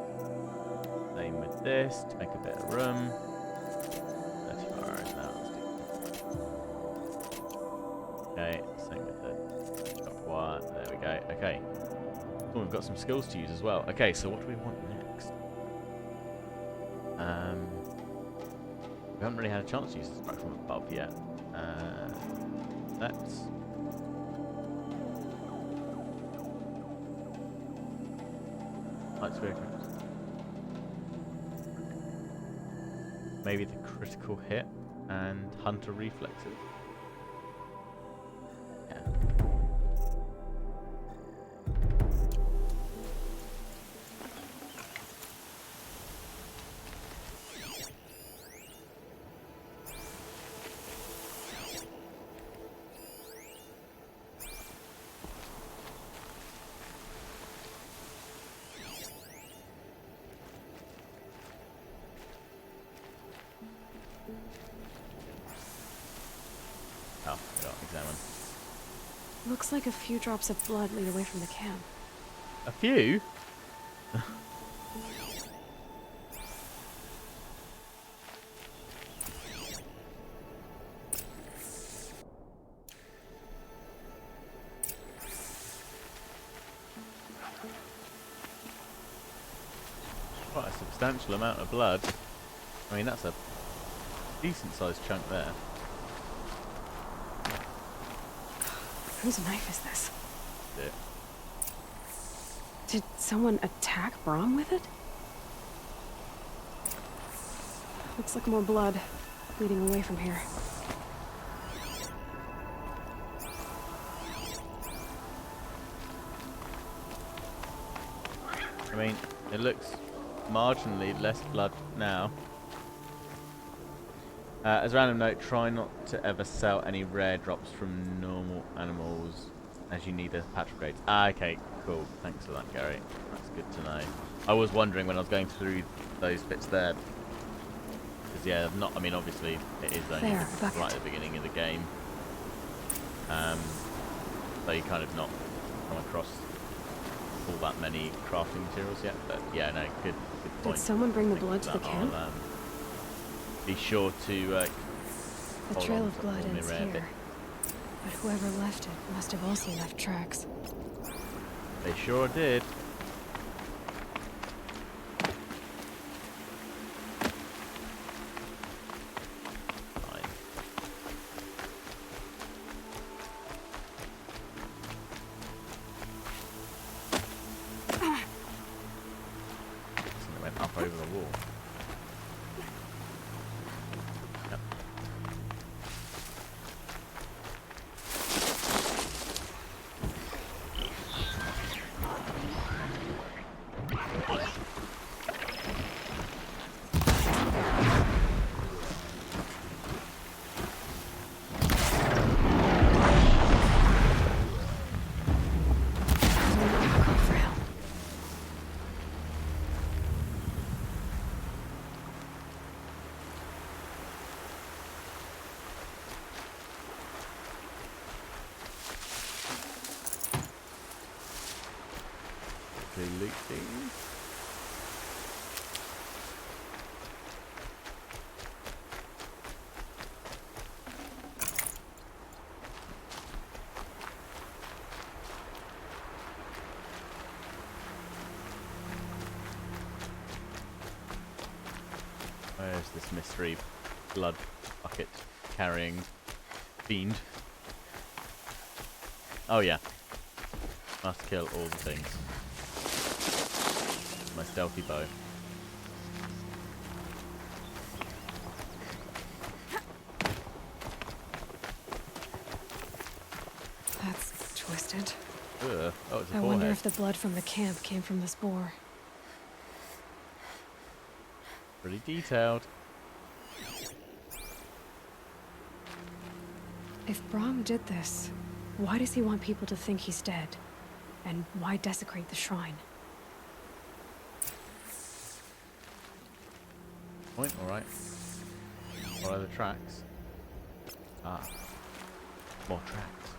Speaker 1: Same with this to make a bit of room. 35 arrows now. Okay, same with the top wire. There we go. Okay. Oh, we've got some skills to use as well. Okay, so what do we want next? We haven't really had a chance to use this back from above yet. Let's... Maybe the critical hit and hunter reflexes. Yeah. Oh, we don't examine.
Speaker 13: Looks like a few drops of blood lead away from the camp.
Speaker 1: A few? Quite a substantial amount of blood. I mean, that's a decent sized chunk there.
Speaker 13: Whose knife is this?
Speaker 1: It.
Speaker 13: Did someone attack Brom with it? Looks like more blood leading away from here.
Speaker 1: I mean, it looks marginally less blood now. As a random note, try not to ever sell any rare drops from normal animals as you need a patch upgrades. Ah, okay, cool. Thanks for that, Gary. That's good to know. I was wondering when I was going through those bits there. Because, yeah, not. I mean, obviously, it is only right at the beginning of the game. So you kind of not come across all that many crafting materials yet. But, yeah, no, good point.
Speaker 13: Did someone bring the blood to the camp?
Speaker 1: Be sure to
Speaker 13: the trail of blood ends here, but whoever left it must have also left tracks.
Speaker 1: They sure did. Fine. Something went up over the wall. Loot things. There's this mystery blood bucket carrying fiend. Oh yeah. Must kill all the things. My stealthy bow.
Speaker 13: That's twisted.
Speaker 1: Ugh. Oh, it's a
Speaker 13: I
Speaker 1: forehead.
Speaker 13: wonder if the blood from the camp came from this boar.
Speaker 1: Pretty detailed.
Speaker 13: If Brahm did this, why does he want people to think he's dead? And why desecrate the shrine?
Speaker 1: Point, alright. Follow the tracks. Ah. More tracks.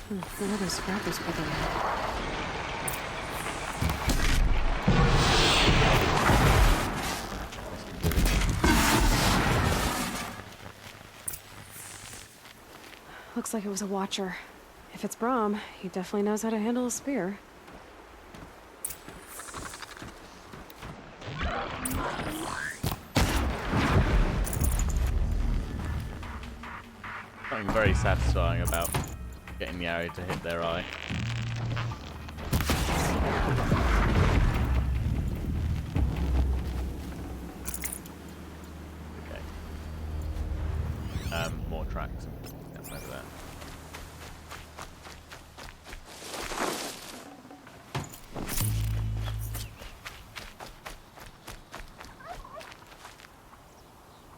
Speaker 13: What are those scrappers picking up? Looks like it was a watcher. If it's Brahm, he definitely knows how to handle a spear.
Speaker 1: Something very satisfying about getting the arrow to hit their eye. Okay. More tracks. That's over there.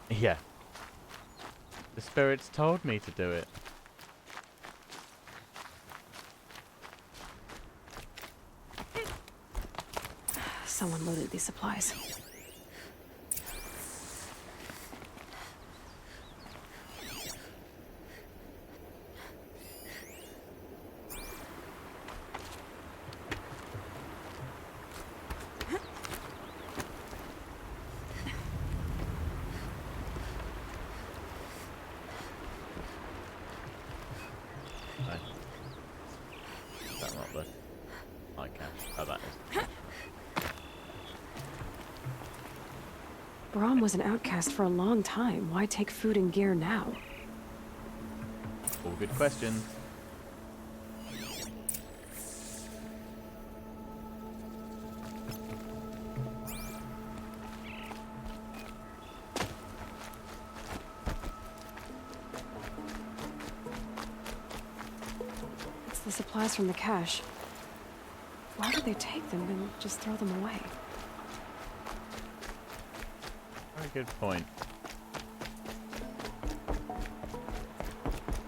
Speaker 1: Yeah. The spirits told me to do it.
Speaker 13: Someone loaded these supplies.
Speaker 1: That's not the outcast. Oh, that is.
Speaker 13: Brahm was an outcast for a long time. Why take food and gear now?
Speaker 1: All good questions.
Speaker 13: It's the supplies from the cache. Why would they take them and just throw them away?
Speaker 1: Very good point.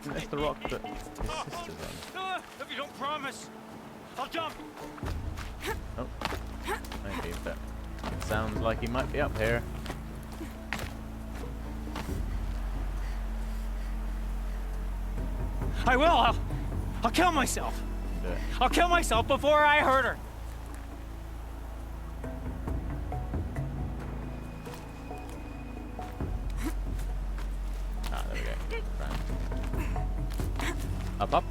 Speaker 1: Isn't this the rock that his sister's on?
Speaker 11: If you don't promise, I'll jump.
Speaker 1: Oh, maybe, but it sounds like he might be up here.
Speaker 11: I will. I'll kill myself.
Speaker 1: Do it.
Speaker 11: I'll kill myself before I hurt her.
Speaker 1: Ah, there we go. Right. Up.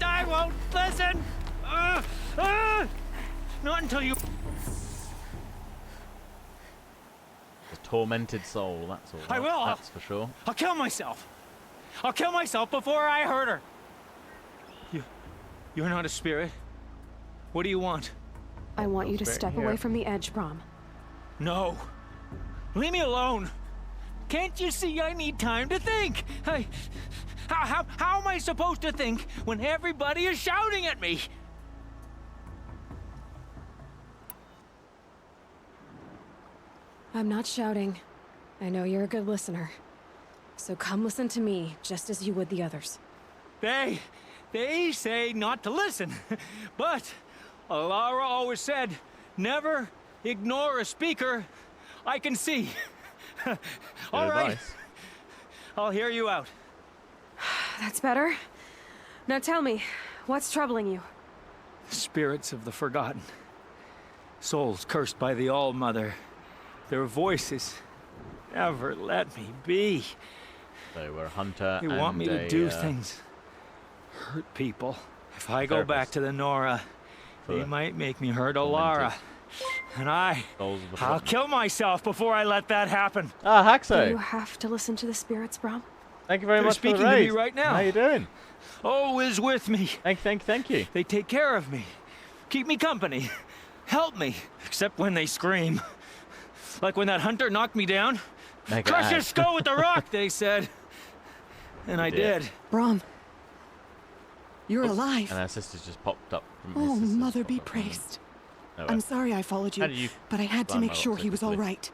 Speaker 11: I won't listen. Not until you.
Speaker 1: A tormented soul, that's all.
Speaker 11: I will.
Speaker 1: That's for sure.
Speaker 11: I'll kill myself. I'll kill myself before I hurt her. You're not a spirit. What do you want?
Speaker 13: I want you to step away from the edge, Brahm.
Speaker 11: No. Leave me alone. Can't you see I need time to think? How am I supposed to think when everybody is shouting at me?
Speaker 13: I'm not shouting. I know you're a good listener. So come listen to me, just as you would the others.
Speaker 11: They say not to listen, but Alara always said, never ignore a speaker I can see. All right, I'll hear you out.
Speaker 13: That's better. Now tell me, what's troubling you?
Speaker 11: Spirits of the forgotten. Souls cursed by the All-Mother. Their voices never let me be.
Speaker 1: They were a hunter.
Speaker 11: They want me to do things. Hurt people. If I go back to the Nora, they might make me hurt Alara. And I'll kill myself before I let that happen.
Speaker 1: Ah,
Speaker 13: Do
Speaker 1: Haxo.
Speaker 13: you have to listen to the spirits, Brom?
Speaker 1: Thank you very
Speaker 11: They're
Speaker 1: much for the
Speaker 11: speaking to me
Speaker 1: raid.
Speaker 11: right now.
Speaker 1: How you doing?
Speaker 11: Oh is with me.
Speaker 1: Thank you.
Speaker 11: They take care of me. Keep me company. Help me. Except when they scream. Like when that hunter knocked me down. Crush his skull with the rock, they said. And I did.
Speaker 18: Brom. You're alive.
Speaker 1: And our sister's just popped up from
Speaker 18: Oh, Mother be praised. I'm sorry I followed you, but I had to make sure he was all right.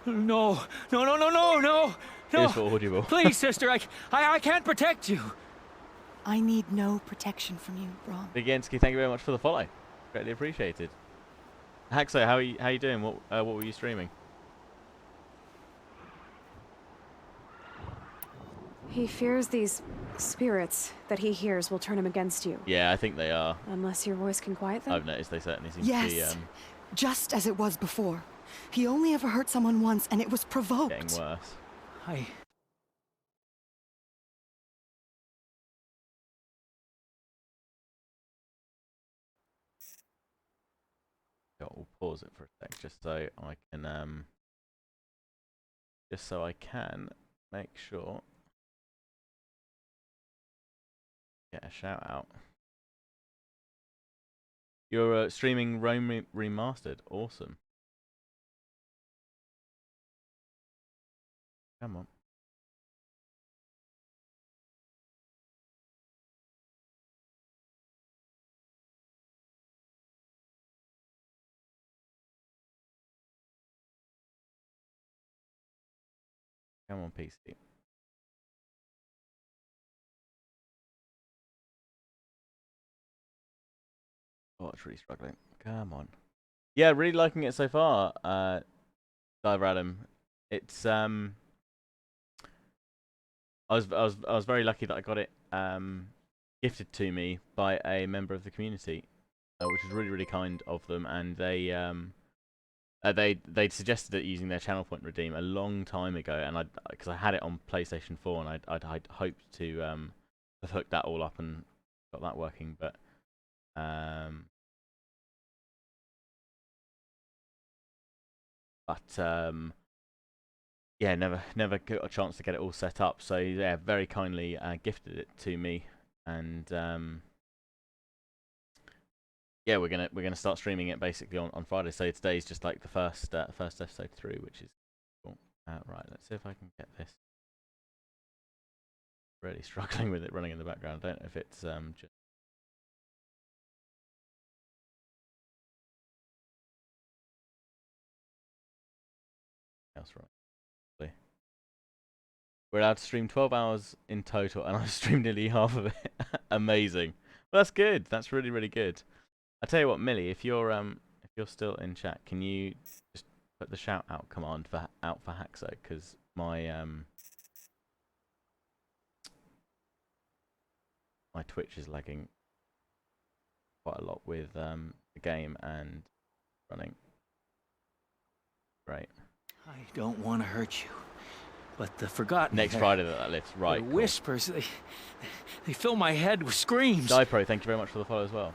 Speaker 11: No.
Speaker 1: It is for audible.
Speaker 11: Please, sister, I can't protect you.
Speaker 18: I need no protection from you, Brom.
Speaker 1: Bigensky, thank you very much for the follow. Greatly appreciated. Haxo, how you doing? What were you streaming?
Speaker 13: He fears these spirits that he hears will turn him against you.
Speaker 1: Yeah, I think they are.
Speaker 13: Unless your voice can quiet them?
Speaker 1: I've noticed they certainly seem
Speaker 18: Yes,
Speaker 1: to be
Speaker 18: just as it was before. He only ever hurt someone once, and it was provoked.
Speaker 1: getting worse. We'll pause it for a sec, just so I can make sure get a shout out. You're streaming Rome Remastered. Awesome. Come on. Come on, PC. Oh, it's really struggling. Come on. Yeah, really liking it so far. Dive Adam. It's I was very lucky that I got it gifted to me by a member of the community, which was really kind of them, and they'd suggested it using their channel point redeem a long time ago, and because I had it on PlayStation 4, and I'd hoped to have hooked that all up and got that working, but yeah, never got a chance to get it all set up. So yeah, very kindly gifted it to me, and yeah, we're gonna start streaming it basically on Friday. So today's just like the first episode through, which is cool. Right, let's see if I can get this. Really struggling with it running in the background. I don't know if it's just. Else right. We're allowed to stream 12 hours in total, and I've streamed nearly half of it. Amazing. Well, that's good. That's really good. I tell you what, Millie, if you're still in chat, can you just put the shout out command out for Haxo, because my my Twitch is lagging quite a lot with the game and running. Great.
Speaker 11: I don't want to hurt you, but the forgotten.
Speaker 1: Next Friday that lifts, right?
Speaker 11: The whispers, they fill my head with screams.
Speaker 1: Pro, thank you very much for the follow as well.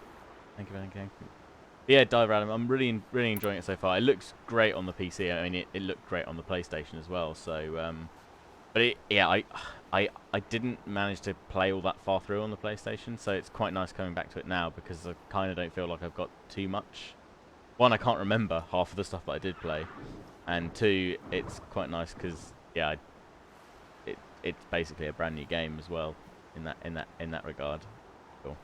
Speaker 1: Thank you, thank you. Yeah, Dive Random, I'm really enjoying it so far. It looks great on the PC. I mean, it looked great on the PlayStation as well. So, but I didn't manage to play all that far through on the PlayStation, so it's quite nice coming back to it now because I kind of don't feel like I've got too much. One, I can't remember half of the stuff that I did play, and two, it's quite nice because yeah, it's basically a brand new game as well in that regard. Cool.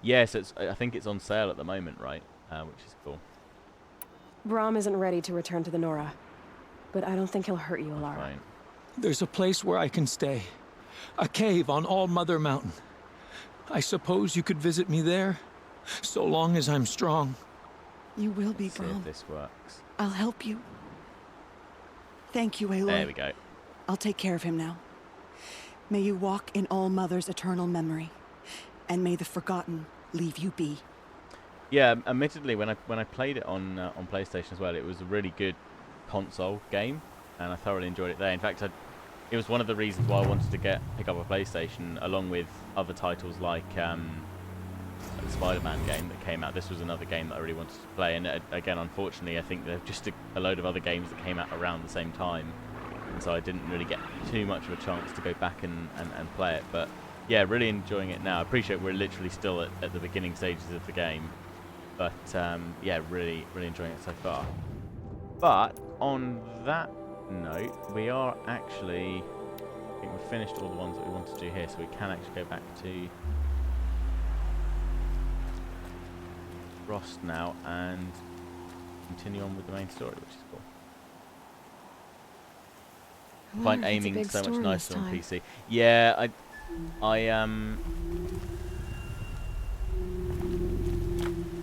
Speaker 1: Yes, I think it's on sale at the moment, right? Which is cool.
Speaker 13: Brom isn't ready to return to the Nora, but I don't think he'll hurt you, Alara.
Speaker 1: Fine.
Speaker 11: There's a place where I can stay. A cave on All Mother Mountain. I suppose you could visit me there, so long as I'm strong.
Speaker 18: You will be,
Speaker 1: Let's see
Speaker 18: Brom.
Speaker 1: if this works.
Speaker 18: I'll help you. Thank you, Aloy.
Speaker 1: There we go.
Speaker 18: I'll take care of him now. May you walk in All Mother's eternal memory, and may the forgotten leave you be.
Speaker 1: Yeah, admittedly, when I played it on PlayStation as well, it was a really good console game, and I thoroughly enjoyed it there. In fact, it was one of the reasons why I wanted to pick up a PlayStation, along with other titles like Spider-Man game that came out. This was another game that I really wanted to play, and again, unfortunately, I think there's just a load of other games that came out around the same time, and so I didn't really get too much of a chance to go back and play it. But yeah, really enjoying it now. I appreciate we're literally still at the beginning stages of the game, but yeah, really enjoying it so far. But on that note, we are actually, I think we've finished all the ones that we want to do here, so we can actually go back to Frost now and continue on with the main story, which is cool. I find aiming so much nicer on PC. Yeah,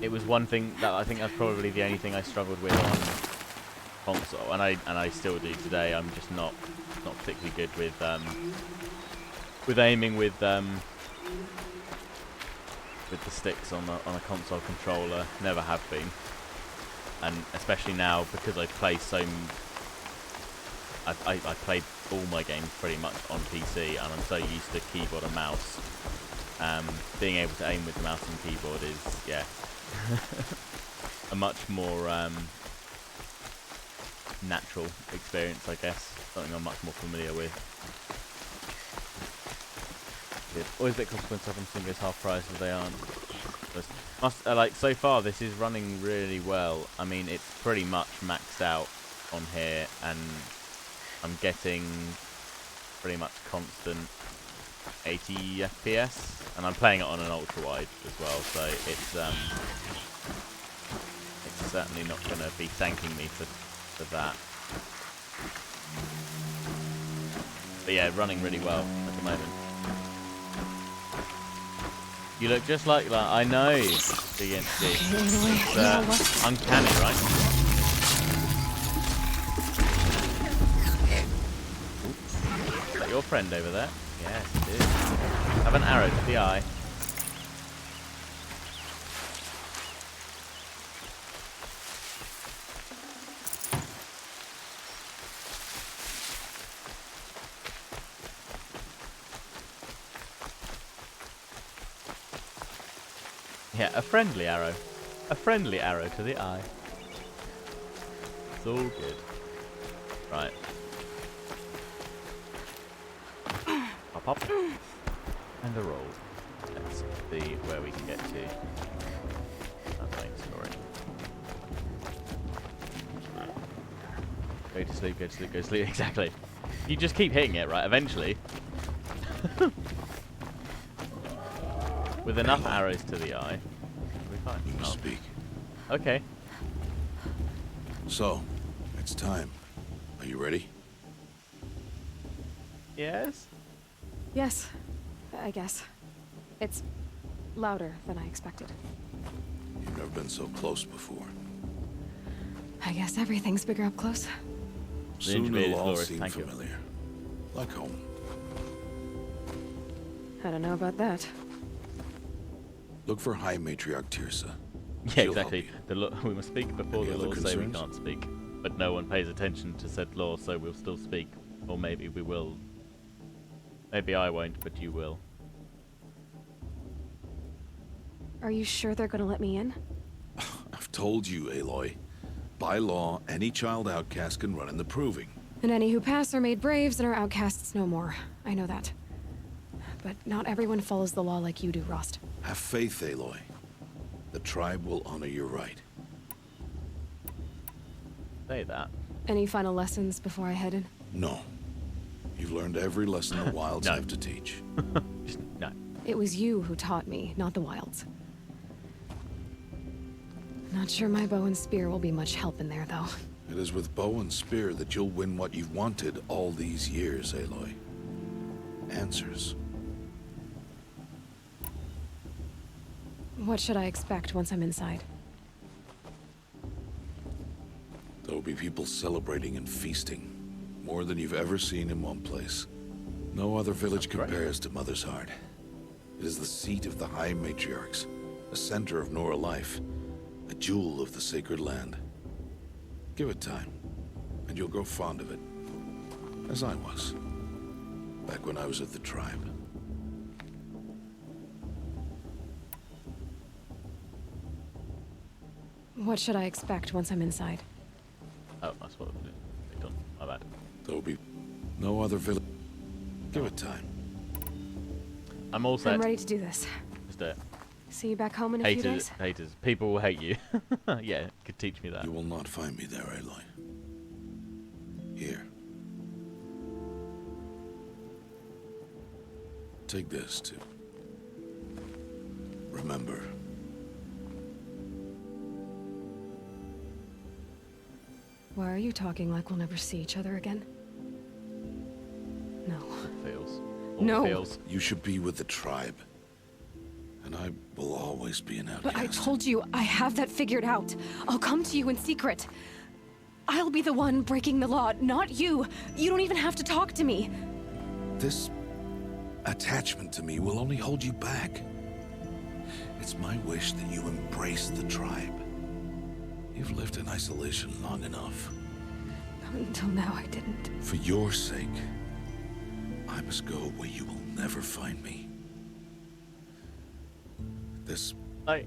Speaker 1: it was one thing that I think that's probably the only thing I struggled with on console, and I still do today. I'm just not particularly good with aiming with the sticks on a console controller. Never have been, and especially now because I play so. I played all my games pretty much on PC, and I'm so used to keyboard and mouse. Being able to aim with the mouse and keyboard is, yeah, a much more natural experience, I guess. Something I'm much more familiar with. Always a bit consequence often something goes half price if they aren't. Like, so far this is running really well. I mean, it's pretty much maxed out on here, and I'm getting pretty much constant 80 FPS, and I'm playing it on an ultra wide as well, so it's certainly not going to be thanking me for that. But yeah, running really well at the moment. You look just like that. I know. It's uncanny, right? Is that your friend over there? Yes, it is. Have an arrow to the eye. Yeah, a friendly arrow. A friendly arrow to the eye. It's all good. Right. Pop up. And a roll. Let's see where we can get to. That main story. Go to sleep, go to sleep, go to sleep. Exactly. You just keep hitting it, right? Eventually. With enough arrows to the eye, we'll be fine.
Speaker 10: You must speak.
Speaker 1: Okay.
Speaker 10: So, it's time. Are you ready?
Speaker 1: Yes?
Speaker 13: Yes, I guess. It's louder than I expected.
Speaker 10: You've never been so close before.
Speaker 13: I guess everything's bigger up close.
Speaker 10: Soon it'll all seem familiar. Like home.
Speaker 13: I don't know about that.
Speaker 10: Look for High Matriarch Tirsa.
Speaker 1: Yeah, exactly. We must speak before the laws say we can't speak. But no one pays attention to said law, so we'll still speak. Or maybe we will. Maybe I won't, but you will.
Speaker 13: Are you sure they're gonna let me in?
Speaker 10: I've told you, Aloy. By law, any child outcast can run in the proving.
Speaker 13: And any who pass are made braves and are outcasts no more. I know that. But not everyone follows the law like you do, Rost.
Speaker 10: Have faith, Aloy. The tribe will honor your right.
Speaker 1: Say that.
Speaker 13: Any final lessons before I head in?
Speaker 10: No. You've learned every lesson the wilds have to teach.
Speaker 1: No.
Speaker 13: It was you who taught me, not the wilds. Not sure my bow and spear will be much help in there, though.
Speaker 10: It is with bow and spear that you'll win what you've wanted all these years, Aloy. Answers.
Speaker 13: What should I expect once I'm inside?
Speaker 10: There will be people celebrating and feasting. More than you've ever seen in one place. No other village compares to Mother's Heart. It is the seat of the High Matriarchs, a center of Nora life, a jewel of the sacred land. Give it time, and you'll grow fond of it. As I was, back when I was at the tribe.
Speaker 13: What should I expect once I'm inside?
Speaker 1: Oh, that's what I've done. My bad.
Speaker 10: There'll be no other village. Give it time.
Speaker 1: I'm all set.
Speaker 13: I'm ready to do this.
Speaker 1: Let's do it.
Speaker 13: See you back home in a few days?
Speaker 1: Haters. People will hate you. Yeah, could teach me that.
Speaker 10: You will not find me there, Aloy. Here. Take this, too. Remember.
Speaker 13: Why are you talking like we'll never see each other again? No.
Speaker 1: Feels.
Speaker 13: No.
Speaker 1: Feels.
Speaker 10: You should be with the tribe. And I will always be an outcast.
Speaker 13: But I told you, I have that figured out. I'll come to you in secret. I'll be the one breaking the law, not you. You don't even have to talk to me.
Speaker 10: This attachment to me will only hold you back. It's my wish that you embrace the tribe. You've lived in isolation long enough.
Speaker 13: Until now, I didn't.
Speaker 10: For your sake, I must go where you will never find me. This...
Speaker 1: I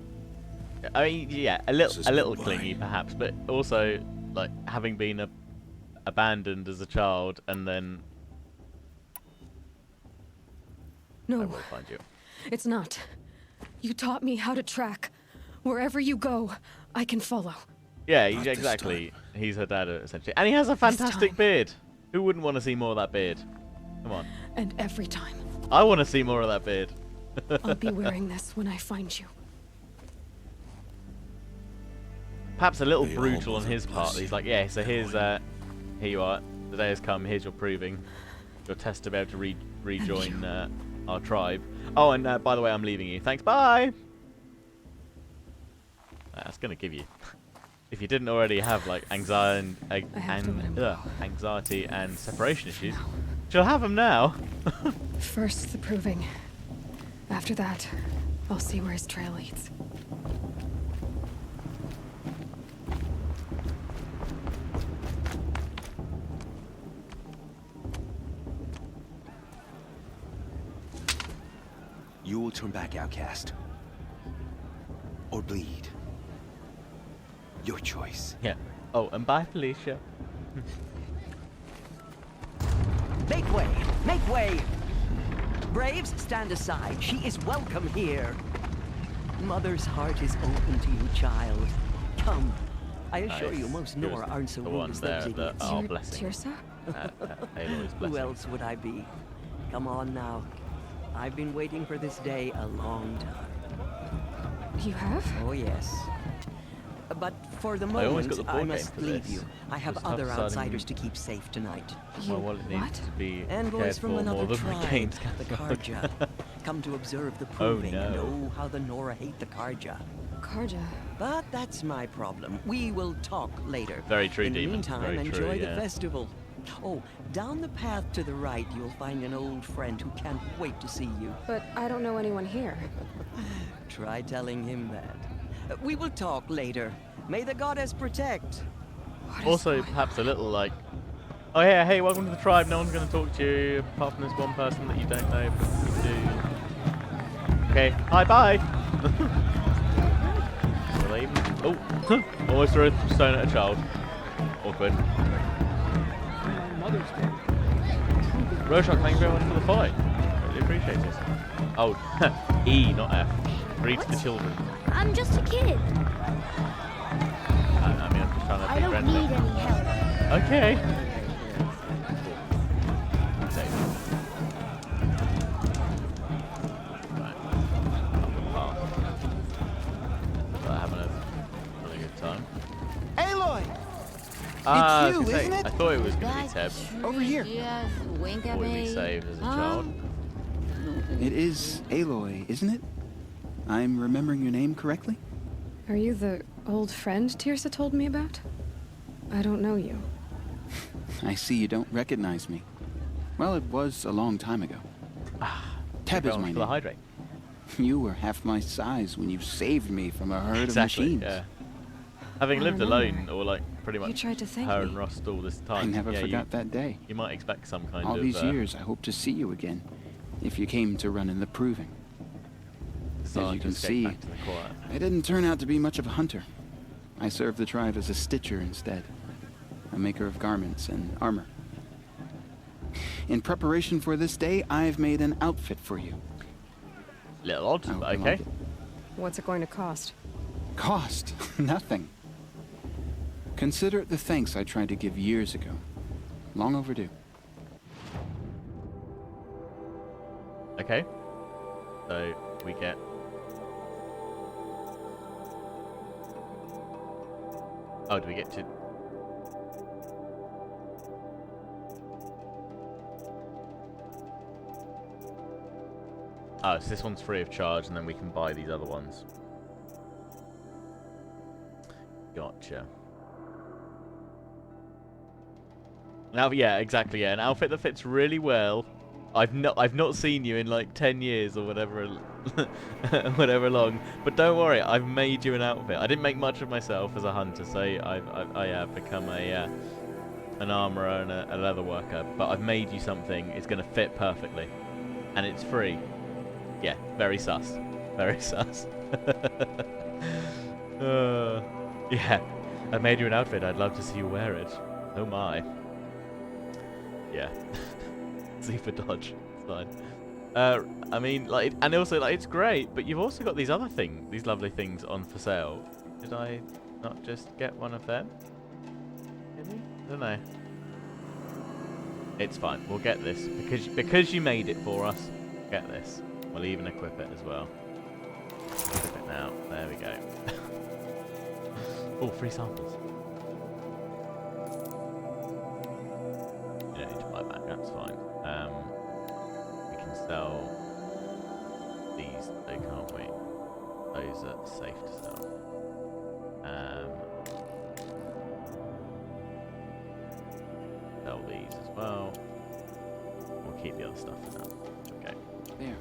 Speaker 1: mean, yeah, a little
Speaker 10: goodbye.
Speaker 1: clingy perhaps, but also, like, having been abandoned as a child and then...
Speaker 13: No.
Speaker 1: I will find you.
Speaker 13: It's not. You taught me how to track. Wherever you go, I can follow.
Speaker 1: Yeah, exactly. He's her dad, essentially. And he has a fantastic beard. Who wouldn't want to see more of that beard? Come on.
Speaker 13: And every time.
Speaker 1: I want to see more of that beard.
Speaker 13: I'll be wearing this when I find you.
Speaker 1: Perhaps a little brutal on his part. He's like, yeah, so here's, here you are. The day has come. Here's your proving. Your test to be able to rejoin our tribe. Oh, and by the way, I'm leaving you. Thanks, bye! That's going to give you... If you didn't already have, like, anxiety and separation issues, you'll have them now.
Speaker 13: First, the proving. After that, I'll see where his trail leads.
Speaker 14: You will turn back, outcast. Or bleed. Your choice.
Speaker 1: Yeah. Oh, and bye, Felicia.
Speaker 3: Make way! Make way! Braves, stand aside. She is welcome here. Mother's heart is open to you, child. Come. I assure you, most Nora aren't so rude as those idiots.
Speaker 1: Oh, blessing.
Speaker 13: Tirsa?
Speaker 1: Aloy's blessing.
Speaker 3: Who else would I be? Come on now. I've been waiting for this day a long time.
Speaker 13: You have?
Speaker 3: Oh, yes. But for the
Speaker 1: I always
Speaker 3: moment,
Speaker 1: got the
Speaker 3: I
Speaker 1: board
Speaker 3: must
Speaker 1: game for
Speaker 3: leave
Speaker 1: this.
Speaker 3: you. I have
Speaker 1: Just
Speaker 3: other
Speaker 1: deciding-
Speaker 3: outsiders to keep safe tonight.
Speaker 1: My wallet needs to be
Speaker 3: Envoys
Speaker 1: cared
Speaker 3: from
Speaker 1: for more
Speaker 3: another
Speaker 1: than my
Speaker 3: tribe,
Speaker 1: games
Speaker 3: the
Speaker 1: catalog.
Speaker 3: Karja, come to observe the proving and
Speaker 1: no.
Speaker 3: know how the Nora hate the Karja.
Speaker 13: Karja?
Speaker 3: But that's my problem. We will talk later.
Speaker 1: Very true,
Speaker 3: In the
Speaker 1: Demon.
Speaker 3: meantime,
Speaker 1: Very
Speaker 3: enjoy
Speaker 1: true,
Speaker 3: the
Speaker 1: yeah.
Speaker 3: festival. Oh, down the path to the right, you'll find an old friend who can't wait to see you.
Speaker 13: But I don't know anyone here.
Speaker 3: Try telling him that. We will talk later. May the goddess protect.
Speaker 1: Also, perhaps a little like, oh yeah, hey, welcome to the tribe. No one's going to talk to you apart from this one person that you don't know, but you do. Okay, hi, bye. Will they even... Oh, almost threw a stone at a child. Awkward. Rorschach, thank you very much for the fight. Really appreciate it. Oh, E, not F. Read to the children.
Speaker 6: I'm just a kid.
Speaker 1: I mean, I'm just trying to
Speaker 6: I
Speaker 1: be
Speaker 6: don't
Speaker 1: friendly.
Speaker 6: need any help.
Speaker 1: Okay. Having a really good time.
Speaker 19: Aloy!
Speaker 1: Ah,
Speaker 19: It's you, isn't it?
Speaker 1: I thought it was going to be Teb.
Speaker 19: Over here.
Speaker 15: Just wink at
Speaker 1: Thought he'd
Speaker 15: me.
Speaker 1: be saved as a child.
Speaker 19: It is Aloy, isn't it? I'm remembering your name correctly?
Speaker 13: Are you the old friend Tirsa told me about? I don't know you.
Speaker 19: I see you don't recognize me. Well, it was a long time ago. Teb is my
Speaker 1: For the
Speaker 19: name.
Speaker 1: hydrate.
Speaker 19: You were half my size when you saved me from a herd
Speaker 1: Exactly,
Speaker 19: of machines.
Speaker 1: yeah. Having
Speaker 13: I
Speaker 1: lived
Speaker 13: remember.
Speaker 1: alone, or like pretty much
Speaker 13: You tried to thank
Speaker 1: her
Speaker 13: me.
Speaker 1: and Rust all this time.
Speaker 19: I never
Speaker 1: yeah,
Speaker 19: forgot that day.
Speaker 1: You might expect some kind
Speaker 19: All
Speaker 1: of...
Speaker 19: these years, I hope to see you again, if you came to run in the proving. As
Speaker 1: decide
Speaker 19: you
Speaker 1: to
Speaker 19: can
Speaker 1: escape
Speaker 19: see,
Speaker 1: back to the quiet.
Speaker 19: I didn't turn out to be much of a hunter. I serve the tribe as a stitcher instead, a maker of garments and armor. In preparation for this day, I've made an outfit for you.
Speaker 1: Little odd,
Speaker 19: I hope
Speaker 1: but
Speaker 19: you
Speaker 1: okay.
Speaker 19: like it.
Speaker 13: What's it going to cost?
Speaker 19: Cost? Nothing. Consider it the thanks I tried to give years ago. Long overdue.
Speaker 1: Okay. So we get. Oh, do we get to? Oh, so this one's free of charge, and then we can buy these other ones. Gotcha. Now, yeah, exactly. Yeah, an outfit that fits really well. I've not seen you in like 10 years or whatever, whatever long. But don't worry, I've made you an outfit. I didn't make much of myself as a hunter, so I have become an armorer and a leather worker. But I've made you something. It's gonna fit perfectly, and it's free. Yeah, very sus. Very sus. Yeah, I made you an outfit. I'd love to see you wear it. Oh my. Yeah. Z for dodge. It's fine. I mean, like, and also, like, it's great, but you've also got these other things, these lovely things on for sale. Did I not just get one of them? Maybe? I don't know. It's fine. We'll get this because you made it for us. Get this. We'll even equip it as well. Equip it now. There we go. Oh, free samples. You don't need to buy back. That's fine. We can sell these, though, can't we? Those are safe to sell. Sell these as well. We'll keep the other stuff for now. Okay.
Speaker 19: There.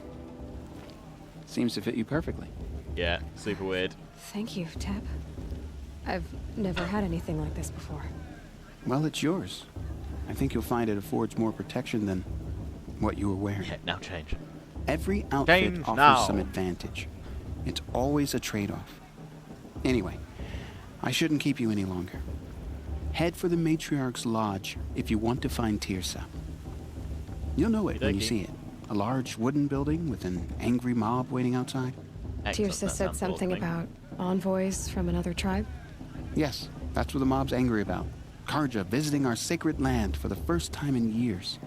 Speaker 19: Seems to fit you perfectly.
Speaker 1: Yeah, super weird.
Speaker 13: Thank you, Tab. I've never had anything like this before.
Speaker 19: Well, it's yours. I think you'll find it affords more protection than what you were wearing.
Speaker 1: Yeah, now change.
Speaker 19: Every outfit
Speaker 1: Change
Speaker 19: offers
Speaker 1: now.
Speaker 19: some advantage. It's always a trade-off. Anyway, I shouldn't keep you any longer. Head for the Matriarch's Lodge if you want to find Tirsa. You'll know it when you see it. A large wooden building with an angry mob waiting outside.
Speaker 13: Tirsa said something about envoys from another tribe?
Speaker 19: Yes, that's what the mob's angry about. Karja visiting our sacred land for the first time in years.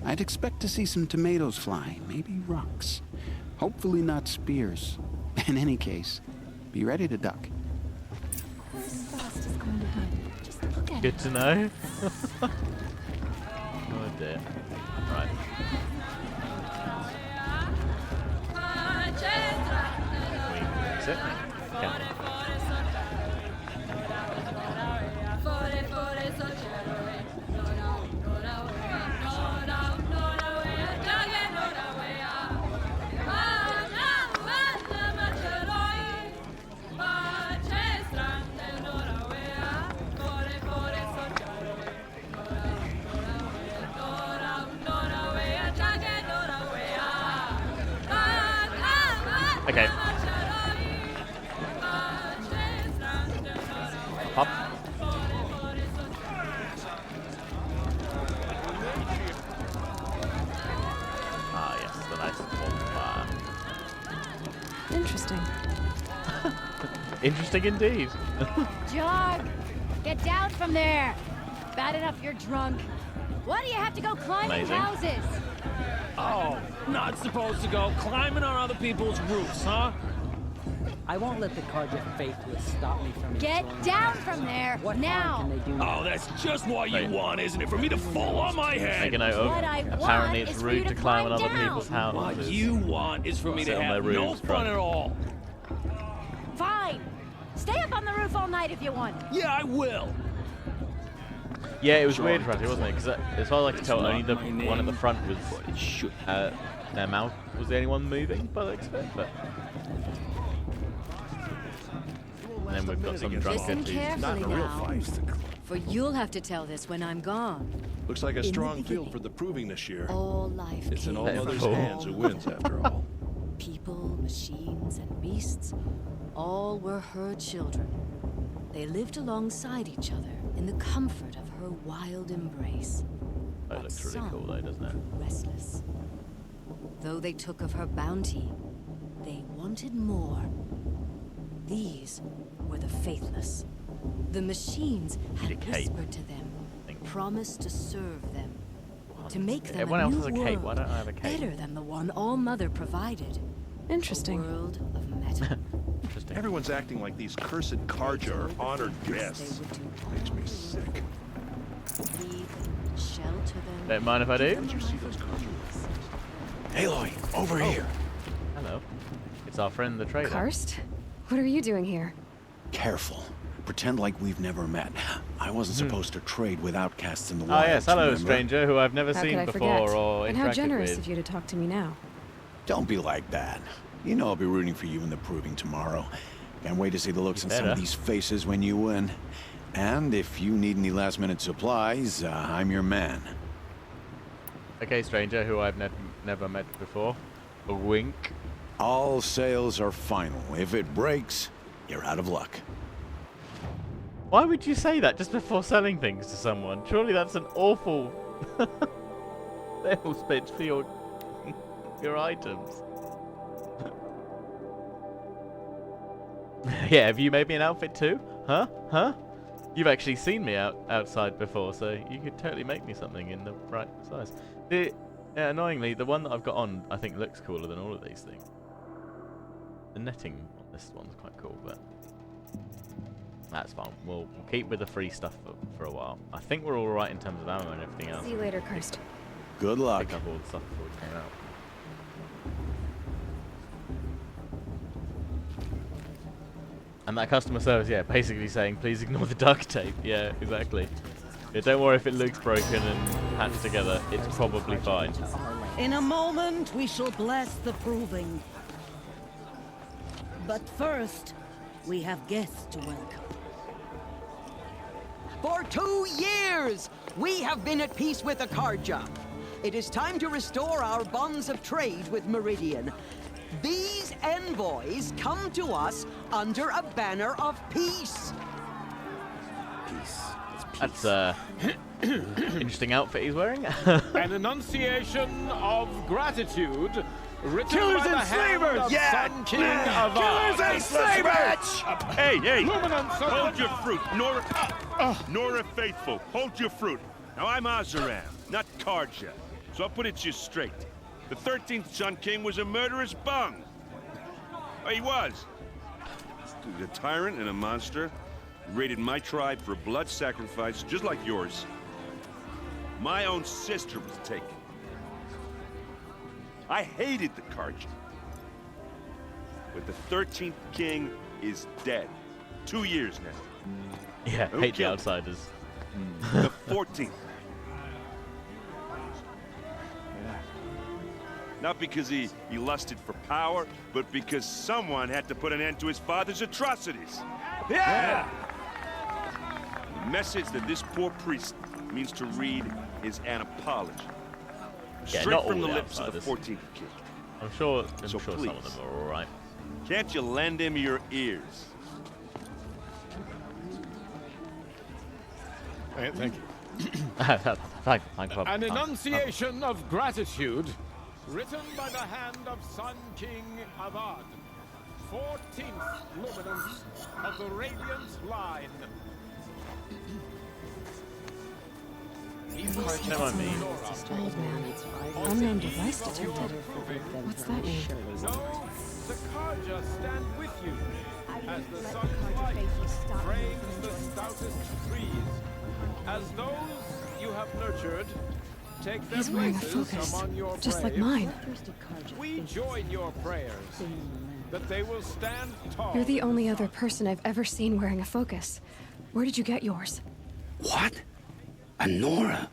Speaker 19: I'd expect to see some tomatoes fly, maybe rocks. Hopefully not spears. In any case, be ready to duck.
Speaker 1: Good to know. Oh dear. Right. We exit. Okay. Okay. Pop. Ah, yes, the nice bonfire.
Speaker 13: Interesting.
Speaker 1: Interesting indeed.
Speaker 15: Jog! Get down from there! Bad enough you're drunk. Why do you have to go climbing
Speaker 1: Amazing.
Speaker 15: houses?
Speaker 20: Oh, not supposed to go climbing on other people's roofs, huh?
Speaker 21: I won't let the Karja faithless stop me from
Speaker 15: Get
Speaker 21: enjoying
Speaker 15: down
Speaker 21: this.
Speaker 15: from there,
Speaker 21: What
Speaker 15: now!
Speaker 21: harm can they do me?
Speaker 20: Oh, that's just what you want, isn't it? For me to fall on my head.
Speaker 1: Make a note of.
Speaker 15: What I
Speaker 1: Apparently,
Speaker 15: want
Speaker 1: it's
Speaker 15: is for you
Speaker 1: rude
Speaker 15: to
Speaker 1: to climb on
Speaker 15: climb
Speaker 1: other
Speaker 15: down.
Speaker 1: people's houses.
Speaker 20: What you want is for me
Speaker 1: Sit
Speaker 20: to
Speaker 1: on their
Speaker 20: have no
Speaker 1: roofs,
Speaker 20: fun
Speaker 1: drunk.
Speaker 20: at all.
Speaker 15: Fine! Stay up on the roof all night if you want.
Speaker 20: Yeah, I will.
Speaker 1: Yeah, it was weird, Francie, wasn't it? Because as far as I could tell, only the
Speaker 20: not my
Speaker 1: one at the
Speaker 20: name,
Speaker 1: front was their mouth was the only one moving by the looks of it. But and then we've got some drunk
Speaker 15: Listen
Speaker 1: kids.
Speaker 15: carefully now, for you'll have to tell this when I'm gone.
Speaker 17: Looks like a
Speaker 15: In the
Speaker 17: strong field
Speaker 15: beginning,
Speaker 17: for the proving this year.
Speaker 15: All life
Speaker 17: It's in
Speaker 15: came
Speaker 17: all
Speaker 15: from
Speaker 17: mother's
Speaker 15: all
Speaker 17: hands who wins, after all.
Speaker 15: People, machines, and beasts all were her children.
Speaker 9: They lived alongside each other in the comfort of her wild embrace.
Speaker 1: That looks really cool though, doesn't it?
Speaker 9: Restless. Though they took of her bounty, they wanted more. These were the faithless. The machines had whispered to them, promised to serve them, to make them
Speaker 1: Everyone
Speaker 9: a
Speaker 1: else
Speaker 9: new
Speaker 1: has a cape. Why don't I have a cape?
Speaker 9: better than the one All-Mother provided.
Speaker 13: Interesting.
Speaker 9: A world of metal.
Speaker 1: Interesting.
Speaker 14: Everyone's acting like these cursed Karja are honored guests. Makes me sick.
Speaker 9: Feed them, shelter them.
Speaker 1: Don't mind if I do.
Speaker 14: Did you see those Karja?
Speaker 10: Aloy, over here.
Speaker 1: Hello. It's our friend the trader.
Speaker 13: Karst? What are you doing here?
Speaker 17: Careful. Pretend like we've never met. I wasn't supposed to trade with outcasts in the
Speaker 1: Oh
Speaker 17: wild.
Speaker 1: yes, hello
Speaker 17: remember?
Speaker 1: stranger who I've never
Speaker 13: How
Speaker 1: seen
Speaker 13: could I
Speaker 1: before
Speaker 13: forget?
Speaker 1: or
Speaker 13: And how
Speaker 1: interacted
Speaker 13: generous
Speaker 1: with.
Speaker 13: of you to talk to me now.
Speaker 17: Don't be like that. You know I'll be rooting for you in the proving tomorrow. Can't wait to see the looks on some of these faces when you win. And if you need any last-minute supplies, I'm your man.
Speaker 1: Okay, stranger who I've never met before. A wink.
Speaker 17: All sales are final. If it breaks, you're out of luck.
Speaker 1: Why would you say that just before selling things to someone? Surely that's an awful sales pitch for your items. Yeah, have you made me an outfit too? Huh? Huh? You've actually seen me outside before, so you could totally make me something in the right size. Annoyingly, the one that I've got on, I think, looks cooler than all of these things. The netting on this one's quite cool, but that's fine. We'll keep with the free stuff for a while. I think we're all right in terms of ammo and everything else.
Speaker 13: See you later, Karst.
Speaker 17: Good luck.
Speaker 1: Pick up all the stuff before we came out. And that customer service, yeah, basically saying, please ignore the duct tape. Yeah, exactly. Yeah, don't worry if it looks broken and patched together. It's probably fine.
Speaker 4: In a moment, we shall bless the proving. But first, we have guests to welcome.
Speaker 3: For 2 years, we have been at peace with the Karja. It is time to restore our bonds of trade with Meridian. These envoys come to us under a banner of peace.
Speaker 17: Peace.
Speaker 1: That's interesting outfit he's wearing.
Speaker 20: An enunciation of gratitude written
Speaker 14: Killers
Speaker 20: by the
Speaker 14: and
Speaker 20: hand
Speaker 14: slavers!
Speaker 20: of
Speaker 14: Yeah!
Speaker 20: Sun King of
Speaker 14: Killers and slavers!
Speaker 22: Hey, hey!
Speaker 20: Luminance of
Speaker 22: Hold
Speaker 20: the-
Speaker 22: your fruit, Nora. Nora Faithful, hold your fruit. Now I'm Azaram, not Karja, so I'll put it to you straight. The 13th Sun King was a murderous bung. Oh, he was. He was a tyrant and a monster. He raided my tribe for a blood sacrifice, just like yours. My own sister was taken. I hated the Karja. But the 13th king is dead. 2 years now.
Speaker 1: Yeah,
Speaker 22: Who
Speaker 1: hate the
Speaker 22: killed him?
Speaker 1: outsiders.
Speaker 22: The 14th. Not because he lusted for power, but because someone had to put an end to his father's atrocities.
Speaker 14: Yeah!
Speaker 22: The message that this poor priest means to read is an apology.
Speaker 1: Yeah,
Speaker 22: Straight
Speaker 1: not
Speaker 22: from
Speaker 1: all
Speaker 22: the
Speaker 1: the
Speaker 22: lips of the
Speaker 1: outsiders.
Speaker 22: 14th king.
Speaker 1: I'm sure
Speaker 22: So
Speaker 1: some of
Speaker 22: please.
Speaker 1: them are alright.
Speaker 22: Can't you lend him your ears?
Speaker 14: Thank you.
Speaker 1: Thank you.
Speaker 20: An enunciation of gratitude written by the hand of Sun King Avad, 14th luminance of the Radiant Line.
Speaker 1: Never mind me.
Speaker 13: Old man. Unknown device detected. What's that mean?
Speaker 20: No, the Karja stand with you as the sun's light frames the stoutest trees. As those you have nurtured take their
Speaker 13: He's wearing a
Speaker 20: places
Speaker 13: focus,
Speaker 20: among your
Speaker 13: just like
Speaker 20: braves,
Speaker 13: mine.
Speaker 20: we join your prayers that they will stand tall.
Speaker 13: You're the only other person I've ever seen wearing a focus. Where did you get yours?
Speaker 23: What? A Nora?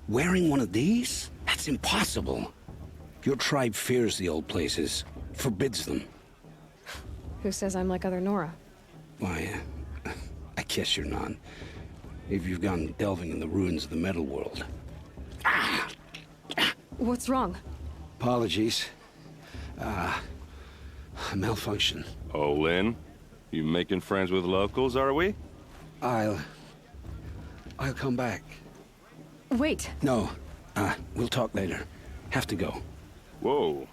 Speaker 23: Wearing one of these? That's impossible. Your tribe fears the old places, forbids them.
Speaker 13: Who says I'm like other Nora?
Speaker 23: Why, I guess you're not. If you've gone delving in the ruins of the metal world.
Speaker 13: What's wrong?
Speaker 23: Apologies. A malfunction.
Speaker 22: Oh, Lynn, you making friends with locals, are we?
Speaker 23: I'll come back.
Speaker 13: Wait.
Speaker 23: No. We'll talk later. Have to go.
Speaker 2: Whoa.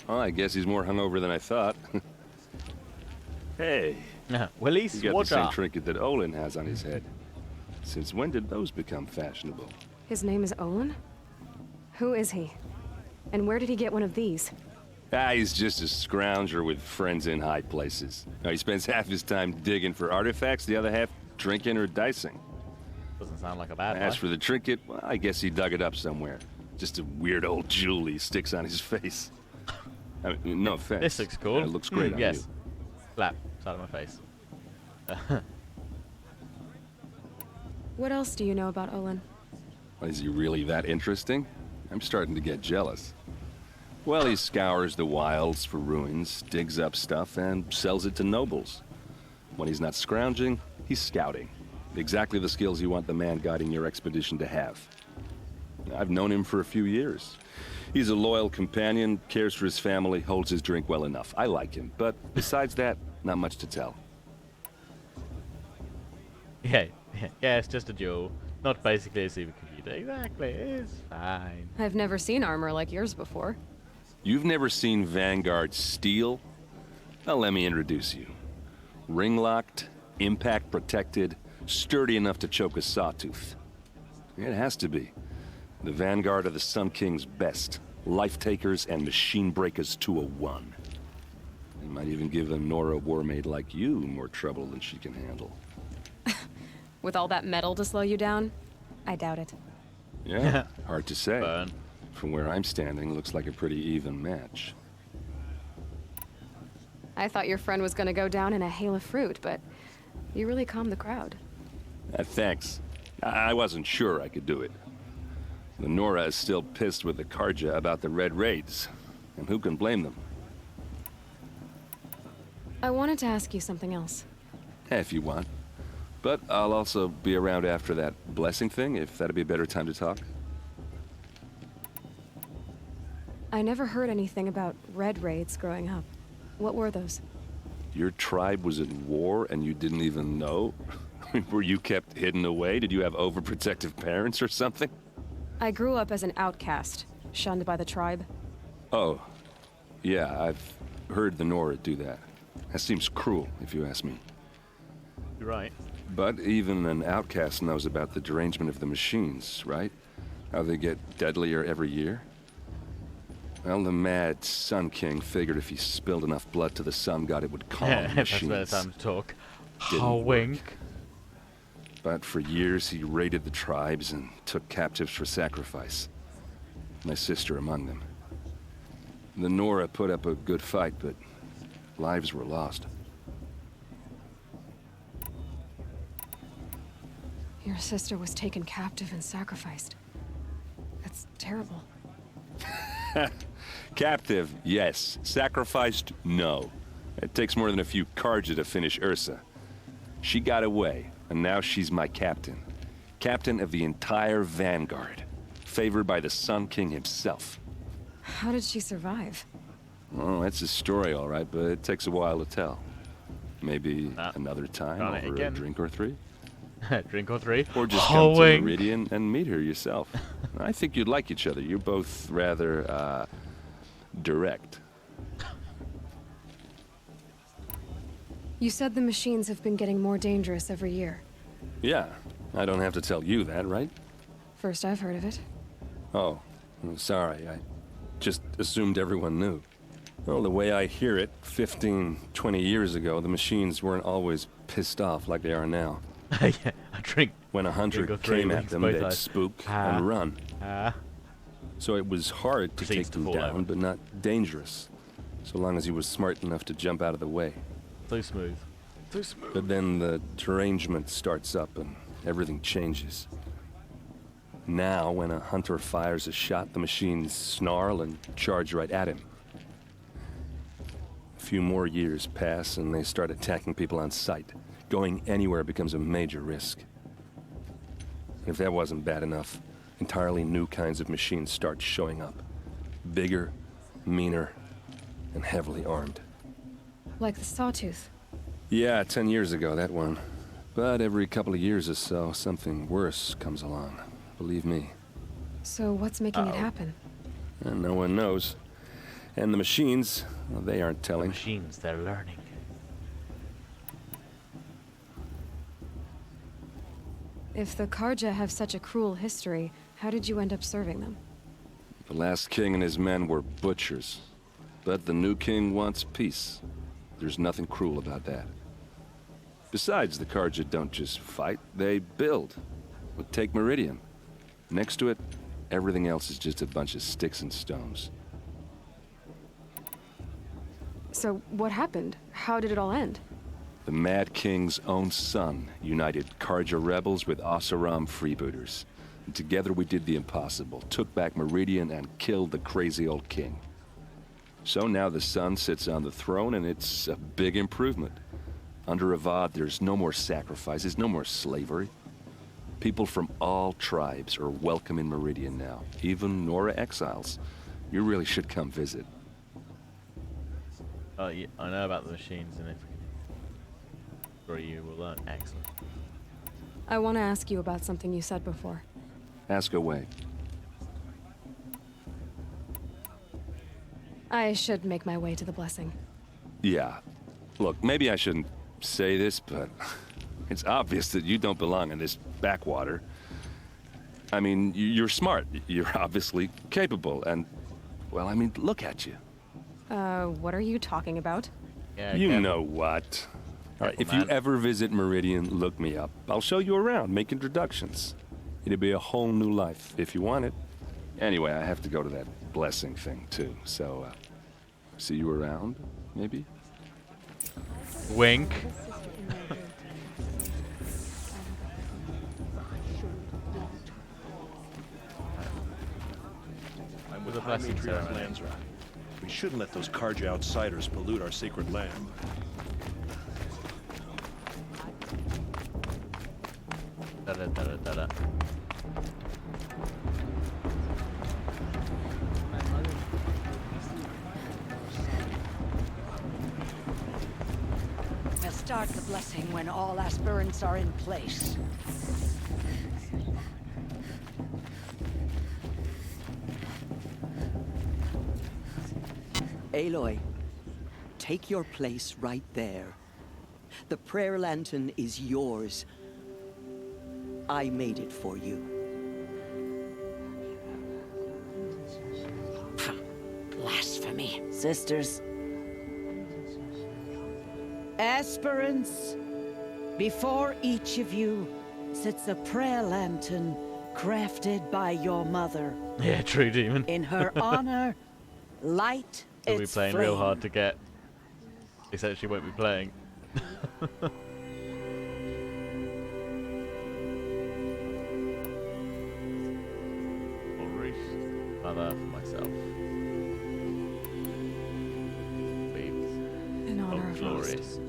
Speaker 2: Well, I guess he's more hungover than I thought. Hey.
Speaker 1: Willis,
Speaker 2: you got the same trinket that Olin has on his head. Since when did those become fashionable?
Speaker 13: His name is Olin? Who is he? And where did he get one of these?
Speaker 2: He's just a scrounger with friends in high places. Now, he spends half his time digging for artifacts, the other half drinking or dicing.
Speaker 1: Doesn't sound like a bad
Speaker 2: As
Speaker 1: life.
Speaker 2: for the trinket, well, I guess he dug it up somewhere. Just a weird old jewel he sticks on his face. I mean, no offense.
Speaker 1: This looks cool.
Speaker 2: It looks great on
Speaker 1: yes.
Speaker 2: you.
Speaker 1: Slap. Side of my face.
Speaker 13: What else do you know about Olin?
Speaker 2: Is he really that interesting? I'm starting to get jealous. Well, he scours the wilds for ruins, digs up stuff, and sells it to nobles. When he's not scrounging, he's scouting. Exactly the skills you want the man guiding your expedition to have. I've known him for a few years. He's a loyal companion, cares for his family, holds his drink well enough. I like him, but besides that, not much to tell.
Speaker 1: Yeah, it's just a duel. Not basically a supercomputer. Exactly, it's fine.
Speaker 13: I've never seen armor like yours before.
Speaker 2: You've never seen Vanguard steel? Well, let me introduce you. Ring-locked, impact-protected, sturdy enough to choke a sawtooth. It has to be. The Vanguard are the Sun King's best. Life-takers and machine-breakers to a one. They might even give a Nora warmaid like you more trouble than she can handle.
Speaker 13: With all that metal to slow you down? I doubt it.
Speaker 2: Yeah, hard to say. Burn. From where I'm standing, looks like a pretty even match.
Speaker 13: I thought your friend was gonna go down in a hail of fruit, but you really calmed the crowd.
Speaker 2: Thanks. I wasn't sure I could do it. The Nora is still pissed with the Karja about the Red Raids, and who can blame them?
Speaker 13: I wanted to ask you something else.
Speaker 2: If you want. But I'll also be around after that blessing thing, if that'd be a better time to talk.
Speaker 13: I never heard anything about Red Raids growing up. What were those?
Speaker 2: Your tribe was at war and you didn't even know? Were you kept hidden away? Did you have overprotective parents or something?
Speaker 13: I grew up as an outcast, shunned by the tribe.
Speaker 2: Oh, yeah, I've heard the Nora do that. That seems cruel, if you ask me.
Speaker 1: You're right.
Speaker 2: But even an outcast knows about the derangement of the machines, right? How they get deadlier every year? Well, the mad Sun King figured if he spilled enough blood to the Sun God, it would calm the machines.
Speaker 1: That's better time to talk.
Speaker 2: Didn't
Speaker 1: wink.
Speaker 2: work. But for years, he raided the tribes and took captives for sacrifice. My sister among them. The Nora put up a good fight, but lives were lost.
Speaker 13: Your sister was taken captive and sacrificed. That's terrible.
Speaker 2: Captive, yes. Sacrificed, no. It takes more than a few Karja to finish Ursa. She got away, and now she's my captain. Captain of the entire Vanguard. Favored by the Sun King himself.
Speaker 13: How did she survive?
Speaker 2: Well, that's a story, all right, but it takes a while to tell. Maybe another time over a drink or three?
Speaker 1: Drink or three?
Speaker 2: Or just come to Meridian and meet her yourself. I think you'd like each other. You're both rather, direct.
Speaker 13: You said the machines have been getting more dangerous every year.
Speaker 2: Yeah, I don't have to tell you that, right?
Speaker 13: First I've heard of it.
Speaker 2: Oh, I'm sorry. I just assumed everyone knew. Well, the way I hear it, 15, 20 years ago, the machines weren't always pissed off like they are now.
Speaker 1: Yeah, I drink.
Speaker 2: When a hunter came at them, they'd spook and run. So it was hard to take them down, but not dangerous. So long as he was smart enough to jump out of the way.
Speaker 1: Too smooth. Too smooth.
Speaker 2: But then the derangement starts up and everything changes. Now, when a hunter fires a shot, the machines snarl and charge right at him. A few more years pass and they start attacking people on sight. Going anywhere becomes a major risk. And if that wasn't bad enough, entirely new kinds of machines start showing up. Bigger, meaner, and heavily armed.
Speaker 13: Like the Sawtooth.
Speaker 2: Yeah, 10 years ago, that one. But every couple of years or so, something worse comes along. Believe me.
Speaker 13: So what's making it happen?
Speaker 2: And no one knows. And the machines, well, they aren't telling.
Speaker 1: The machines, they're learning.
Speaker 13: If the Karja have such a cruel history, how did you end up serving them?
Speaker 2: The last king and his men were butchers. But the new king wants peace. There's nothing cruel about that. Besides, the Karja don't just fight, they build. Well, take Meridian. Next to it, everything else is just a bunch of sticks and stones.
Speaker 13: So what happened? How did it all end?
Speaker 2: The Mad King's own son united Karja rebels with Oseram freebooters. And together we did the impossible, took back Meridian and killed the crazy old king. So now the son sits on the throne and it's a big improvement. Under Avad, there's no more sacrifices, no more slavery. People from all tribes are welcome in Meridian now, even Nora exiles. You really should come visit.
Speaker 1: Yeah, I know about the machines, and if for you will learn. Excellent.
Speaker 13: I want to ask you about something you said before.
Speaker 2: Ask away.
Speaker 13: I should make my way to the blessing.
Speaker 2: Yeah. Look, maybe I shouldn't say this, but it's obvious that you don't belong in this backwater. I mean, you're smart. You're obviously capable, and, well, I mean, look at you.
Speaker 13: What are you talking about?
Speaker 1: Yeah,
Speaker 2: you know what. All right, if you ever visit Meridian, look me up. I'll show you around, make introductions. It'll be a whole new life, if you want it. Anyway, I have to go to that blessing thing, too, so, see you around, maybe?
Speaker 1: Wink.
Speaker 5: I'm with the Matriarch Lansra. We shouldn't let those Karja outsiders pollute our sacred land.
Speaker 1: Da-da-da-da-da-da.
Speaker 4: We'll start the blessing when all aspirants are in place.
Speaker 3: Aloy, take your place right there. The prayer lantern is yours. I made it for you.
Speaker 4: Blasphemy.
Speaker 3: Sisters.
Speaker 4: Aspirants, before each of you sits a prayer lantern crafted by your mother.
Speaker 1: Yeah, true demon.
Speaker 4: In her honor, light
Speaker 1: We'll be
Speaker 4: its
Speaker 1: playing
Speaker 4: flame.
Speaker 1: real hard to get. Essentially won't be playing. Mother for myself. Babies.
Speaker 13: In honor of
Speaker 1: glorious.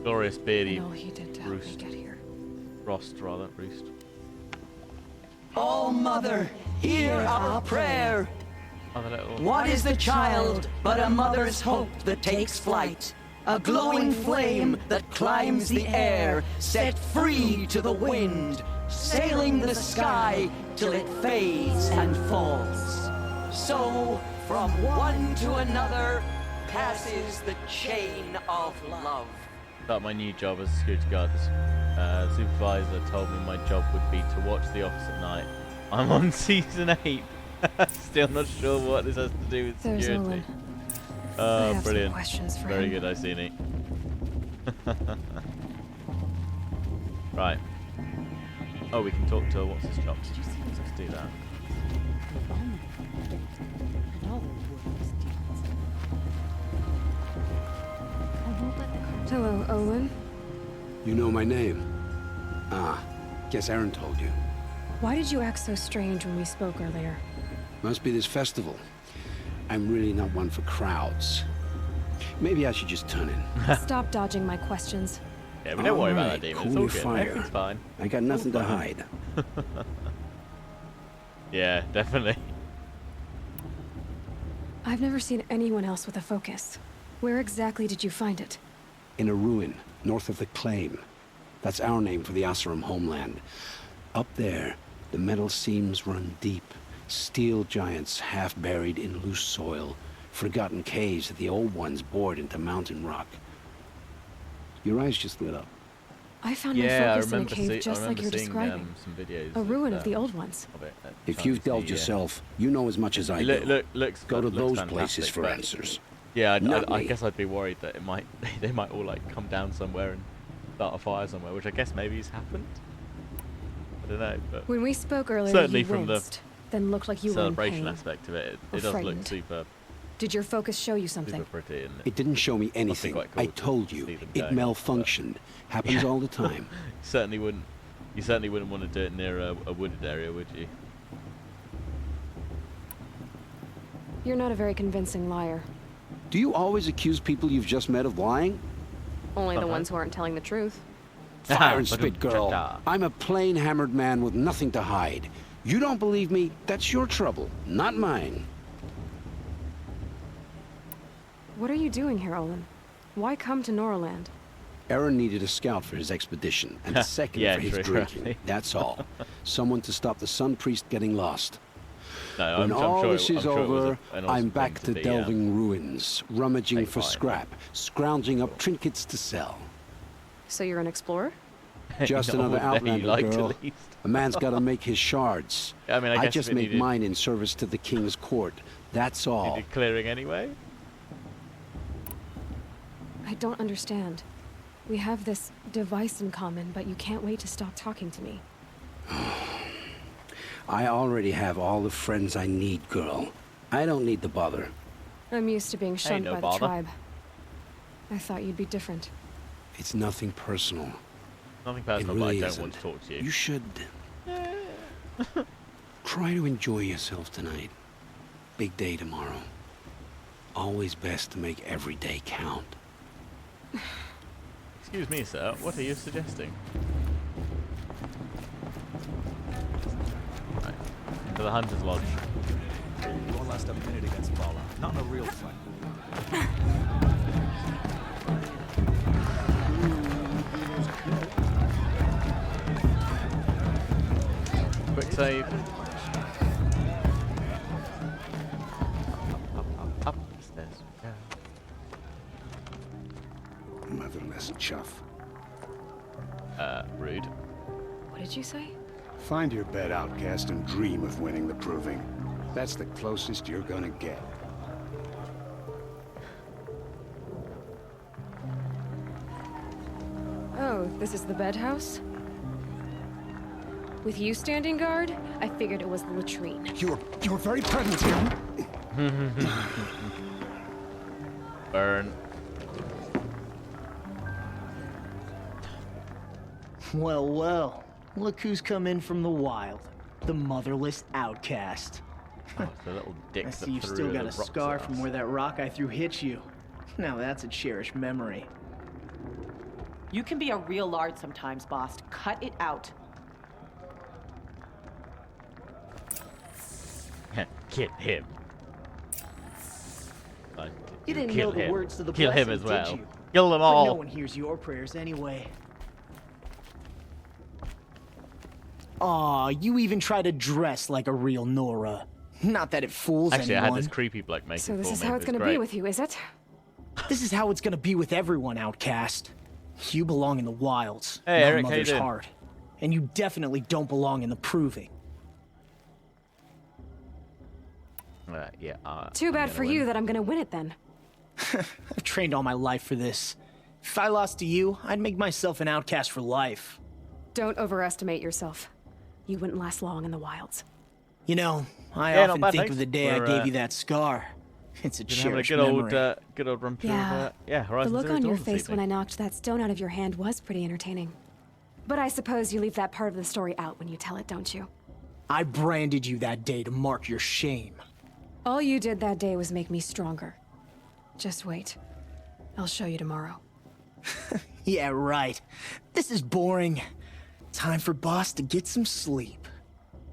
Speaker 1: Glorious beardy
Speaker 13: and all he did to help me get here.
Speaker 1: Frost, rather, roost.
Speaker 3: Oh, Mother, hear our prayer.
Speaker 1: Little...
Speaker 3: What is the child but a mother's hope that takes flight? A glowing flame that climbs the air, set free to the wind, sailing the sky till it fades and falls. So, from one to another, passes the chain of love.
Speaker 1: Start my new job as a security guard. The supervisor told me my job would be to watch the office at night. I'm on season 8. Still not sure what this has to do with
Speaker 13: There's
Speaker 1: security.
Speaker 13: Olin. I have
Speaker 1: Brilliant.
Speaker 13: some questions for
Speaker 1: Very
Speaker 13: him.
Speaker 1: good, I see it. Right. Oh, we can talk to what's his chops. Let's do that.
Speaker 13: Hello, Olin.
Speaker 23: You know my name? Ah, guess Aaron told you.
Speaker 13: Why did you act so strange when we spoke earlier?
Speaker 23: Must be this festival. I'm really not one for crowds. Maybe I should just turn in.
Speaker 13: Stop dodging my questions.
Speaker 1: Yeah, but don't worry about that,
Speaker 23: Alright,
Speaker 1: demon.
Speaker 23: cool
Speaker 1: It's all
Speaker 23: your
Speaker 1: good.
Speaker 23: fire.
Speaker 1: Everything's fine.
Speaker 23: I got nothing to hide.
Speaker 1: Yeah, definitely.
Speaker 13: I've never seen anyone else with a focus. Where exactly did you find it?
Speaker 23: In a ruin, north of the claim. That's our name for the Asuram homeland. Up there, the metal seams run deep. Steel giants half buried in loose soil. Forgotten caves that the old ones bored into mountain rock. Your eyes just lit up.
Speaker 13: I found my focus in a cave just like you're describing.
Speaker 1: Some videos
Speaker 13: a ruin of the old ones.
Speaker 23: If you've delved yourself, you know as much as I do. Go to those places for answers.
Speaker 1: Yeah, I guess I'd be worried that they might all like come down somewhere and start a fire somewhere, which I guess maybe has happened. I don't know, but
Speaker 13: when we spoke earlier,
Speaker 1: certainly
Speaker 13: you
Speaker 1: from
Speaker 13: winced, then looked like you were in
Speaker 1: celebration
Speaker 13: pain.
Speaker 1: aspect of it, it does look
Speaker 13: frightened.
Speaker 1: super.
Speaker 13: Did your focus show you something?
Speaker 1: Super pretty, and
Speaker 23: It didn't show me anything. I told you, it malfunctioned. Happens all the time.
Speaker 1: You certainly wouldn't want to do it near a wooded area, would you?
Speaker 13: You're not a very convincing liar.
Speaker 23: Do you always accuse people you've just met of lying?
Speaker 13: Only the ones who aren't telling the truth.
Speaker 23: Fire and spit, girl. I'm a plain hammered man with nothing to hide. You don't believe me, that's your trouble, not mine.
Speaker 13: What are you doing here, Olin? Why come to Noraland?
Speaker 23: Aaron needed a scout for his expedition, and a second for his drinking. That's all. Someone to stop the Sun Priest getting lost.
Speaker 1: No,
Speaker 23: when all
Speaker 1: sure
Speaker 23: this is over,
Speaker 1: an awesome
Speaker 23: I'm back
Speaker 1: thing
Speaker 23: to
Speaker 1: be,
Speaker 23: delving ruins, rummaging for
Speaker 1: fire.
Speaker 23: scrap, scrounging up trinkets to sell.
Speaker 13: So you're an explorer?
Speaker 23: Just
Speaker 1: No,
Speaker 23: another
Speaker 1: there you
Speaker 23: outlander,
Speaker 1: like to
Speaker 23: girl.
Speaker 1: least.
Speaker 23: A man's got to make his shards.
Speaker 1: I mean, I guess
Speaker 23: just
Speaker 1: if it
Speaker 23: make
Speaker 1: needed-
Speaker 23: mine in service to the king's court. That's all.
Speaker 1: Needed clearing anyway.
Speaker 13: I don't understand. We have this device in common, but you can't wait to stop talking to me.
Speaker 23: I already have all the friends I need, girl. I don't need the bother.
Speaker 13: I'm used to being shunned
Speaker 1: no
Speaker 13: by
Speaker 1: bother.
Speaker 13: the tribe. I thought you'd be different.
Speaker 23: It's nothing personal.
Speaker 1: Nothing personal,
Speaker 23: It really
Speaker 1: but I don't
Speaker 23: isn't.
Speaker 1: want to talk to you.
Speaker 23: You should try to enjoy yourself tonight. Big day tomorrow. Always best to make every day count.
Speaker 1: Excuse me, sir. What are you suggesting? Right. Into the Hunter's Lodge.
Speaker 7: You won't last a minute against Bala. Not in a real fight.
Speaker 1: Quick save. Up the stairs we go.
Speaker 23: Motherless chuff.
Speaker 1: Rude.
Speaker 13: What did you say?
Speaker 8: Find your bed, outcast, and dream of winning the proving. That's the closest you're gonna get.
Speaker 13: Oh, this is the bedhouse? With you standing guard, I figured it was the latrine.
Speaker 8: You're very present here.
Speaker 1: Burn.
Speaker 16: Well, well. Look who's come in from the wild. The motherless outcast.
Speaker 1: Oh, the little dick
Speaker 16: I
Speaker 1: that
Speaker 16: see you've
Speaker 1: threw
Speaker 16: still
Speaker 1: the
Speaker 16: got a
Speaker 1: rocks
Speaker 16: scar
Speaker 1: at
Speaker 16: from
Speaker 1: us.
Speaker 16: where that rock I threw hit you. Now that's a cherished memory.
Speaker 24: You can be a real lard sometimes, boss. Cut it out.
Speaker 1: Kill him.
Speaker 16: You didn't
Speaker 1: Kill
Speaker 16: know the
Speaker 1: him.
Speaker 16: words to the
Speaker 1: Kill him
Speaker 16: blessing,
Speaker 1: as well.
Speaker 16: did you?
Speaker 1: Kill them
Speaker 16: But
Speaker 1: all.
Speaker 16: no one hears your prayers anyway. Aw, you even try to dress like a real Nora. Not that it fools
Speaker 1: Actually,
Speaker 16: anyone.
Speaker 1: I had this creepy bloke make
Speaker 13: So
Speaker 1: it
Speaker 13: this
Speaker 1: for
Speaker 13: is
Speaker 1: me.
Speaker 13: how
Speaker 1: It
Speaker 13: it's
Speaker 1: was
Speaker 13: gonna
Speaker 1: great.
Speaker 13: be with you, is it?
Speaker 16: This is how it's gonna be with everyone, outcast. You belong in the wilds,
Speaker 1: Hey,
Speaker 16: not
Speaker 1: Eric, how you
Speaker 16: Mother's
Speaker 1: doing?
Speaker 16: heart. And you definitely don't belong in the proving.
Speaker 1: Yeah.
Speaker 13: Too bad for you that I'm gonna win it then.
Speaker 16: I've trained all my life for this. If I lost to you, I'd make myself an outcast for life.
Speaker 13: Don't overestimate yourself. You wouldn't last long in the wilds.
Speaker 16: You know, I
Speaker 1: Yeah, not
Speaker 16: often
Speaker 1: bad,
Speaker 16: think
Speaker 1: thanks.
Speaker 16: of the day I
Speaker 1: We're,
Speaker 16: gave you that scar. It's a
Speaker 1: Been having a
Speaker 16: cherished
Speaker 1: good old run through.
Speaker 13: Yeah.
Speaker 1: Horizon
Speaker 13: The look
Speaker 1: Zero
Speaker 13: on your
Speaker 1: Dawn this
Speaker 13: face when
Speaker 1: evening.
Speaker 13: I knocked that stone out of your hand was pretty entertaining. But I suppose you leave that part of the story out when you tell it, don't you?
Speaker 16: I branded you that day to mark your shame.
Speaker 13: All you did that day was make me stronger. Just wait. I'll show you tomorrow.
Speaker 16: Yeah, right. This is boring. Time for Boss to get some sleep.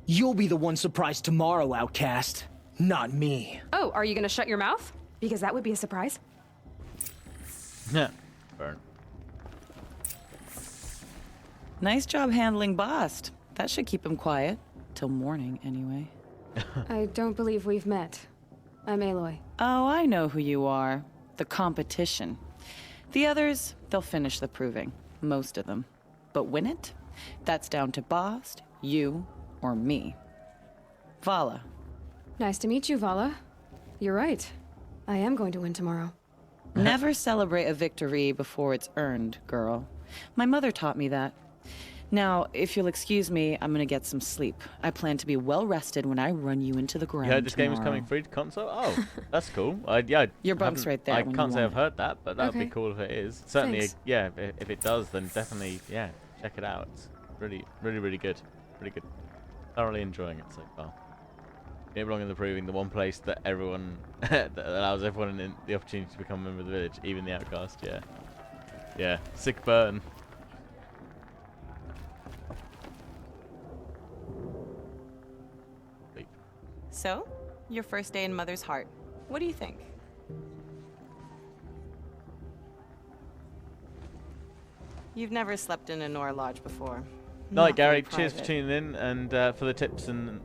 Speaker 16: You'll be the one surprised tomorrow, outcast. Not me.
Speaker 13: Oh, are you gonna shut your mouth? Because that would be a surprise.
Speaker 1: Yeah. Burn.
Speaker 24: Nice job handling Bast. That should keep him quiet. Till morning, anyway.
Speaker 13: I don't believe we've met. I'm Aloy.
Speaker 24: Oh, I know who you are. The competition. The others, they'll finish the proving. Most of them. But win it? That's down to Bast, you, or me. Vala.
Speaker 13: Nice to meet you, Vala. You're right. I am going to win tomorrow.
Speaker 24: Never celebrate a victory before it's earned, girl. My mother taught me that. Now, if you'll excuse me, I'm gonna get some sleep. I plan to be well rested when I run you into the ground.
Speaker 1: You heard this game is
Speaker 24: tomorrow.
Speaker 1: coming free to console? Oh, that's cool. Yeah,
Speaker 24: Your bunk's right there
Speaker 1: I
Speaker 24: when
Speaker 1: can't
Speaker 24: you
Speaker 1: say
Speaker 24: want
Speaker 1: I've heard that, but that would be
Speaker 13: Okay.
Speaker 1: cool if it is. Certainly,
Speaker 13: Thanks.
Speaker 1: yeah, if it does, then definitely, yeah, check it out. It's really, really, really good. Really good. Thoroughly enjoying it so far. You belong in the Proving, the one place that everyone, that allows everyone in the opportunity to become a member of the village, even the outcast, yeah. Yeah, sick burn.
Speaker 24: So, your first day in Mother's Heart. What do you think? You've never slept in a Nora lodge before.
Speaker 1: Night, Gary.
Speaker 24: Nothing
Speaker 1: Cheers for
Speaker 24: private.
Speaker 1: tuning in and for the tips and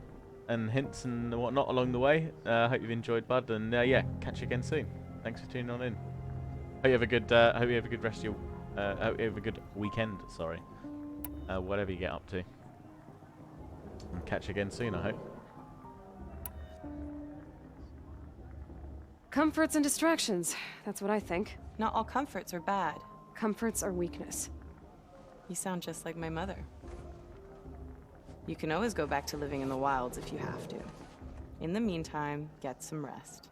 Speaker 1: hints and whatnot along the way. Hope you've enjoyed, bud, and yeah, catch you again soon. Thanks for tuning on in. Hope you have a good. Hope you have a good rest of your. Hope you have a good weekend. Sorry. Whatever you get up to. And catch you again soon, I hope.
Speaker 13: Comforts and distractions. That's what I think.
Speaker 24: Not all comforts are bad.
Speaker 13: Comforts are weakness.
Speaker 24: You sound just like my mother. You can always go back to living in the wilds if you have to. In the meantime, get some rest.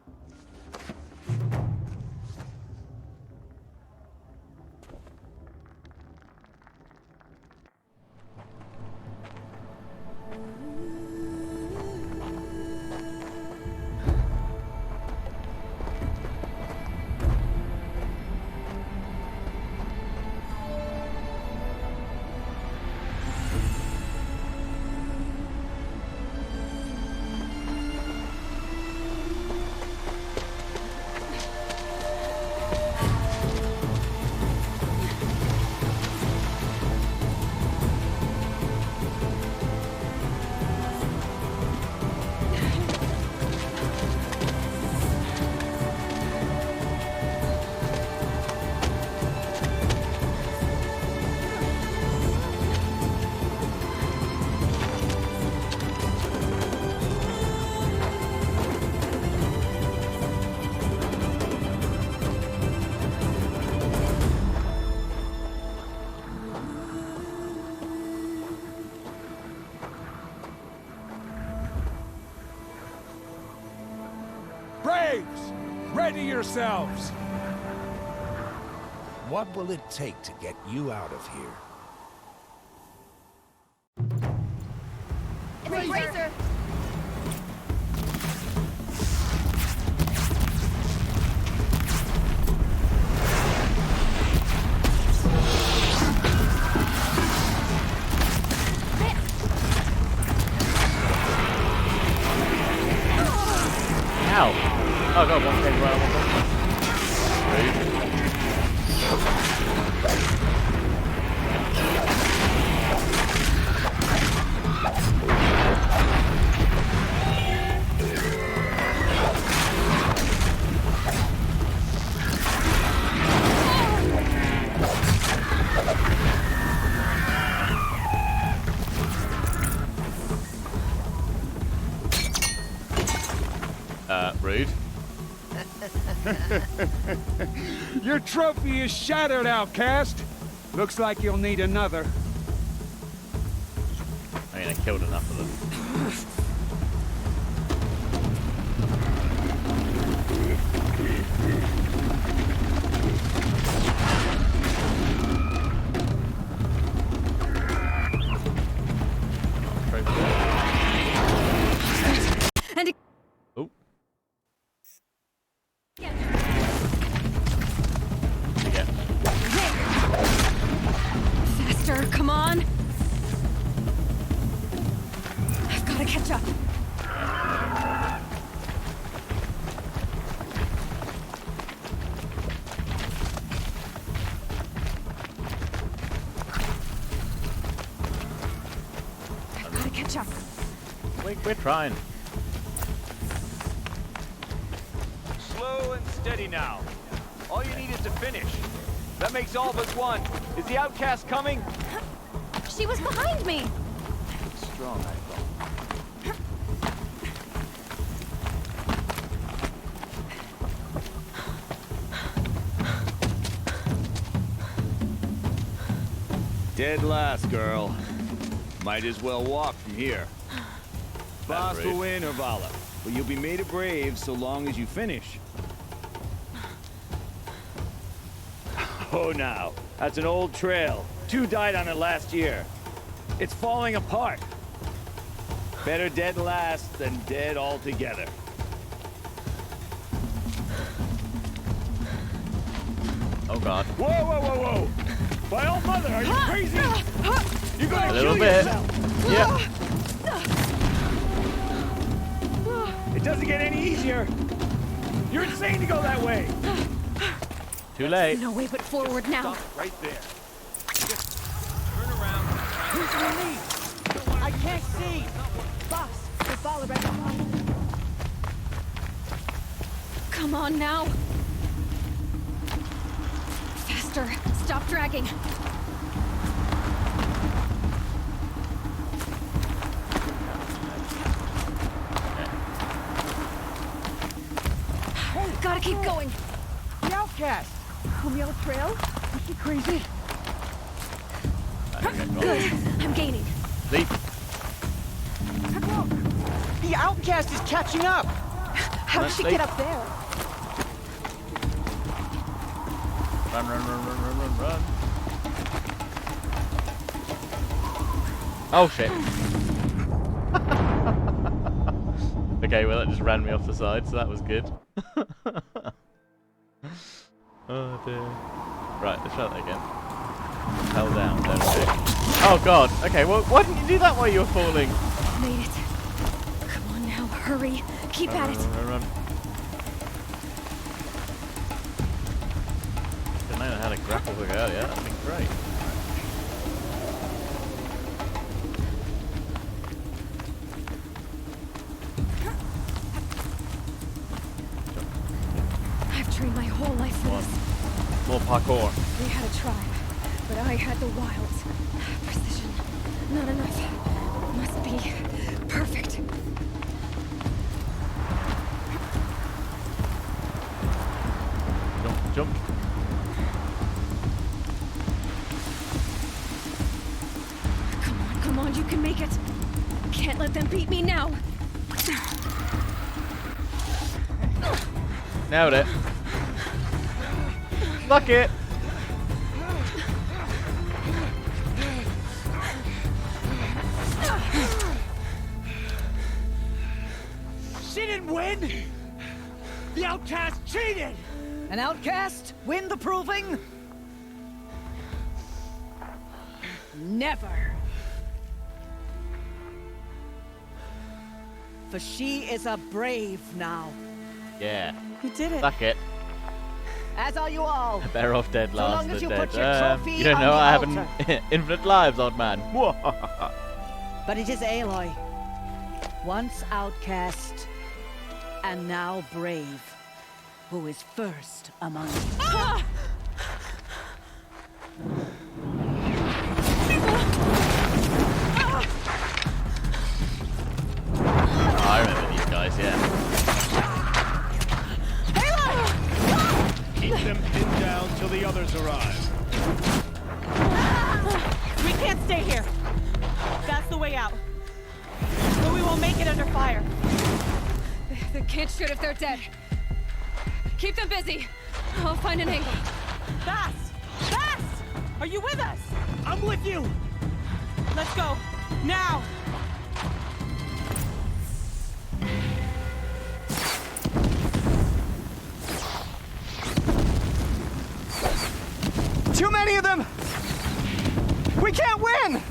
Speaker 10: Braves! Ready yourselves! What will it take to get you out of here?
Speaker 15: Razor!
Speaker 1: Ow! Oh god, one came right on my rude.
Speaker 10: Your trophy is shattered, outcast. Looks like you'll need another.
Speaker 1: I mean, I killed enough of them.
Speaker 13: And
Speaker 1: oh.
Speaker 13: faster, come on! I've got to catch up. catch up.
Speaker 1: We're trying.
Speaker 7: Slow and steady now. All you need is to finish. That makes all of us one. Is the outcast coming?
Speaker 13: She was behind me.
Speaker 7: Strong, I thought. Dead last, girl. Might as well walk from here. Boss will win or Vala, but you'll be made a brave so long as you finish. Oh, now. That's an old trail. 2 died on it last year. It's falling apart. Better dead last than dead altogether.
Speaker 1: Oh god.
Speaker 7: Whoa, whoa, whoa, whoa! By all mother, are you crazy? You're gonna
Speaker 1: A little
Speaker 7: kill
Speaker 1: bit.
Speaker 7: yourself!
Speaker 1: Yeah.
Speaker 7: It doesn't get any easier. You're insane to go that way.
Speaker 1: Too late.
Speaker 13: No way but forward now.
Speaker 7: Stop right there. Just turn around.
Speaker 3: Who's relief? I can't see. Boss, the ball right behind.
Speaker 13: Come on now. Faster. Stop dragging. Gotta keep going.
Speaker 3: The outcast. On the old trail? Is she crazy?
Speaker 13: Good. I'm gaining.
Speaker 1: Leap.
Speaker 3: Look! The outcast is catching up!
Speaker 13: How did she get up there?
Speaker 1: Run, run, run, run, run, run, run. Oh shit. Okay, well that just ran me off the side, so that was good. Oh dear. Right, let's try that again. Held down, there we go. Oh god, okay, well why didn't you do that while you were falling?
Speaker 13: Made it. Come on now, hurry. Keep at it.
Speaker 1: Run, run, run. Didn't know how to grapple hook earlier, that'd been great.
Speaker 13: I've trained my whole life for this.
Speaker 1: More parkour.
Speaker 13: We had a tribe, but I had the wilds. Precision. Not enough. Must be perfect.
Speaker 1: Jump, jump.
Speaker 13: Come on, you can make it. Can't let them beat me now.
Speaker 1: Nailed it. Fuck it.
Speaker 3: She didn't win! The outcast cheated!
Speaker 21: An outcast win the proving? Never. For she is a brave now.
Speaker 1: Yeah.
Speaker 21: You did it.
Speaker 1: Fuck it.
Speaker 21: As are you all.
Speaker 1: Better off dead
Speaker 21: So
Speaker 1: last
Speaker 21: long
Speaker 1: than
Speaker 21: as you
Speaker 1: dead.
Speaker 21: put your trophy
Speaker 1: You don't
Speaker 21: on
Speaker 1: know
Speaker 21: the
Speaker 1: I have
Speaker 21: altar.
Speaker 1: infinite lives, old man.
Speaker 21: But it is Aloy. Once outcast, and now brave, who is first among you.
Speaker 13: Ah!
Speaker 1: Oh, I remember these guys, yeah.
Speaker 5: Keep them pinned down till the others arrive.
Speaker 6: We can't stay here. That's the way out. But we won't make it under fire.
Speaker 13: They can't shoot if they're dead. Keep them busy. I'll find an angle.
Speaker 6: Fast! Fast! Are you with us?
Speaker 3: I'm with you!
Speaker 6: Let's go. Now!
Speaker 3: Too many of them! We can't win!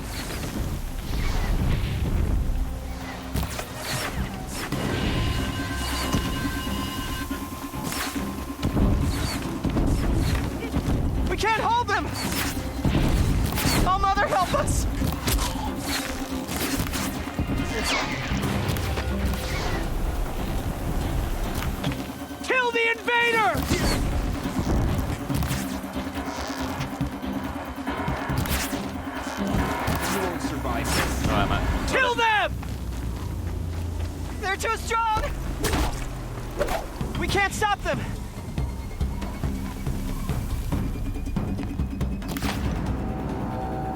Speaker 3: We can't hold them! Oh, Mother, help us!
Speaker 7: traitor!
Speaker 20: You won't survive this.
Speaker 1: Alright, man.
Speaker 7: Kill them!
Speaker 16: They're too strong! We can't stop them!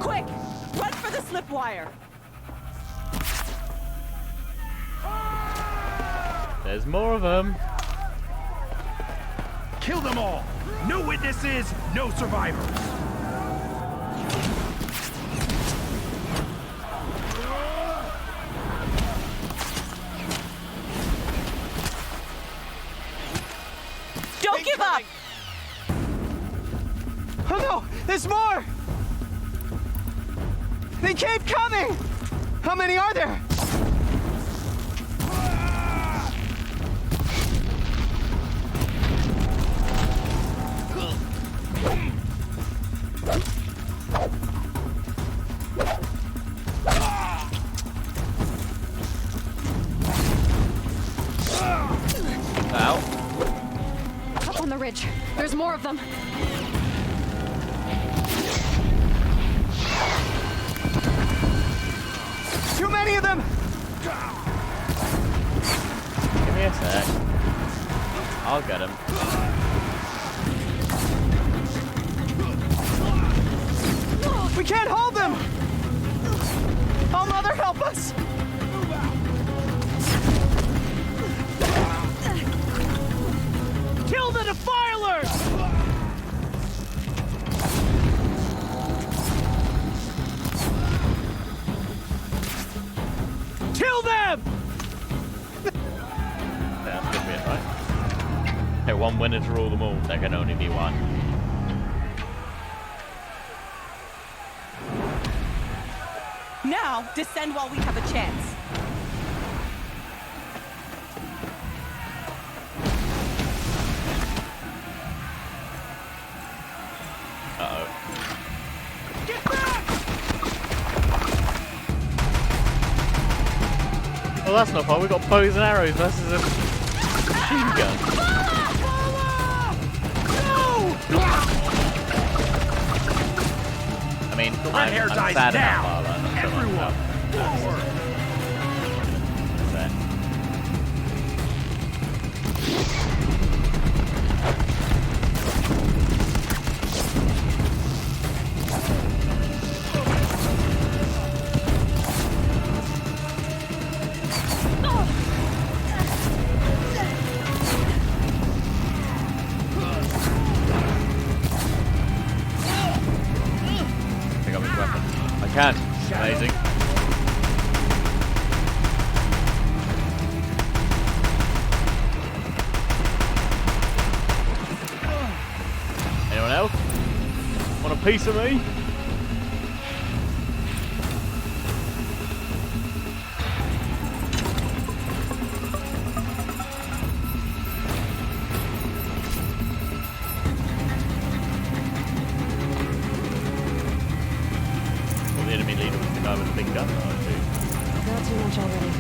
Speaker 6: Quick! Run for the slip wire!
Speaker 1: There's more of them.
Speaker 20: Kill them all! No witnesses, no survivors!
Speaker 6: Don't give up!
Speaker 16: Oh no! There's more! They keep coming! How many are there?
Speaker 13: Up on the ridge. There's more of them.
Speaker 16: Too many of them!
Speaker 1: Give me a sec. I'll get him.
Speaker 16: We can't hold them! Oh, Mother, help us!
Speaker 7: Kill the defilers! Kill them!
Speaker 1: That's gonna be it, right? Okay, one winner to rule them all. There can only be one.
Speaker 6: Now, descend while we have a chance.
Speaker 1: Uh-oh.
Speaker 7: Get back!
Speaker 1: Well, that's not fun. We've got bows and arrows versus a machine gun. I mean,
Speaker 20: The red hair
Speaker 1: I'm
Speaker 20: dies
Speaker 1: sad
Speaker 20: now.
Speaker 1: about Lala, not so much
Speaker 20: Everyone,
Speaker 1: about-
Speaker 20: forward!
Speaker 1: That's Pick up his weapon. I can. Amazing. Anyone else? Want a piece of me? Well, the enemy leader was the guy with the big gun, though, too.
Speaker 13: Not too much already.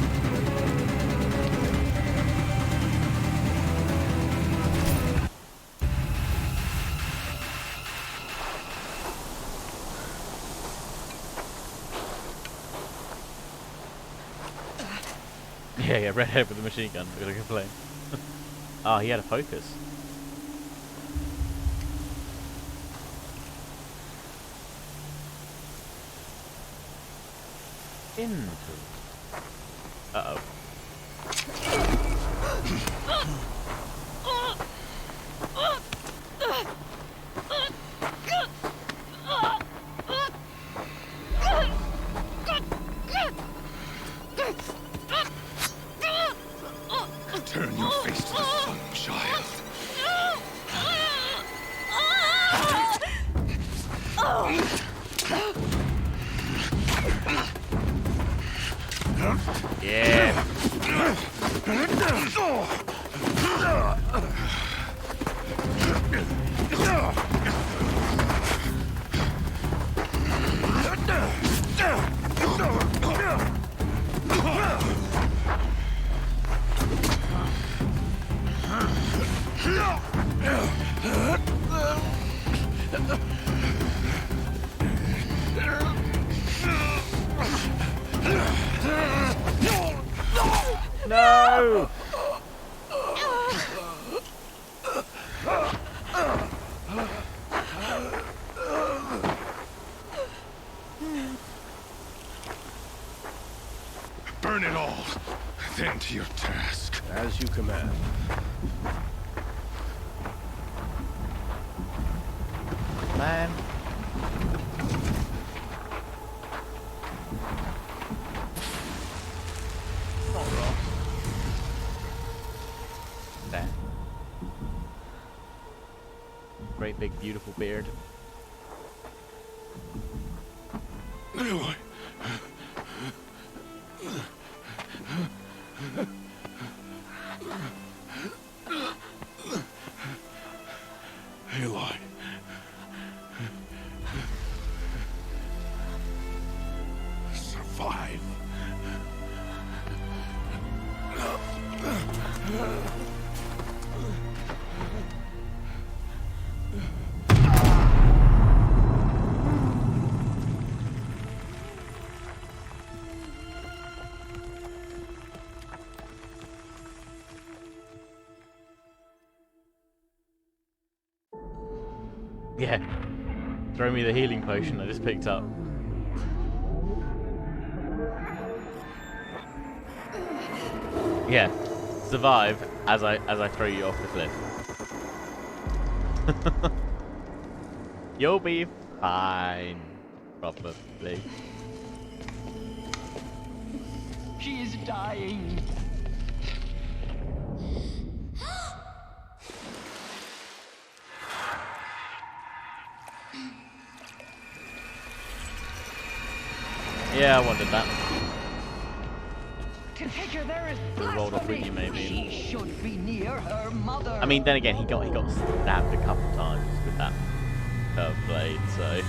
Speaker 1: Yeah, redhead with a machine gun. We're gonna complain. Ah, he had a focus. Into. Uh oh.
Speaker 10: Turn your face to the sun, child.
Speaker 1: Yeah. No!
Speaker 22: Burn it all, then to your task.
Speaker 14: As you command.
Speaker 1: Man. There. Great big beautiful beard.
Speaker 22: Aloy. Aloy. Survive.
Speaker 1: Yeah. Throw me the healing potion I just picked up. Yeah. Survive as I throw you off the cliff. You'll be fine. Probably.
Speaker 3: She is dying.
Speaker 1: Yeah, I wanted that.
Speaker 3: Configure, there is
Speaker 1: Could have rolled off with you, maybe.
Speaker 3: She should be near her mother.
Speaker 1: I mean, then again, he got stabbed a couple times with that curved blade, so.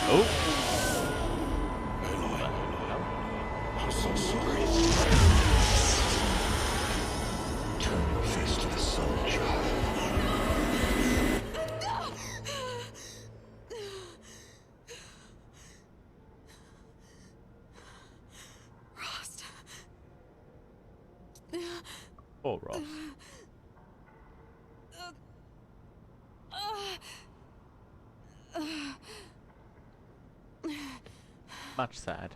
Speaker 1: Oh.
Speaker 22: I'm so sorry. Turn your face to the sun, child.
Speaker 1: Poor Ross. Much sad.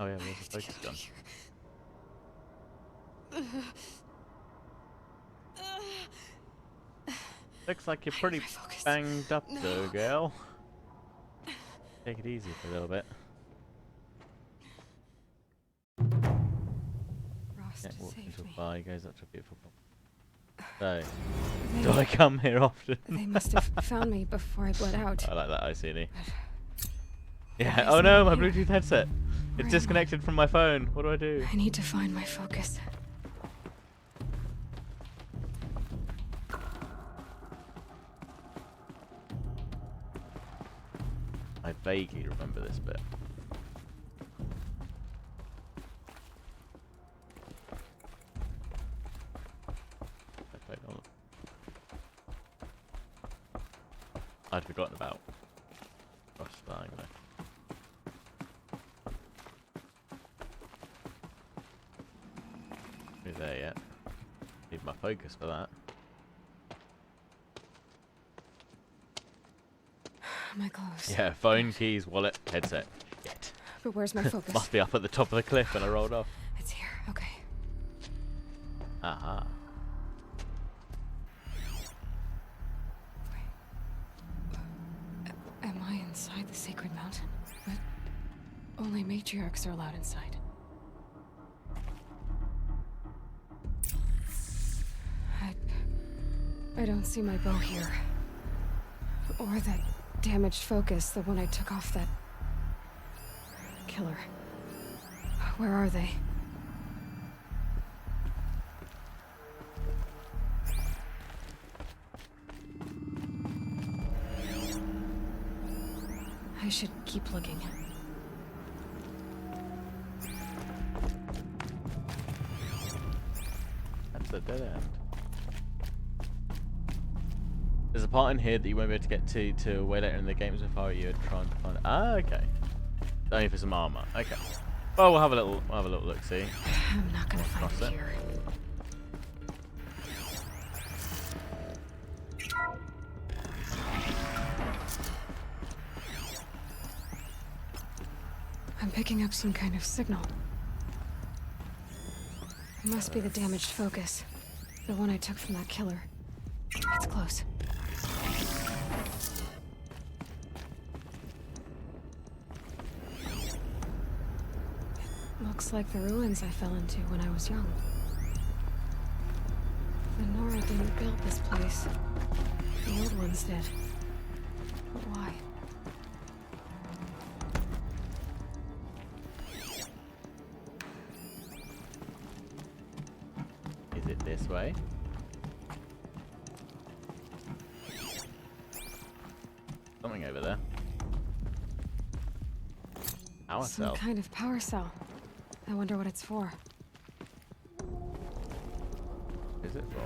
Speaker 1: Oh yeah, where's the focus gun? Looks like you're pretty banged up though, girl. Take it easy for a little bit. Yeah, walks into a bar, he goes up to a beautiful bar. So, do I come here often?
Speaker 13: They must have found me before I bled out.
Speaker 1: I like that ICD. Yeah, oh no, my Bluetooth headset. It's disconnected from my phone. What do I do?
Speaker 13: I need to find my focus.
Speaker 1: I vaguely remember this bit. I'd forgotten about Ross dying there. Be there yet? Need my focus for that.
Speaker 13: My clothes.
Speaker 1: Yeah, phone, keys, wallet, headset. Shit.
Speaker 13: But where's my focus?
Speaker 1: Must be up at the top of the cliff when I rolled off.
Speaker 13: It's here. Okay.
Speaker 1: Aha.
Speaker 13: Am I inside the sacred mountain? But only matriarchs are allowed inside. I don't see my bow here. Or that damaged focus, the one I took off that killer. Where are they? I should keep looking.
Speaker 1: What's that dead end? There's a part in here that you won't be able to get to way later in the game, so if I were you, I'd try and find it. Ah, okay. Only for some armor. Okay. Well, we'll have a little look. See.
Speaker 13: I'm not gonna find it here. I'm picking up some kind of signal. It must be the damaged focus. The one I took from that killer. It's close. It looks like the ruins I fell into when I was young. The Nora didn't build this place. The old ones did. But why?
Speaker 1: Is it this way? Something over there. Power
Speaker 13: Some
Speaker 1: cell.
Speaker 13: kind of power cell. I wonder what it's for.
Speaker 1: Is it for?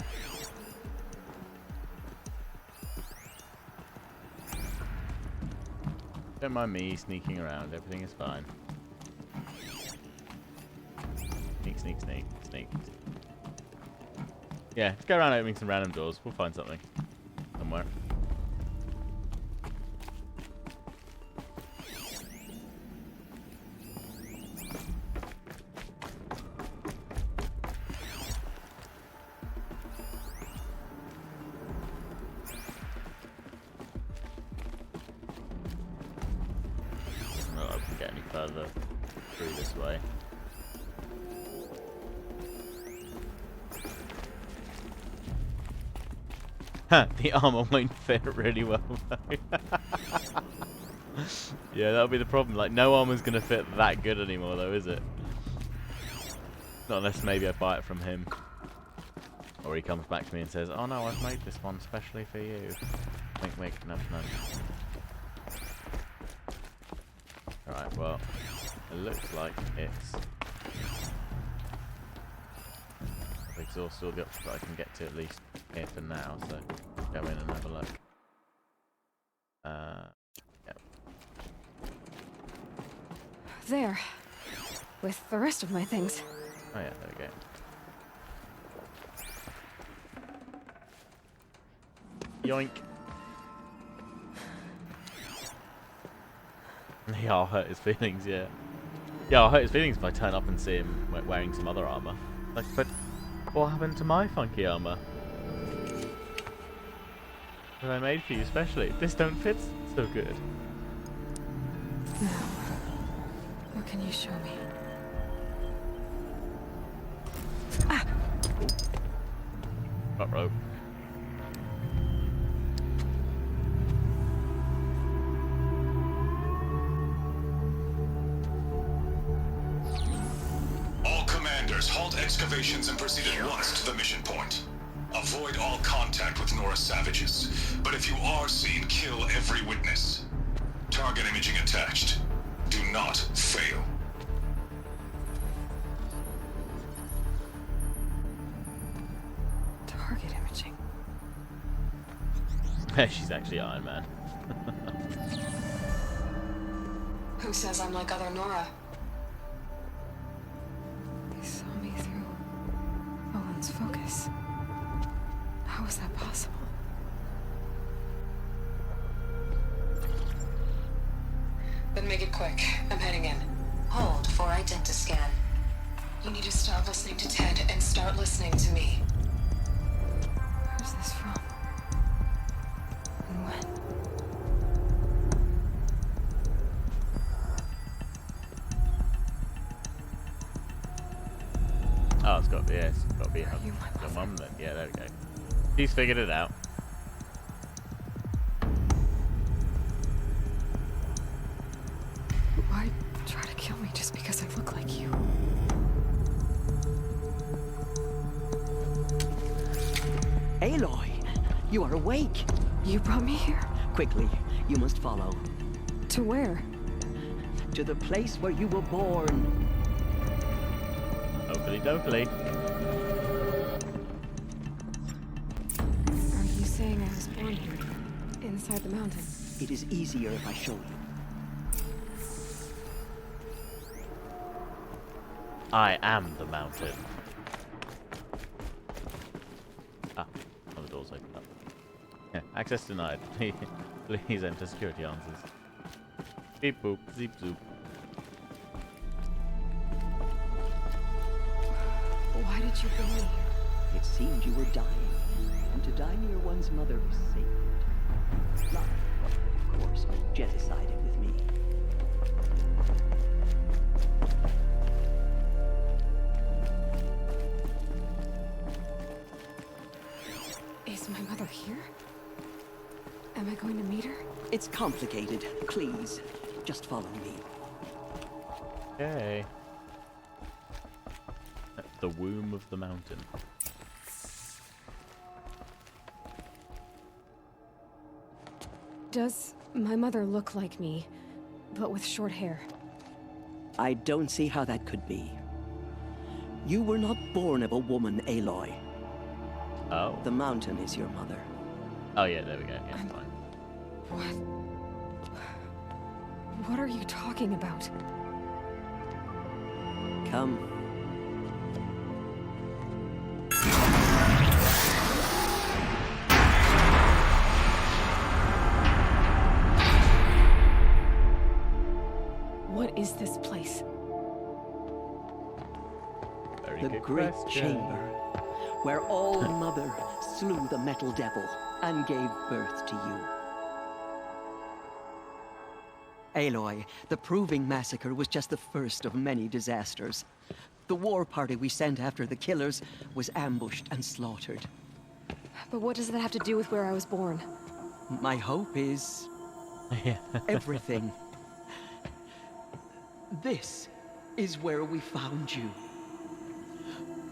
Speaker 1: Don't mind me sneaking around. Everything is fine. Sneak, sneak, sneak, sneak. Yeah, just go around opening some random doors. We'll find something somewhere. Not that I can get any further through this way. The armor won't fit really well though. Yeah, that'll be the problem. Like, no armor's gonna fit that good anymore though, is it? Not unless maybe I buy it from him. Or he comes back to me and says, oh no, I've made this one specially for you. Wink, wink, nudge, nudge. Alright, well, it looks like it's... I've exhausted all the options that I can get to at least here for now, so go in and have a look. Yep.
Speaker 13: There. With the rest of my things.
Speaker 1: Oh yeah, there we go. Yoink. Yeah, I'll hurt his feelings, yeah. Yeah, I'll hurt his feelings if I turn up and see him wearing some other armor. Like, but what happened to my funky armor that I made for you specially? This don't fit so good.
Speaker 13: Now, what can you show me? Ah!
Speaker 1: Front row.
Speaker 11: All commanders, halt excavations and proceed at once to the mission point. Avoid all contact with Nora savages, but if you are seen, kill every witness. Target imaging attached. Do not fail.
Speaker 13: Target imaging.
Speaker 1: She's actually Iron Man.
Speaker 13: Who says I'm like other Nora? They saw me through Owen's focus. How is that possible?
Speaker 12: Then make it quick. I'm heading in. Hold for identiscan. You need to stop listening to Ted and start listening to me.
Speaker 13: Where's this from? And when?
Speaker 1: Oh, it's got to be, yeah, it's got to be your mum then. Yeah, there we go. He's figured it out.
Speaker 13: Why try to kill me just because I look like you?
Speaker 3: Aloy, you are awake.
Speaker 13: You brought me here?
Speaker 3: Quickly, you must follow.
Speaker 13: To where?
Speaker 3: To the place where you were born.
Speaker 1: Oakley dokley.
Speaker 13: born here, inside the mountain.
Speaker 3: It is easier if I show you.
Speaker 1: I am the mountain. Ah, oh, the door's open up. Yeah, access denied. Please enter security answers. Beep boop, zeep zoop.
Speaker 13: Why did you bring me here?
Speaker 3: It seemed you were dying, and to die near one's mother is sacred. Not, of course, but genocided with me.
Speaker 13: Is my mother here? Am I going to meet her?
Speaker 3: It's complicated. Please, just follow me.
Speaker 1: Okay. The womb of the mountain.
Speaker 13: Does my mother look like me, but with short hair?
Speaker 3: I don't see how that could be. You were not born of a woman, Aloy.
Speaker 1: Oh.
Speaker 3: The mountain is your mother.
Speaker 1: Oh yeah, there we go. Yeah, fine.
Speaker 13: What? What are you talking about?
Speaker 3: Come.
Speaker 13: What is this place?
Speaker 3: The great chamber, where All Mother slew the metal devil and gave birth to you. Aloy, the Proving Massacre was just the first of many disasters. The war party we sent after the killers was ambushed and slaughtered.
Speaker 13: But what does that have to do with where I was born?
Speaker 3: My hope is... everything. This is where we found you.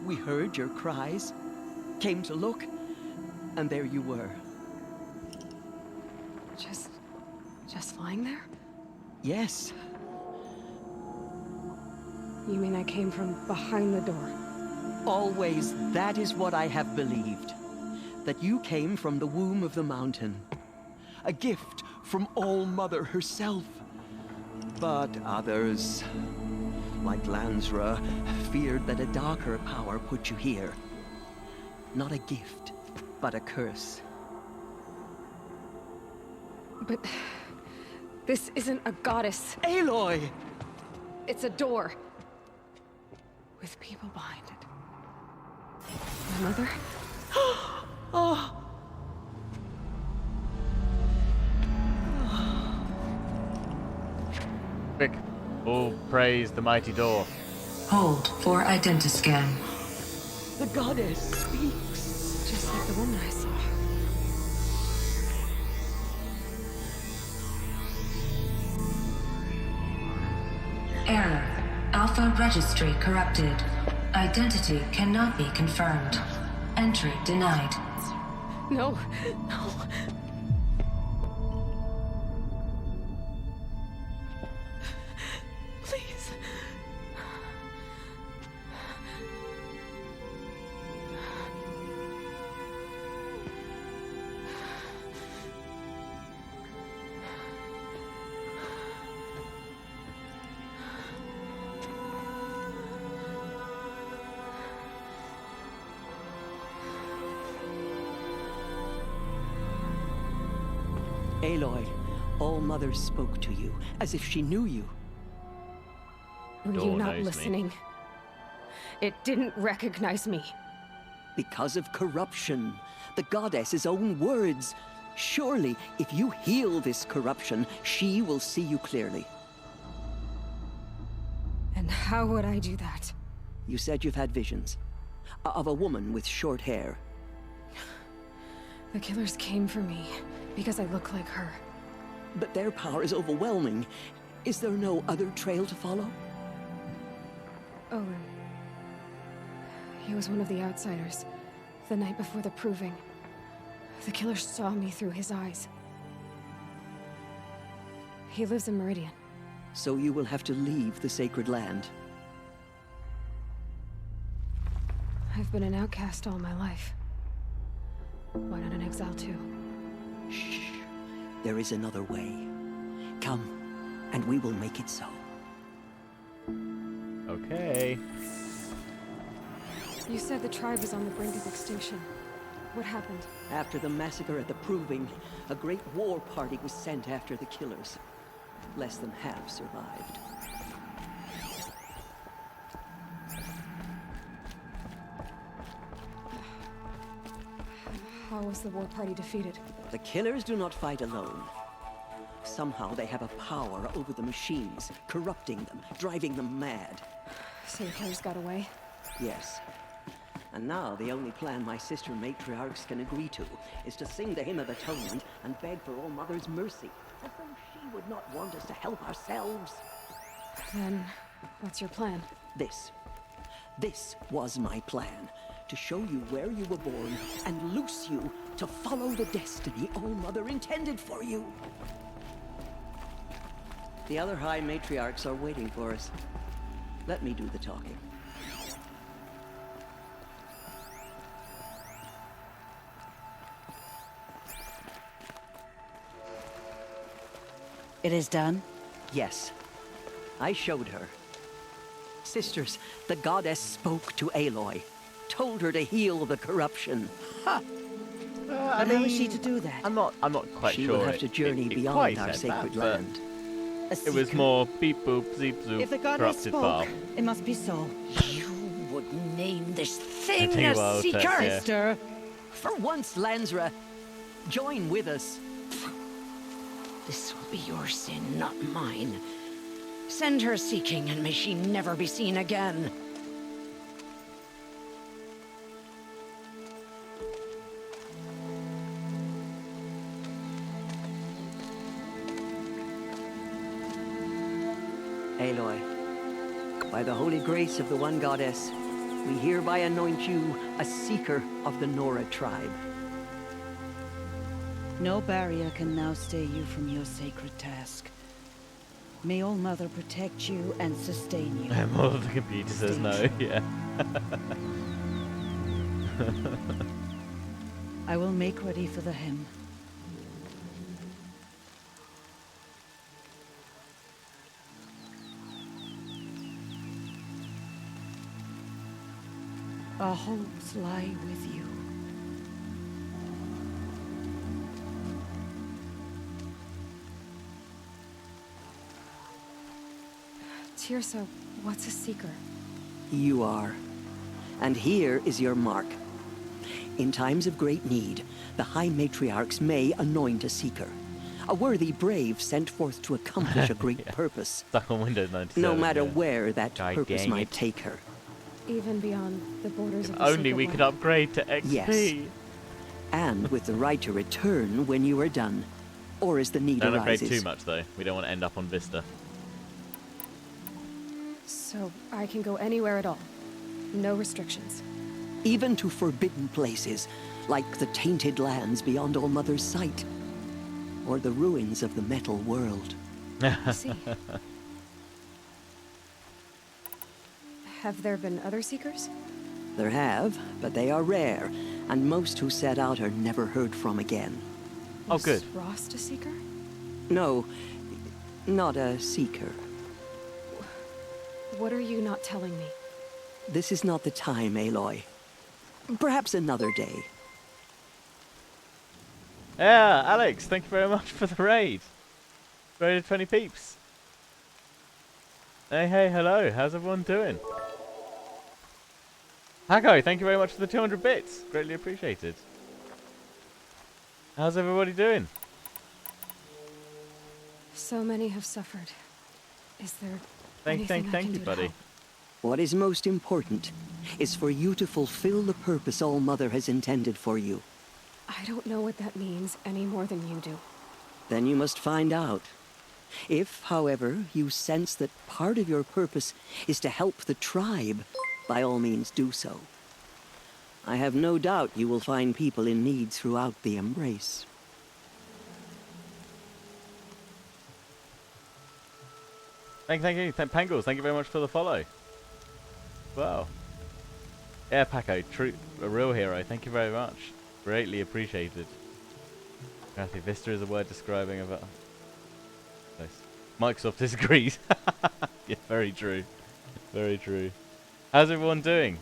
Speaker 3: We heard your cries, came to look, and there you were.
Speaker 13: Just lying there?
Speaker 3: Yes.
Speaker 13: You mean I came from behind the door?
Speaker 3: Always, that is what I have believed. That you came from the womb of the mountain. A gift from All Mother herself. But others, like Lansra, feared that a darker power put you here. Not a gift, but a curse.
Speaker 13: But... this isn't a goddess.
Speaker 3: Aloy!
Speaker 13: It's a door. With people behind it. My mother?
Speaker 3: Oh!
Speaker 1: Quick. Oh, praise the mighty door.
Speaker 12: Hold for identiscan.
Speaker 3: The goddess speaks.
Speaker 13: Just like the woman I saw.
Speaker 12: Error. Alpha registry corrupted. Identity cannot be confirmed. Entry denied.
Speaker 13: No, no. Please.
Speaker 3: Aloy, All Mother spoke to you, as if she knew you.
Speaker 13: Were you not listening? It didn't recognize me.
Speaker 3: Because of corruption. The goddess's own words. Surely, if you heal this corruption, she will see you clearly.
Speaker 13: And how would I do that?
Speaker 3: You said you've had visions. Of a woman with short hair.
Speaker 13: The killers came for me, because I look like her.
Speaker 3: But their power is overwhelming. Is there no other trail to follow?
Speaker 13: Owen. He was one of the outsiders. The night before the Proving. The killers saw me through his eyes. He lives in Meridian.
Speaker 3: So you will have to leave the sacred land.
Speaker 13: I've been an outcast all my life. Why not an exile too?
Speaker 3: Shh. There is another way. Come, and we will make it so.
Speaker 1: Okay.
Speaker 13: You said the tribe was on the brink of extinction. What happened?
Speaker 3: After the massacre at the Proving, a great war party was sent after the killers. Less than half survived.
Speaker 13: How was the war party defeated?
Speaker 3: The killers do not fight alone. Somehow they have a power over the machines, corrupting them, driving them mad.
Speaker 13: So the killers got away?
Speaker 3: Yes. And now the only plan my sister matriarchs can agree to is to sing the Hymn of Atonement and beg for All Mother's mercy, as though she would not want us to help ourselves.
Speaker 13: Then, what's your plan?
Speaker 3: This was my plan. To show you where you were born and loose you to follow the destiny All Mother intended for you. The other High Matriarchs are waiting for us. Let me do the talking.
Speaker 4: It is done?
Speaker 3: Yes. I showed her. Sisters, the goddess spoke to Aloy. Told her to heal the corruption. Ha!
Speaker 4: But how is she to do that?
Speaker 1: I'm not quite
Speaker 3: she
Speaker 1: sure.
Speaker 3: She will have to journey beyond our sacred land.
Speaker 1: It was more beep boop, zeep zoop,
Speaker 4: if the goddess
Speaker 1: corrupted
Speaker 4: spoke,
Speaker 1: bar.
Speaker 4: It must be so. You would name this thing
Speaker 1: a
Speaker 4: a seeker,
Speaker 1: yeah.
Speaker 3: Sister. For once, Lansra, join with us.
Speaker 4: This will be your sin, not mine. Send her seeking, and may she never be seen again.
Speaker 3: Aloy, by the holy grace of the one goddess, we hereby anoint you a seeker of the Nora tribe.
Speaker 4: No barrier can now stay you from your sacred task. May All Mother protect you and sustain you.
Speaker 1: All of the computer says no, yeah.
Speaker 4: I will make ready for the hymn. Our hopes lie with you.
Speaker 13: Tirsa, what's a seeker?
Speaker 3: You are. And here is your mark. In times of great need, the High Matriarchs may anoint a seeker. A worthy brave sent forth to accomplish a great purpose.
Speaker 1: Stuck on Windows 97.
Speaker 3: No matter
Speaker 1: yeah.
Speaker 3: where that purpose might take her.
Speaker 13: Even beyond the borders of the
Speaker 1: only we
Speaker 13: sacred
Speaker 1: could
Speaker 13: land.
Speaker 1: upgrade to XP.
Speaker 3: Yes. And with the right to return when you are done. Or as the need
Speaker 1: Don't upgrade
Speaker 3: arises.
Speaker 1: too much though. We don't want to end up on Vista.
Speaker 13: So I can go anywhere at all. No restrictions.
Speaker 3: Even to forbidden places, like the tainted lands beyond All Mother's sight. Or the ruins of the metal world.
Speaker 13: I see. Have there been other seekers?
Speaker 3: There have, but they are rare, and most who set out are never heard from again.
Speaker 1: Oh, good.
Speaker 13: Was Rost a seeker?
Speaker 3: No, not a seeker.
Speaker 13: What are you not telling me?
Speaker 3: This is not the time, Aloy. Perhaps another day.
Speaker 1: Yeah, Alex, thank you very much for the raid. Raided 20 peeps. Hey, hello. How's everyone doing? Hako, thank you very much for the 200 bits. Greatly appreciated. How's everybody doing?
Speaker 13: So many have suffered. Is there
Speaker 1: Thank you, buddy.
Speaker 3: What is most important is for you to fulfill the purpose All Mother has intended for you.
Speaker 13: I don't know what that means any more than you do.
Speaker 3: Then you must find out. If, however, you sense that part of your purpose is to help the tribe, by all means do so. I have no doubt you will find people in need throughout the Embrace.
Speaker 1: Thank you, Pangles. Thank you very much for the follow. Wow. Yeah, Paco, a real hero. Thank you very much. Greatly appreciated. Kathy, Vista is a word describing about. Microsoft disagrees. Yeah, very true. Very true. How's everyone doing?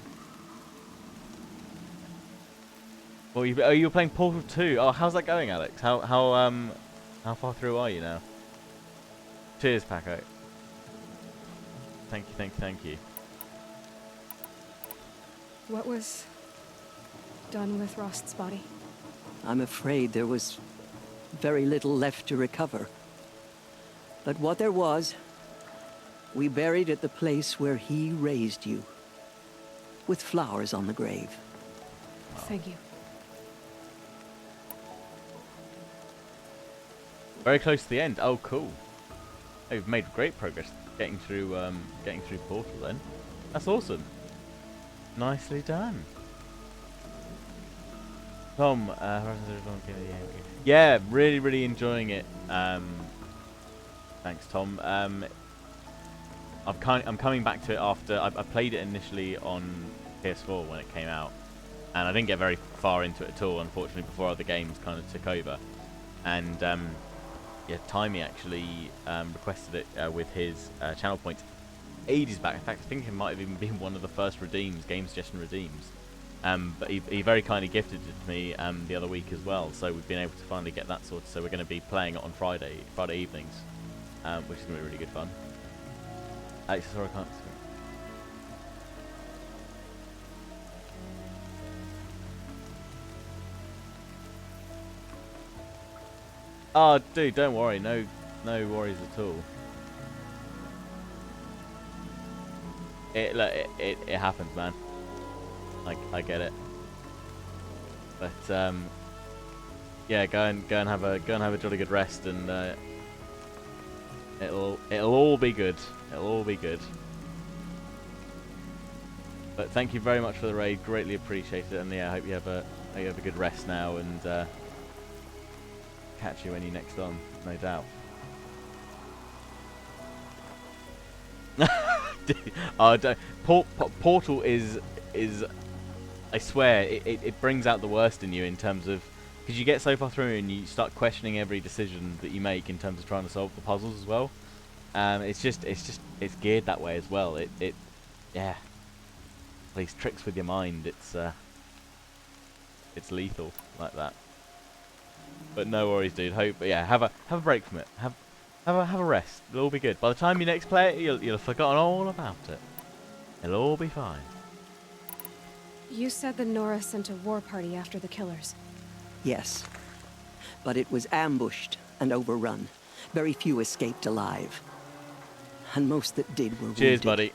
Speaker 1: Well, you were playing Portal 2. Oh, how's that going, Alex? How far through are you now? Cheers, Paco. Thank you.
Speaker 13: What was done with Rost's body?
Speaker 3: I'm afraid there was very little left to recover. But what there was, we buried at the place where he raised you, with flowers on the grave.
Speaker 13: Thank you.
Speaker 1: Very close to the end. Oh, cool. Oh, you've made great progress getting through Portal then. That's awesome. Nicely done. Tom, yeah, really enjoying it. Thanks, Tom. I'm coming back to it after I played it initially on PS4 when it came out, and I didn't get very far into it at all, unfortunately, before other games kind of took over. And yeah, Timey actually requested it with his channel points ages back. In fact, I think it might have even been one of the first game suggestion redeems. But he very kindly gifted it to me the other week as well, so we've been able to finally get that sorted. So we're going to be playing it on Friday evenings, which is going to be really good fun. Alex, sorry, I can't. Oh, dude, don't worry. No worries at all. It happens, man. I get it. But yeah, go and have a jolly good rest, and it'll all be good. It'll all be good. But thank you very much for the raid. Greatly appreciate it, and yeah, I hope you have a good rest now, and catch you when you next on, no doubt. Portal is I swear it brings out the worst in you in terms of, because you get so far through and you start questioning every decision that you make in terms of trying to solve the puzzles as well. It's geared that way as well. Yeah, plays tricks with your mind. It's lethal like that. But no worries, dude. Yeah, have a break from it. Have a rest. It'll all be good. By the time you next play it, you'll have forgotten all about it. It'll all be fine.
Speaker 13: You said that Nora sent a war party after the killers.
Speaker 3: Yes, but it was ambushed and overrun. Very few escaped alive, and most that did were wounded.
Speaker 1: Cheers, buddy.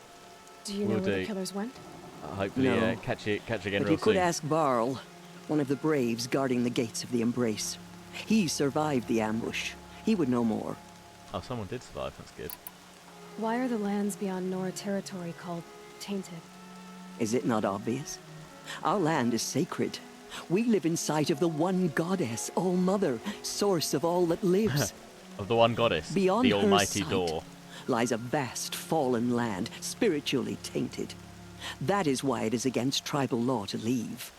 Speaker 13: Do you know where the killers went?
Speaker 1: Hopefully,
Speaker 3: no.
Speaker 1: Catch you again
Speaker 3: but
Speaker 1: real soon.
Speaker 3: you could ask Varl, one of the braves guarding the gates of the Embrace. He survived the ambush. He would know more.
Speaker 1: Oh, someone did survive. That's good.
Speaker 13: Why are the lands beyond Nora territory called tainted?
Speaker 3: Is it not obvious? Our land is sacred. We live in sight of the one goddess, All-Mother, source of all that lives.
Speaker 1: Of the one goddess,
Speaker 3: Beyond
Speaker 1: the almighty
Speaker 3: her sight
Speaker 1: door,
Speaker 3: lies a vast fallen land, spiritually tainted. That is why it is against tribal law to leave.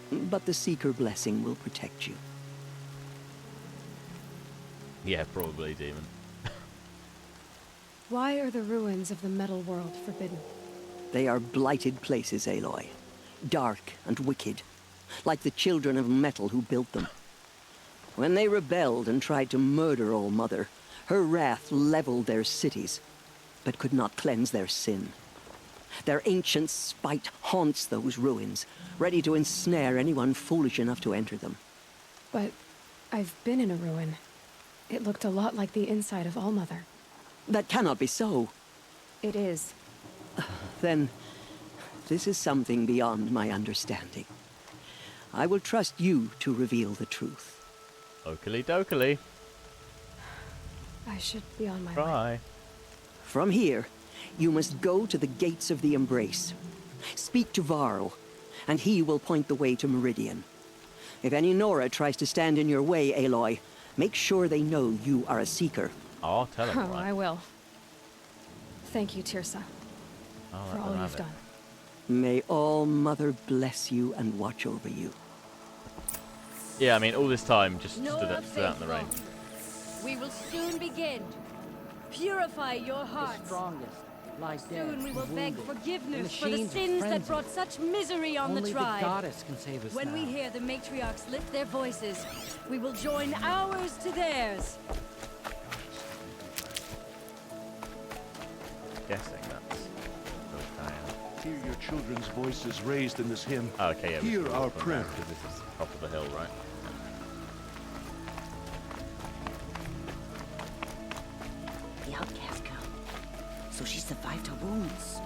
Speaker 3: But the Seeker blessing will protect you.
Speaker 1: Yeah, probably, demon.
Speaker 13: Why are the ruins of the metal world forbidden?
Speaker 3: They are blighted places, Aloy. Dark and wicked, like the children of metal who built them. When they rebelled and tried to murder All-Mother, her wrath leveled their cities, but could not cleanse their sin. Their ancient spite haunts those ruins, ready to ensnare anyone foolish enough to enter them.
Speaker 13: But I've been in a ruin. It looked a lot like the inside of All-Mother.
Speaker 3: That cannot be so.
Speaker 13: It is.
Speaker 3: Then, this is something beyond my understanding. I will trust you to reveal the truth.
Speaker 1: Oakley dokily.
Speaker 13: I should be on my way.
Speaker 1: Try.
Speaker 3: From here, you must go to the gates of the Embrace. Speak to Varl, and he will point the way to Meridian. If any Nora tries to stand in your way, Aloy, make sure they know you are a Seeker.
Speaker 1: Oh, tell him.
Speaker 13: Oh, I will. Thank you, Tirsa, for all you've done.
Speaker 3: May All-Mother bless you and watch over you.
Speaker 1: Yeah, I mean, all this time just
Speaker 15: Nora
Speaker 1: stood out in the rain.
Speaker 15: We will soon begin. Purify your hearts.
Speaker 21: The strongest lie dead.
Speaker 15: Soon we will
Speaker 21: and
Speaker 15: beg
Speaker 21: wounded.
Speaker 15: forgiveness
Speaker 21: The
Speaker 15: for the
Speaker 21: machines are
Speaker 15: sins that
Speaker 21: frenzied.
Speaker 15: brought such misery on
Speaker 21: Only
Speaker 15: the tribe.
Speaker 21: the goddess can save us
Speaker 15: When
Speaker 21: now.
Speaker 15: we hear the matriarchs lift their voices, we will join ours to theirs.
Speaker 1: Guessing that's.
Speaker 5: Hear your children's voices raised in this hymn.
Speaker 1: Oh, okay, yeah.
Speaker 5: Hear our prayer.
Speaker 1: Because this is top of the hill, right?
Speaker 9: The outcast girl. So she survived her wounds.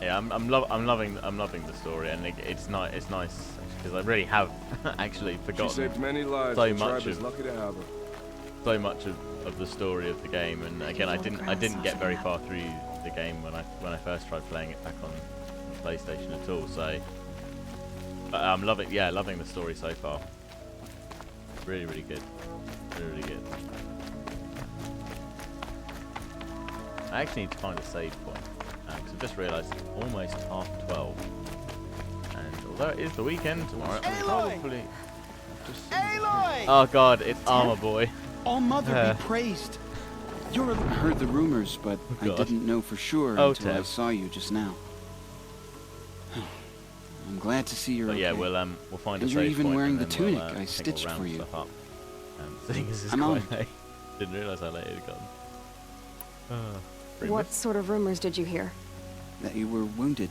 Speaker 1: Yeah, I'm loving the story, and it's nice. It's nice because I really have actually forgotten
Speaker 17: She saved many lives.
Speaker 1: so
Speaker 17: The
Speaker 1: much
Speaker 17: tribe is lucky to have her.
Speaker 1: so much of the story of the game. And again, I didn't get very far through the game when I first tried playing it back on PlayStation at all. So, but I'm loving the story so far. Really, really good. Really good. I actually need to find a save point. Because I've just realised it's almost 12:30. And although it is the weekend tomorrow, I'm probably...
Speaker 16: Aloy!
Speaker 1: Oh god, it's Armor Boy.
Speaker 16: All Mother be praised. You're
Speaker 18: I heard the rumors, but I
Speaker 1: God.
Speaker 18: didn't know for sure
Speaker 1: Oh,
Speaker 18: until I
Speaker 1: Ted.
Speaker 18: saw you just now. I'm glad to see you're
Speaker 1: But
Speaker 18: okay.
Speaker 1: yeah, we'll find
Speaker 18: And
Speaker 1: a
Speaker 18: you're
Speaker 1: save
Speaker 18: even
Speaker 1: point
Speaker 18: wearing
Speaker 1: and
Speaker 18: the
Speaker 1: then we'll,
Speaker 18: tunic I
Speaker 1: think
Speaker 18: stitched
Speaker 1: we'll
Speaker 18: for
Speaker 1: round
Speaker 18: you.
Speaker 1: stuff up. Seeing as it's
Speaker 18: I'm
Speaker 1: quite
Speaker 18: on.
Speaker 1: late. Didn't realise how late it had gotten.
Speaker 13: What sort of rumors did you hear?
Speaker 18: That you were wounded,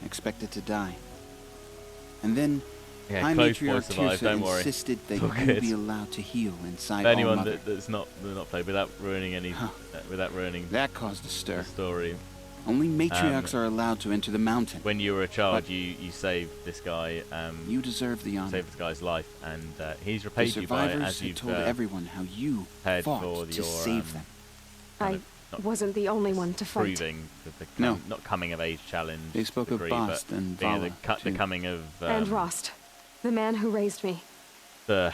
Speaker 18: expected to die. And then
Speaker 1: Yeah,
Speaker 18: High
Speaker 1: close boy
Speaker 18: Matriarch
Speaker 1: survived,
Speaker 18: Tirsa
Speaker 1: don't worry.
Speaker 18: insisted that
Speaker 1: It's all
Speaker 18: you
Speaker 1: good.
Speaker 18: be allowed to heal inside
Speaker 1: For anyone
Speaker 18: All Mother.
Speaker 1: that's not played without ruining any, without ruining
Speaker 18: that caused a stir.
Speaker 1: the story.
Speaker 18: Only matriarchs are allowed to enter the mountain.
Speaker 1: When you were a child,
Speaker 18: But
Speaker 1: you saved this guy.
Speaker 18: You deserve the honor.
Speaker 1: Saved this guy's life, and he's
Speaker 18: The
Speaker 1: repaid you by it
Speaker 18: survivors
Speaker 1: as
Speaker 18: had
Speaker 1: you've
Speaker 18: told everyone how you
Speaker 1: prepared
Speaker 18: fought
Speaker 1: for
Speaker 18: to
Speaker 1: your
Speaker 18: save them.
Speaker 13: I wasn't the only one to fight.
Speaker 1: proving the
Speaker 18: No.
Speaker 1: not coming of age challenge.
Speaker 18: They spoke of
Speaker 1: degree,
Speaker 18: Bast
Speaker 1: but
Speaker 18: and
Speaker 1: being
Speaker 18: Vala,
Speaker 1: the
Speaker 18: too.
Speaker 1: coming of
Speaker 13: And Rost, the man who raised me.
Speaker 1: the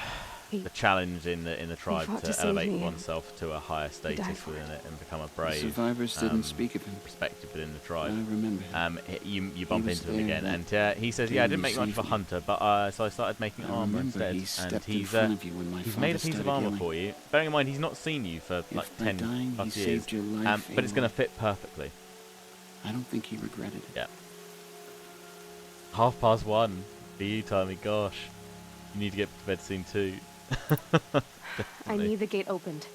Speaker 13: He-
Speaker 1: challenge in the tribe
Speaker 13: fought to
Speaker 1: to
Speaker 13: save
Speaker 1: elevate
Speaker 13: me and
Speaker 1: oneself to a higher status
Speaker 13: for
Speaker 1: within it and become a brave.
Speaker 18: survivors didn't speak of him.
Speaker 1: Respected within the tribe.
Speaker 18: I remember.
Speaker 1: You bump
Speaker 18: was
Speaker 1: into him
Speaker 18: there
Speaker 1: again,
Speaker 18: that
Speaker 1: and he says,
Speaker 18: day
Speaker 1: "Yeah, I didn't
Speaker 18: you
Speaker 1: make much of a
Speaker 18: saved me.
Speaker 1: hunter, but so I started making
Speaker 18: I
Speaker 1: armor
Speaker 18: remember
Speaker 1: instead."
Speaker 18: he
Speaker 1: And
Speaker 18: stepped in
Speaker 1: he's
Speaker 18: front of you when my
Speaker 1: he's
Speaker 18: father
Speaker 1: made a piece of
Speaker 18: started
Speaker 1: armor
Speaker 18: healing.
Speaker 1: for you. Bearing in mind, he's not seen you for like
Speaker 18: by
Speaker 1: 10
Speaker 18: dying,
Speaker 1: plus
Speaker 18: he
Speaker 1: years,
Speaker 18: saved your life,
Speaker 1: but it's going to
Speaker 18: Aloy.
Speaker 1: fit perfectly.
Speaker 18: I don't think he regretted it.
Speaker 1: Yeah. 1:30 for you, Tommy. Gosh, you need to get to bed soon too.
Speaker 13: I need the gate opened.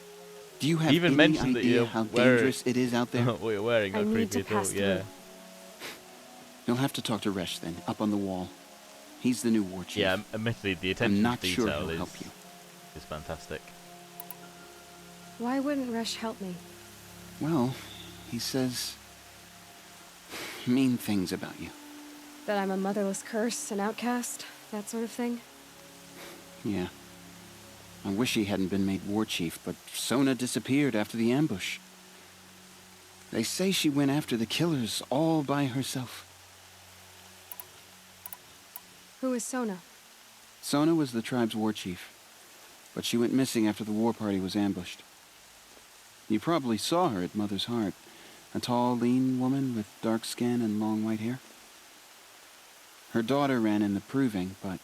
Speaker 18: Do you have
Speaker 1: He even
Speaker 18: any
Speaker 1: mentioned that
Speaker 18: idea
Speaker 1: you're
Speaker 18: how
Speaker 1: wearing-
Speaker 18: dangerous it is out there?
Speaker 1: what you're wearing,
Speaker 13: I
Speaker 1: not
Speaker 13: need
Speaker 1: creepy
Speaker 13: to
Speaker 1: at all.
Speaker 13: pass
Speaker 1: Yeah.
Speaker 13: through.
Speaker 18: You'll have to talk to Resh then, up on the wall. He's the new war chief.
Speaker 1: Yeah, admittedly, the attention
Speaker 18: I'm not
Speaker 1: to
Speaker 18: sure
Speaker 1: detail
Speaker 18: he'll help you.
Speaker 1: is fantastic.
Speaker 13: Why wouldn't Resh help me?
Speaker 18: Well, he says mean things about you.
Speaker 13: That I'm a motherless curse, an outcast, that sort of thing?
Speaker 18: Yeah. I wish he hadn't been made war chief, but Sona disappeared after the ambush. They say she went after the killers all by herself.
Speaker 13: Who is Sona?
Speaker 18: Sona was the tribe's war chief, but she went missing after the war party was ambushed. You probably saw her at Mother's Heart. A tall, lean woman with dark skin and long white hair. Her daughter ran in the proving, but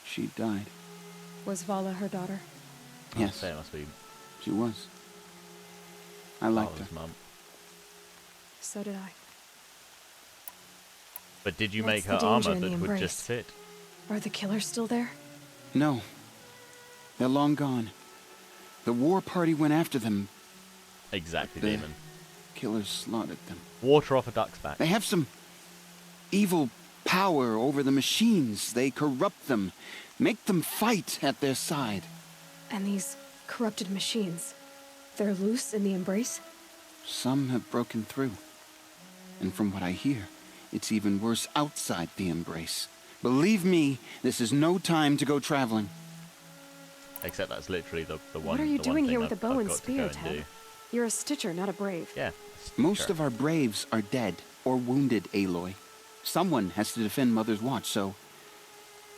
Speaker 18: she died.
Speaker 13: Was Vala her daughter?
Speaker 18: Yes,
Speaker 1: That must be
Speaker 18: she was. I liked her.
Speaker 1: Vala's mum.
Speaker 13: So did I.
Speaker 1: But did you
Speaker 13: What's
Speaker 1: make
Speaker 13: the
Speaker 1: her
Speaker 13: danger
Speaker 1: armor
Speaker 13: in the
Speaker 1: that would
Speaker 13: embrace?
Speaker 1: just fit?
Speaker 13: Are the killers still there?
Speaker 18: No. They're long gone. The war party went after them.
Speaker 1: Exactly,
Speaker 18: The
Speaker 1: demon.
Speaker 18: killers slaughtered them.
Speaker 1: Water off a duck's back.
Speaker 18: They have some evil power over the machines. They corrupt them, make them fight at their side.
Speaker 13: And these corrupted machines, they're loose in the embrace?
Speaker 18: Some have broken through. And from what I hear, it's even worse outside the embrace. Believe me, this is no time to go traveling.
Speaker 1: Except that's literally the one.
Speaker 13: What are you
Speaker 1: the one
Speaker 13: doing
Speaker 1: thing
Speaker 13: here with a
Speaker 1: I've
Speaker 13: bow and
Speaker 1: got to
Speaker 13: spear,
Speaker 1: go and
Speaker 13: Ted?
Speaker 1: do.
Speaker 13: You're a stitcher, not a brave.
Speaker 1: Yeah.
Speaker 18: Most of our braves are dead or wounded, Aloy. Someone has to defend Mother's Watch, so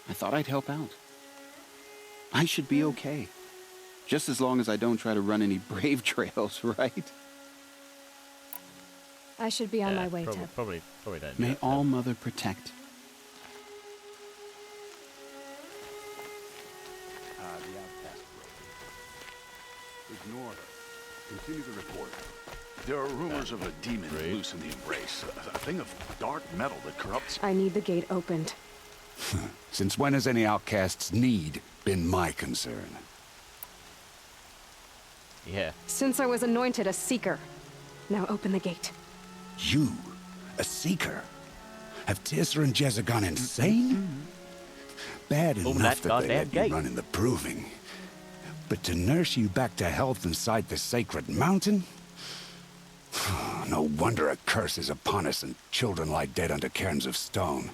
Speaker 18: I thought I'd help out. I should be okay. Just as long as I don't try to run any brave trails, right?
Speaker 13: I should be on my way, Teb.
Speaker 1: Probably don't.
Speaker 18: May All Mother protect.
Speaker 8: The outcast broke. Ignore her. Continue the report.
Speaker 10: There are rumors of a demon loose in the Embrace. A thing of dark metal that corrupts...
Speaker 13: I need the gate opened.
Speaker 8: Since when has any outcast's need been my concern?
Speaker 1: Yeah.
Speaker 13: Since I was anointed a seeker. Now open the gate.
Speaker 8: You? A seeker? Have Tissa and Jezza gone insane? Bad enough that they let you run in the Proving. But to nurse you back to health inside the sacred mountain? No wonder a curse is upon us and children lie dead under cairns of stone.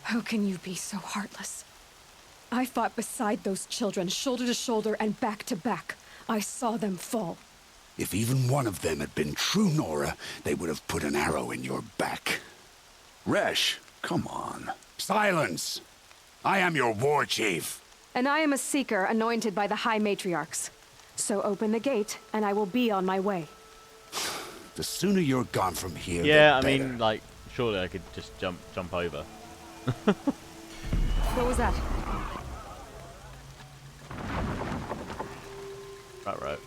Speaker 13: How can you be so heartless? I fought beside those children, shoulder to shoulder and back to back. I saw them fall.
Speaker 8: If even one of them had been true Nora, they would have put an arrow in your back. Resh, come on. Silence! I am your war chief.
Speaker 13: And I am a seeker anointed by the High Matriarchs. So open the gate, and I will be on my way.
Speaker 8: The sooner you're gone from here,
Speaker 1: yeah,
Speaker 8: the
Speaker 1: I
Speaker 8: better.
Speaker 1: mean, like, surely I could just jump over.
Speaker 13: What was that?
Speaker 1: Right.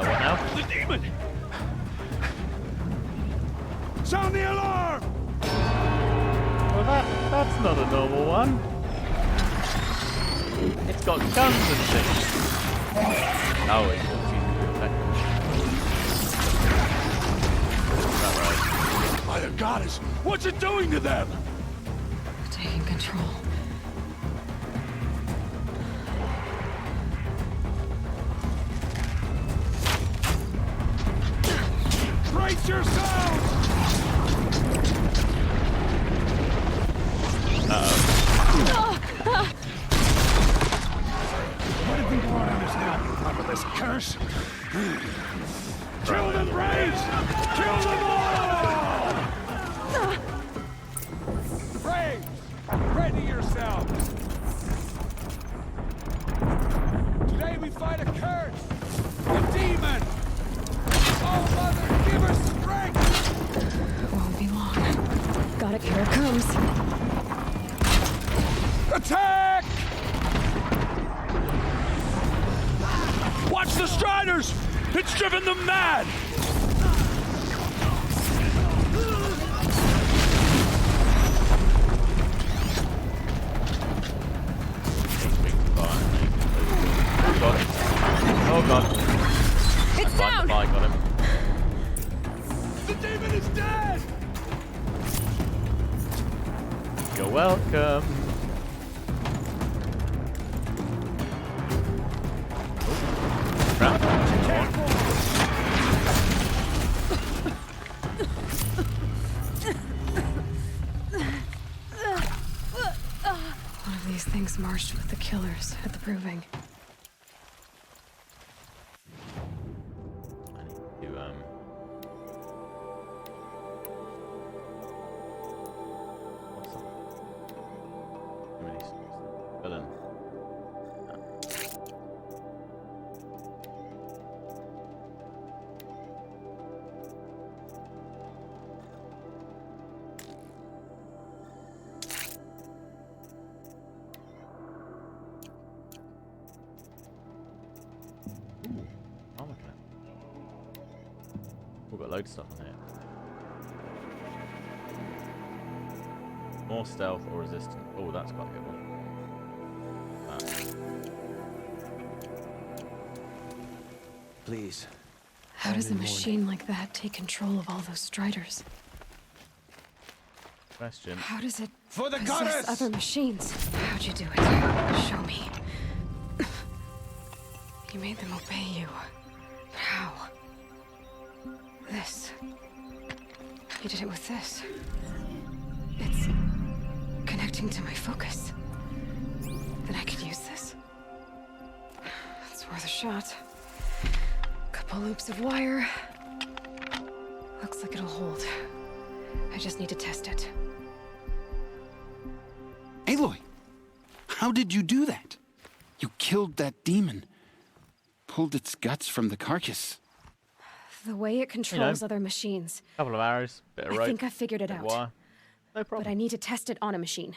Speaker 1: What now?
Speaker 22: The demon! Sound the alarm!
Speaker 1: Well, that's not a normal one. It's got guns and things. Oh, it's right.
Speaker 22: By the goddess, what's it doing to them?
Speaker 13: Taking control.
Speaker 22: Brace yourselves!
Speaker 8: What have been going on this now on top of this curse?
Speaker 22: Kill them, Braves! Kill them all! Braves, ready yourselves! Today we fight a curse! A demon! Oh, Mother, give us strength!
Speaker 13: It won't be long. Got it, here it comes.
Speaker 22: Attack! Watch the Striders! It's driven them mad!
Speaker 1: Oh god.
Speaker 13: It's down!
Speaker 1: I got him.
Speaker 22: The demon is dead!
Speaker 1: You're welcome.
Speaker 13: One of these things marched with the killers at the Proving.
Speaker 1: We've got loads of stuff on here. More stealth or resistance. Oh, that's quite a good one.
Speaker 14: Please.
Speaker 13: How does a machine like that take control of all those Striders?
Speaker 1: Question.
Speaker 13: How does it
Speaker 22: For the
Speaker 13: possess
Speaker 22: goddess!
Speaker 13: other machines? How'd you do it? Show me. You made them obey you. How? This. You did it with this. It's distracting to my focus. Then I could use this. It's worth a shot. Couple loops of wire. Looks like it'll hold. I just need to test it.
Speaker 18: Aloy, how did you do that? You killed that demon. Pulled its guts from the carcass.
Speaker 13: The way it controls other machines.
Speaker 1: Couple of arrows, bit of rope.
Speaker 13: I think I figured it out.
Speaker 1: Wire. No problem.
Speaker 13: But I need to test it on a machine.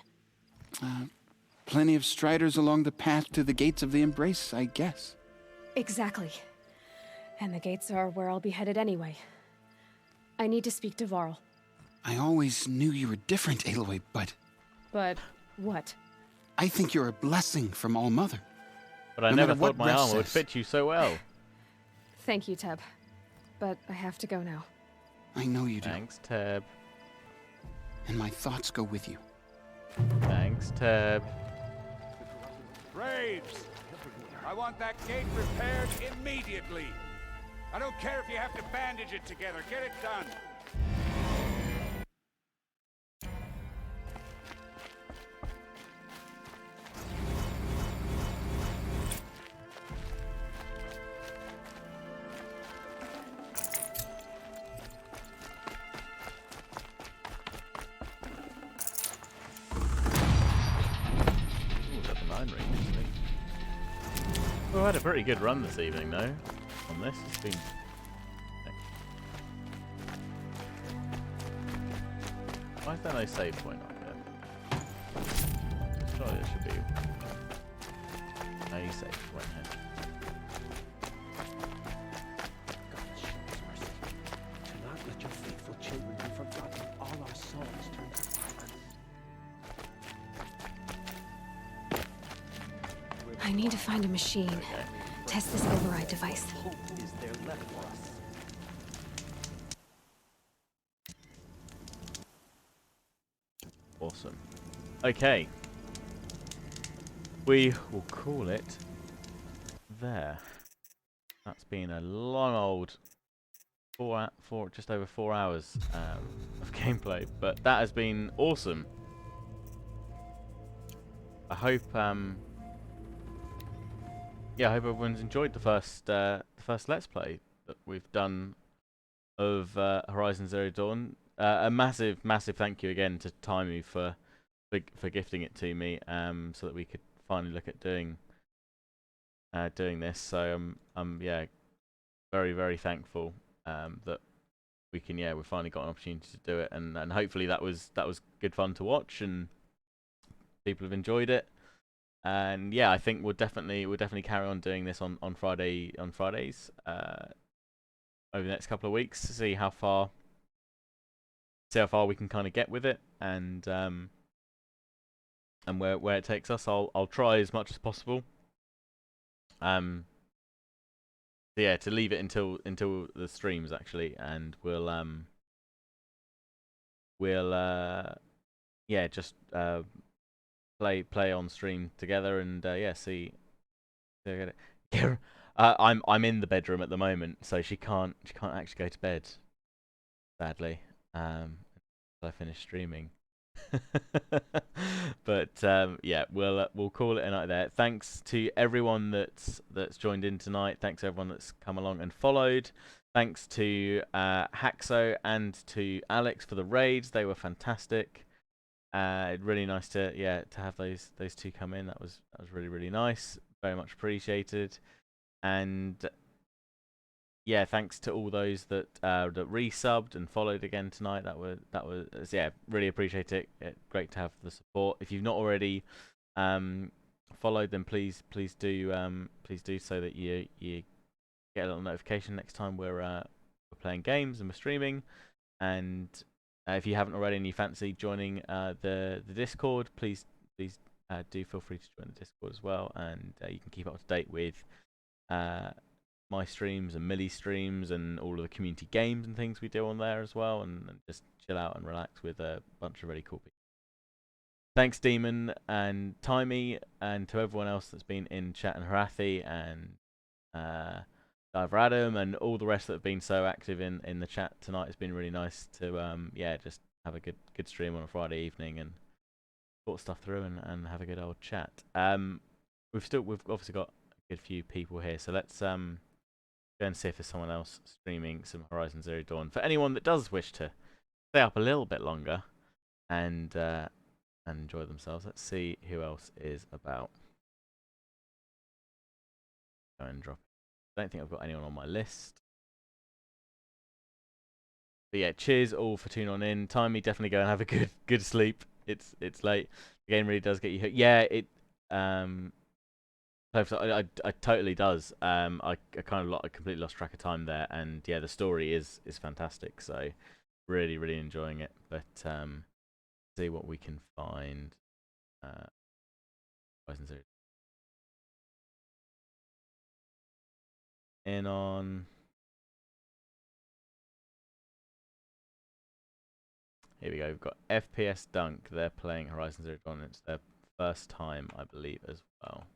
Speaker 18: Plenty of striders along the path to the gates of the Embrace, I guess.
Speaker 13: Exactly. And the gates are where I'll be headed anyway. I need to speak to Varl.
Speaker 18: I always knew you were different, Aloy, but...
Speaker 13: But what?
Speaker 18: I think you're a blessing from All-Mother.
Speaker 1: But I never thought my armor would fit you so well.
Speaker 13: Thank you, Teb. But I have to go now.
Speaker 18: I know you do.
Speaker 1: Thanks, Teb.
Speaker 18: And my thoughts go with you.
Speaker 1: Thanks, Teb.
Speaker 2: Braves! I want that gate repaired immediately. I don't care if you have to bandage it together. Get it done.
Speaker 1: We've had a pretty good run this evening, though. On this, it's been. Why is there no save point up here? Surely there should be a save point here.
Speaker 14: God show us mercy. Do not let your faithful children be forgotten. All our souls turn to violence.
Speaker 13: I need to find a machine.
Speaker 1: Okay.
Speaker 13: Test this override device.
Speaker 14: Hope is there left for us.
Speaker 1: Awesome. Okay. We will call it there. That's been a long old just over 4 hours of gameplay, but that has been awesome. I hope yeah, I hope everyone's enjoyed the first Let's Play that we've done of Horizon Zero Dawn. A massive thank you again to Timey for gifting it to me, so that we could finally look at doing this. So I'm yeah, very thankful that we finally got an opportunity to do it, and hopefully that was good fun to watch and people have enjoyed it. And yeah, I think we'll definitely carry on doing this on Fridays over the next couple of weeks to see how far we can kind of get with it, and where it takes us. I'll try as much as possible. Yeah, to leave it until the streams actually, and we'll yeah, just play on stream together, and yeah, see. I'm in the bedroom at the moment, so she can't actually go to bed, sadly. Until I finish streaming. But yeah, we'll call it a night there. Thanks to everyone that's joined in tonight. Thanks to everyone that's come along and followed. Thanks to Haxo and to Alex for the raids. They were fantastic. Really nice to have those two come in. That was really nice. Very much appreciated. And yeah, thanks to all those that resubbed and followed again tonight. That was yeah, really appreciate it. Great to have the support. If you've not already followed, then please do so that you get a little notification next time we're playing games and we're streaming. And if you haven't already and you fancy joining the Discord, please do feel free to join the Discord as well, and you can keep up to date with my streams and Millie's streams and all of the community games and things we do on there as well, and just chill out and relax with a bunch of really cool people. Thanks Demon and Timey, and to everyone else that's been in chat, and Harathi and Diver Adam and all the rest that have been so active in the chat tonight. It's been really nice to yeah, just have a good stream on a Friday evening, and thought stuff through and have a good old chat. We've obviously got a good few people here, so let's go and see if there's someone else streaming some Horizon Zero Dawn. For anyone that does wish to stay up a little bit longer and enjoy themselves, let's see who else is about. Go and drop. I don't think I've got anyone on my list. But yeah, cheers all for tuning on in. Timey, definitely go and have a good sleep. It's late. The game really does get you hooked. Yeah, it I totally does. I completely lost track of time there, and yeah, the story is fantastic. So really enjoying it. But see what we can find. In on. Here we go. We've got FPS Dunk. They're playing Horizon Zero Dawn. It's their first time, I believe, as well.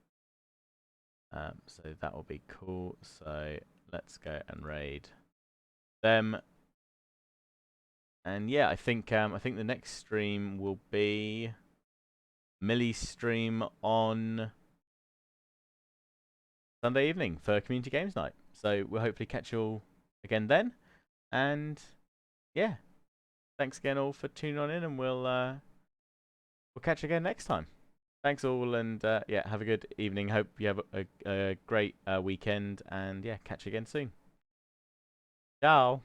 Speaker 1: So that will be cool. So let's go and raid them. And yeah, I think the next stream will be Millie's stream on Sunday evening for Community Games Night. So we'll hopefully catch you all again then. And yeah, thanks again all for tuning on in, and we'll catch you again next time. Thanks all, and yeah, have a good evening. Hope you have a great weekend, and yeah, catch you again soon. Ciao.